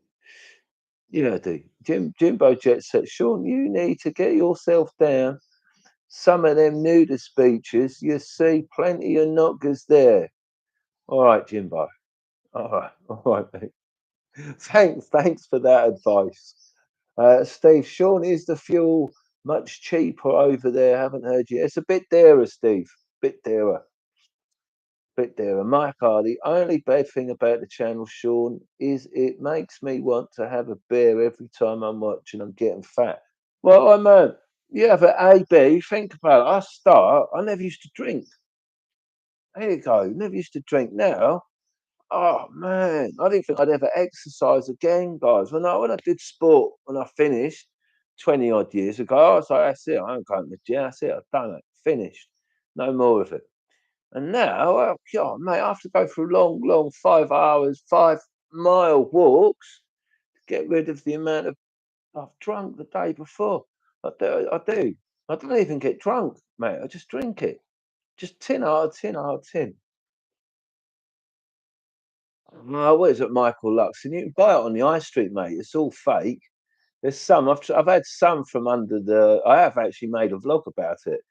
Yeah, I do. Jimbo Jet said, Sean, you need to get yourself down. Some of them nudist beaches, you see plenty of knockers there. All right, Jimbo. All right, mate. Thanks for that advice. Steve, Sean, is the fuel much cheaper over there? Haven't heard you. It's a bit dearer, Steve. Bit dearer. Bit dearer. Mike the only bad thing about the channel, Sean, is it makes me want to have a beer every time I'm watching. I'm getting fat. Well, yeah, but AB, think about it. I never used to drink. There you go. Never used to drink. Now, oh man, I didn't think I'd ever exercise again, guys. When I did sport, when I finished 20 odd years ago, I was like, that's it. I ain't going to the gym. That's it. I've done it. Finished. No more of it. And now, God, mate, I have to go through long, long 5 hours, 5 mile walks to get rid of the amount of I've drunk the day before. I do. I do. I don't even get drunk, mate. I just drink it. Just tin out of tin out of tin. No, what is it, Michael Lux? And you can buy it on the high street, mate. It's all fake. There's some. I've had some from under the. I have actually made a vlog about it.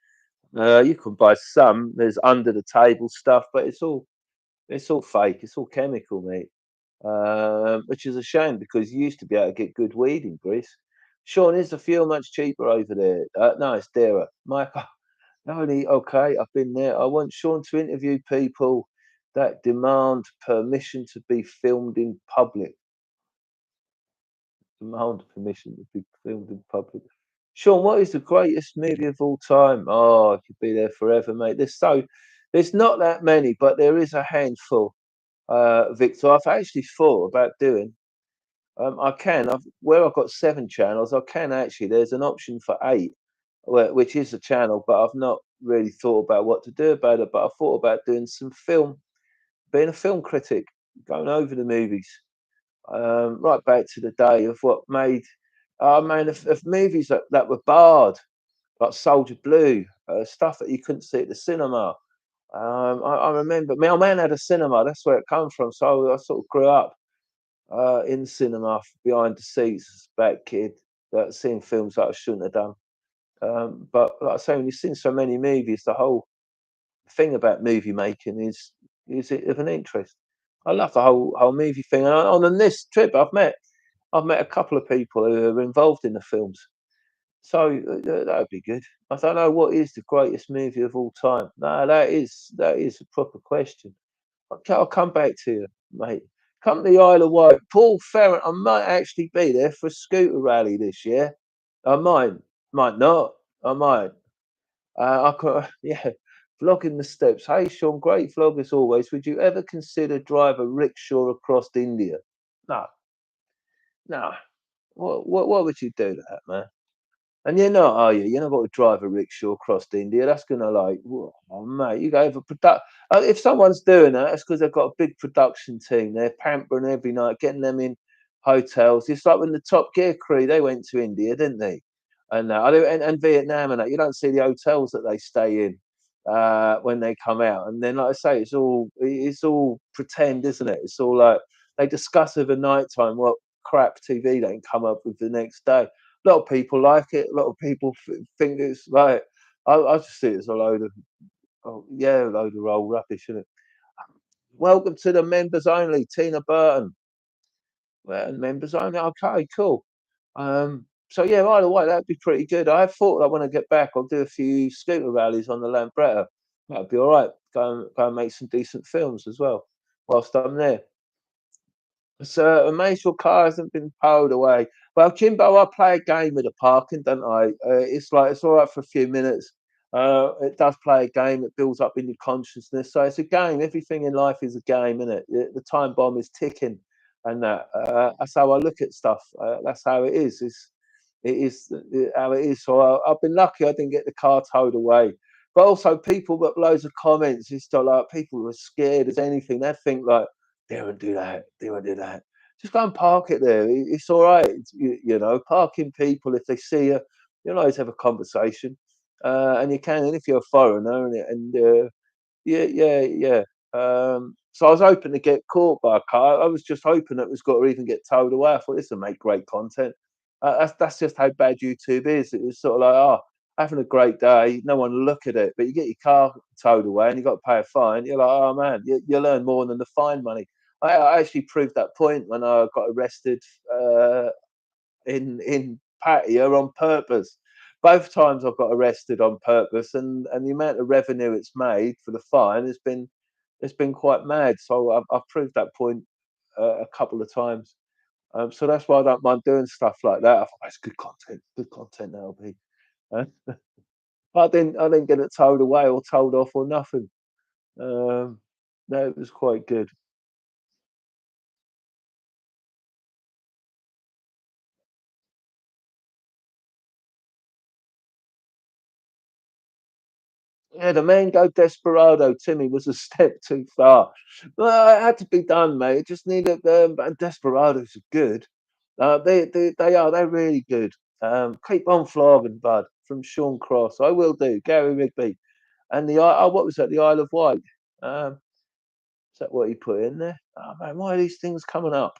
You can buy some. There's under the table stuff, but it's all fake. It's all chemical, mate. Which is a shame because you used to be able to get good weed in Greece. Sean, is the fuel much cheaper over there? No, it's dearer. Michael, only okay. I've been there. I want Sean to interview people that demand permission to be filmed in public. Demand permission to be filmed in public. Sean, what is the greatest movie of all time? Oh, I could be there forever, mate. There's not that many, but there is a handful. Victor, I've actually thought about doing. Where I've got 7 channels. I can actually. There's an option for 8, which is a channel, but I've not really thought about what to do about it. But I thought about doing some film, being a film critic, going over the movies, right back to the day of what made, man, of movies that were barred, like Soldier Blue, stuff that you couldn't see at the cinema. I remember, my old man had a cinema. That's where it comes from. So I sort of grew up in the cinema behind the seats as a bad kid, seeing films that I shouldn't have done. But like I say, when you've seen so many movies, the whole thing about movie making is it of an interest. I love the whole movie thing. And on this trip, I've met a couple of people who are involved in the films. So that would be good. I don't know what is the greatest movie of all time. No, that is a proper question. I'll come back to you, mate. Come to the Isle of Wight. Paul Ferret, I might actually be there for a scooter rally this year. I might not. I might. I could, yeah, vlogging the steps. Hey, Sean, great vlog as always. Would you ever consider drive a rickshaw across India? No, no. What would you do that, man? And you're not, are you? You're not got to drive a rickshaw across India. That's gonna like, oh mate, you go over product. If someone's doing that, it's because they've got a big production team. They're pampering every night, getting them in hotels. It's like when the Top Gear crew they went to India, didn't they? And and Vietnam and that. You don't see the hotels that they stay in when they come out. And then, like I say, it's all pretend, isn't it? It's all like they discuss over night time what crap TV they can come up with the next day. A lot of people like it. A lot of people think it's like I just see it as a load of a load of old rubbish, isn't it? Welcome to the members only, Tina Burton. Well, members only. Okay, cool. So yeah, by the way, that'd be pretty good. I thought that when I get back, I'll do a few scooter rallies on the Lambretta. That'd be all right. Go and make some decent films as well whilst I'm there. So amazed your car hasn't been towed away. Well, Jimbo, I play a game with the parking, don't I? It's like it's all right for a few minutes. It does play a game. It builds up in your consciousness. So it's a game. Everything in life is a game, isn't it? The time bomb is ticking, and that's how I look at stuff. That's how it is. It is how it is. So I've been lucky. I didn't get the car towed away. But also, people got loads of comments. It's still like people who are scared as anything. They think like they won't do that. They won't do that. Just go and park it there. It's all right. Parking people if they see you, you'll always have a conversation, and you can. And if you're a foreigner and yeah, yeah, yeah. So I was hoping to get caught by a car. I was just hoping that it was got to even get towed away. I thought this will make great content. That's just how bad YouTube is. It was sort of like, oh, having a great day, no one will look at it, but you get your car towed away and you got to pay a fine. You're like, oh man, you'll earn more than the fine money. I actually proved that point when I got arrested uh, in Pattaya on purpose. Both times I've got arrested on purpose, and the amount of revenue it's made for the fine has been quite mad. So I've proved that point a couple of times. So that's why I don't mind doing stuff like that. I thought that's good content. Good content that'll be. Uh, I didn't get it told away or told off or nothing. Um, no, it was quite good. Yeah, the Mango Desperado, Timmy, was a step too far. Well, it had to be done, mate. It just needed. And Desperados are good. They're really good. Keep on flogging, bud. From Sean Cross, I will do. Gary Rigby, and what was that? The Isle of Wight. Is that what he put in there? Oh man, why are these things coming up?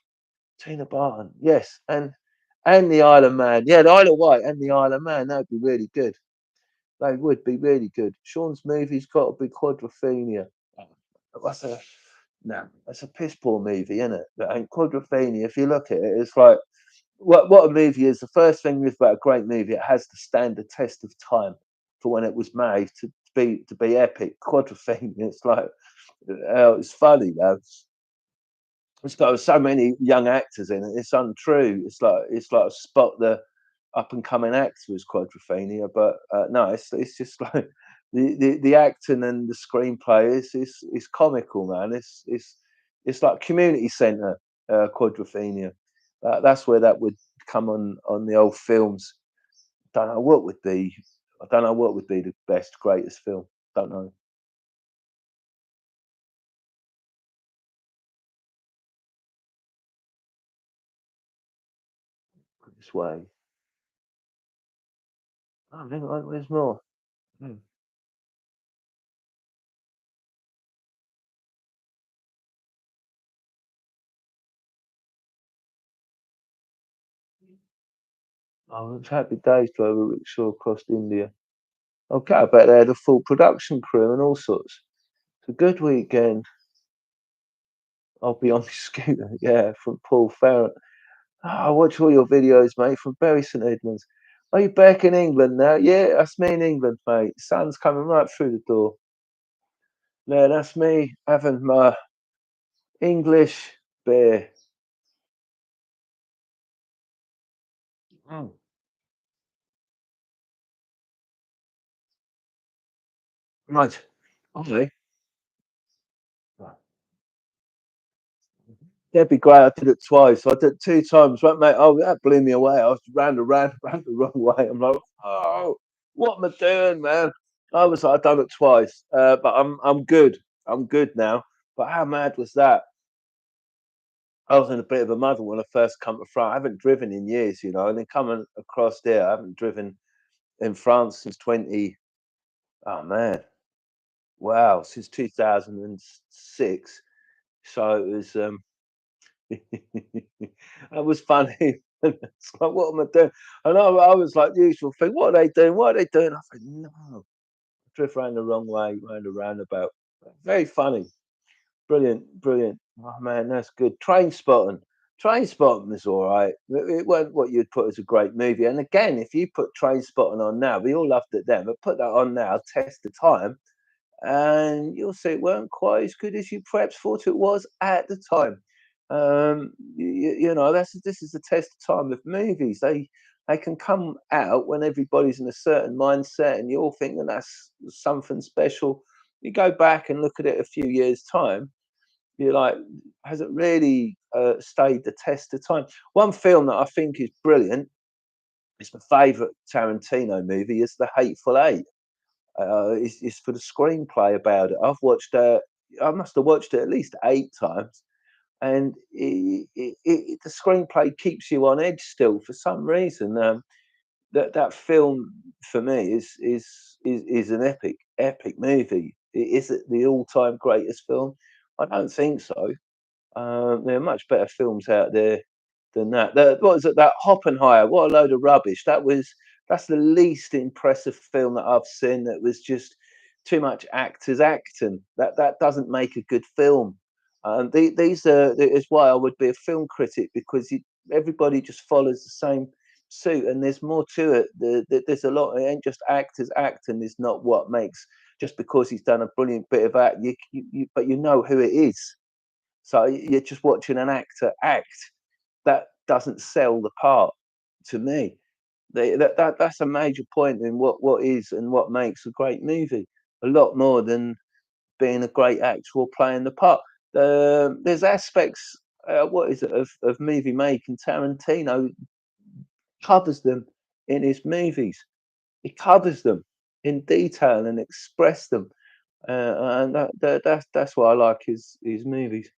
Tina Barton, yes, and the Isle of Man. Yeah, the Isle of Wight and the Isle of Man. That'd be really good. They would be really good. Sean's movie's got to be Quadrophenia. That's a no, that's a piss poor movie, isn't it? And Quadrophenia, if you look at it, it's like what a movie is. The first thing is about a great movie, it has to stand the test of time for when it was made to be epic. Quadrophenia, it's like it's funny though. It's got so many young actors in it. It's untrue. It's like spot the up and coming actor as Quadrophenia, but no, it's just like the acting and the screenplay is comical, man. It's like community centre Quadrophenia. That's where that would come on the old films. Don't know what would be. I don't know what would be the best, greatest film. Don't know this way. I think there's more. Hmm. Oh, it's happy days drove a rickshaw across India. Okay, I bet they had a full production crew and all sorts. It's a good weekend. I'll be on my scooter, yeah, from Paul Ferret. I watch all your videos, mate, from Bury St Edmunds. Are you back in England now? Yeah, that's me in England, mate. Sun's coming right through the door. Yeah, that's me having my English. beer. Mm. Right. Okay. Right. That'd be great. I did it twice. I did 2 times, right, mate? Oh, that blew me away. I was ran around, ran the wrong way. I'm like, "Oh, what am I doing, man?" I was like, "I've done it twice, but I'm good. I'm good now." But how mad was that? I was in a bit of a muddle when I first come to France. I haven't driven in years, and then coming across there, I haven't driven in France since 20, oh man, wow, since 2006. So it was, that was funny. It's like, what am I doing? And I was like, the usual thing, what are they doing? What are they doing? I said, no, I drift around the wrong way, round a roundabout. Very funny. Brilliant, brilliant. Oh man, that's good. Train Spotting. Train Spotting was all right. It wasn't what you'd put as a great movie. And again, if you put Train Spotting on now, we all loved it then, but put that on now, test the time, and you'll see it weren't quite as good as you perhaps thought it was at the time. That's this is the test of time with movies. They can come out when everybody's in a certain mindset, and you're thinking that's something special. You go back and look at it a few years time, you're like, has it really stayed the test of time? One film that I think is brilliant, it's my favourite Tarantino movie, is The Hateful Eight. It's for the screenplay about it. I must have watched it at least 8 times, and the screenplay keeps you on edge still for some reason. That film for me is an epic movie. Is it the all time greatest film? I don't think so. There are much better films out there than that. What was it? That Oppenheimer. What a load of rubbish. That's the least impressive film that I've seen. That was just too much actors acting. That doesn't make a good film. These are is why I would be a film critic, because everybody just follows the same suit, and there's more to it. There's a lot. It ain't just actors acting. Is not what makes, just because he's done a brilliant bit of act. But you know who it is, so you're just watching an actor act. That doesn't sell the part to me. That's a major point in what is and what makes a great movie. A lot more than being a great actor or playing the part. There's aspects, what is it, of movie making. Tarantino covers them in his movies. He covers them in detail and express them, and that's why I like his movies.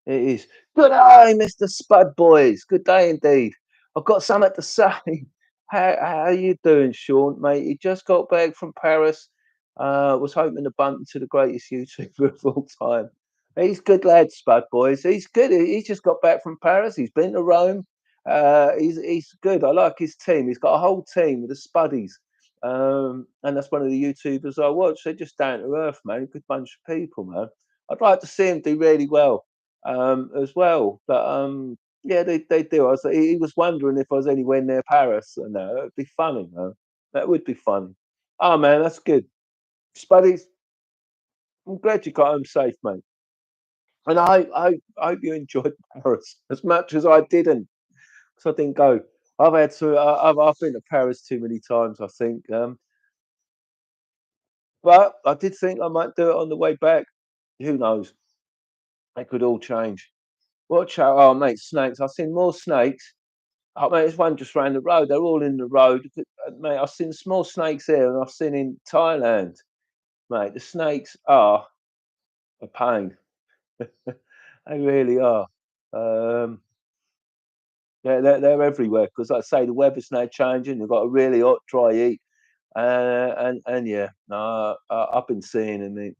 It is. Good day, Mr. Spud Boys. Good day indeed. I've got something to say. How you doing, Sean, mate? You just got back from Paris. Was hoping to bump into the greatest YouTuber of all time. He's good lad, Spud Boys. He's good. He's just got back from Paris. He's been to Rome. He's good. I like his team. He's got a whole team with the Spuddies. And that's one of the YouTubers I watch. They're just down to earth, man. A good bunch of people, man. I'd like to see him do really well, as well. But yeah, they do. He was wondering if I was anywhere near Paris, and it'd be funny, man. That would be fun. Oh man, that's good. Spuddies, I'm glad you got home safe, mate. And I hope you enjoyed Paris as much as I didn't, because I didn't go. I've been to Paris too many times, I think. But I did think I might do it on the way back. Who knows? They could all change. Watch out! Oh, mate, snakes! I've seen more snakes. Oh, mate, there's one just round the road. They're all in the road. Mate, I've seen small snakes here, and I've seen in Thailand. Mate, the snakes are a pain. They really are. Um, they're everywhere, because, like I say, the weather's now changing. You've got a really hot, dry heat, and yeah, no, I've been seeing them.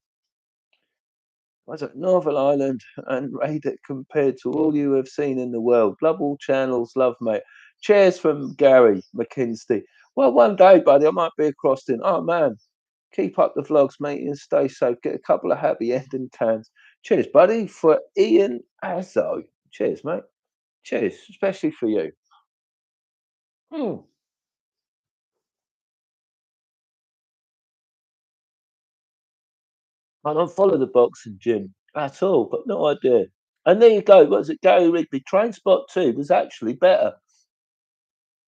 Was it Northern Ireland, and rate it compared to all you have seen in the world. Love all channels, love, mate. Cheers from Gary McKinsey. Well, one day, buddy, I might be across in. Oh man, keep up the vlogs, mate, and stay safe. Get a couple of happy ending cans. Cheers, buddy, for Ian Azzo. Cheers, mate. Cheers, especially for you. Hmm. I don't follow the boxing gym. at all. Got no idea. And there you go. What was it? Gary Rigby. Train Spot 2 was actually better.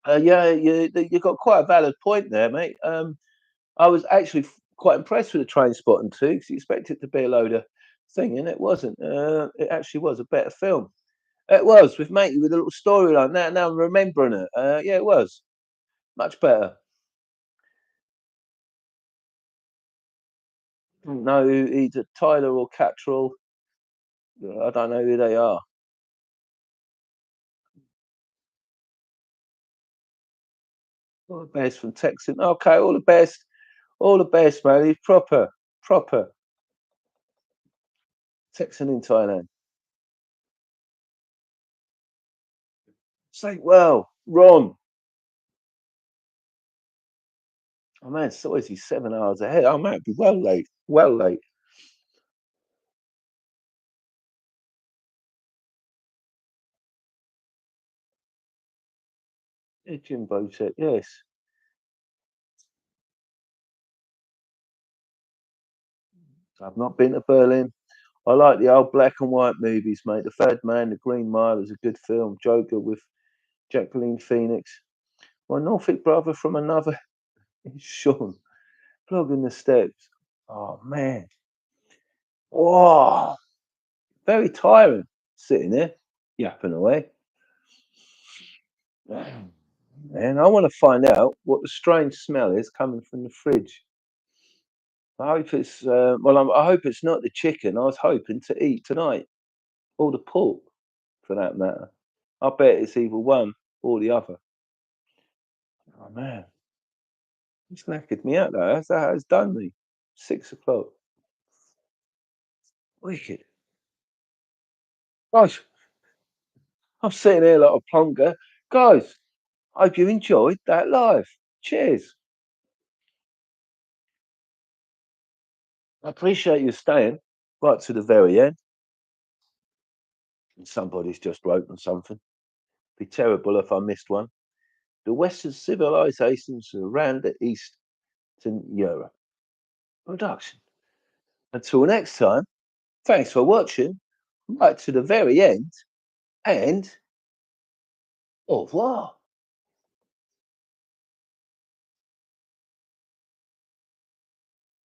Yeah, you got quite a valid point there, mate. I was actually quite impressed with the Train Spotting 2 because you expect it to be a load of thing, and it wasn't. It actually was a better film. It was with matey with a little storyline. Now I'm remembering it. Yeah, it was much better. Didn't know either Tyler or Catrell. I don't know who they are. All the best from Texan. Okay, all the best. All the best, man. He's proper Texan in Thailand. Say well, Ron. Oh man, so is he 7 hours ahead? Oh man, it'd be well late. Well late. Yeah, Jimbo said yes. I've not been to Berlin. I like the old black and white movies, mate. The Third Man, The Green Mile is a good film. Joker with Jacqueline Phoenix. My Norfolk brother from another is Sean. Flogging the steps. Oh man. Oh, very tiring sitting there, yapping away. Man, I want to find out what the strange smell is coming from the fridge. I hope it's I hope it's not the chicken I was hoping to eat tonight, or the pork, for that matter. I bet it's either one or the other. Oh man, it's knackered me out though. That has done me. 6 o'clock. Wicked. Guys, I'm sitting here like a plonker. Guys, hope you enjoyed that live. Cheers. I appreciate you staying right to the very end. And somebody's just written something. Be terrible if I missed one. The Western civilizations around the Eastern Europe. Production. Until next time, thanks for watching right to the very end and au revoir.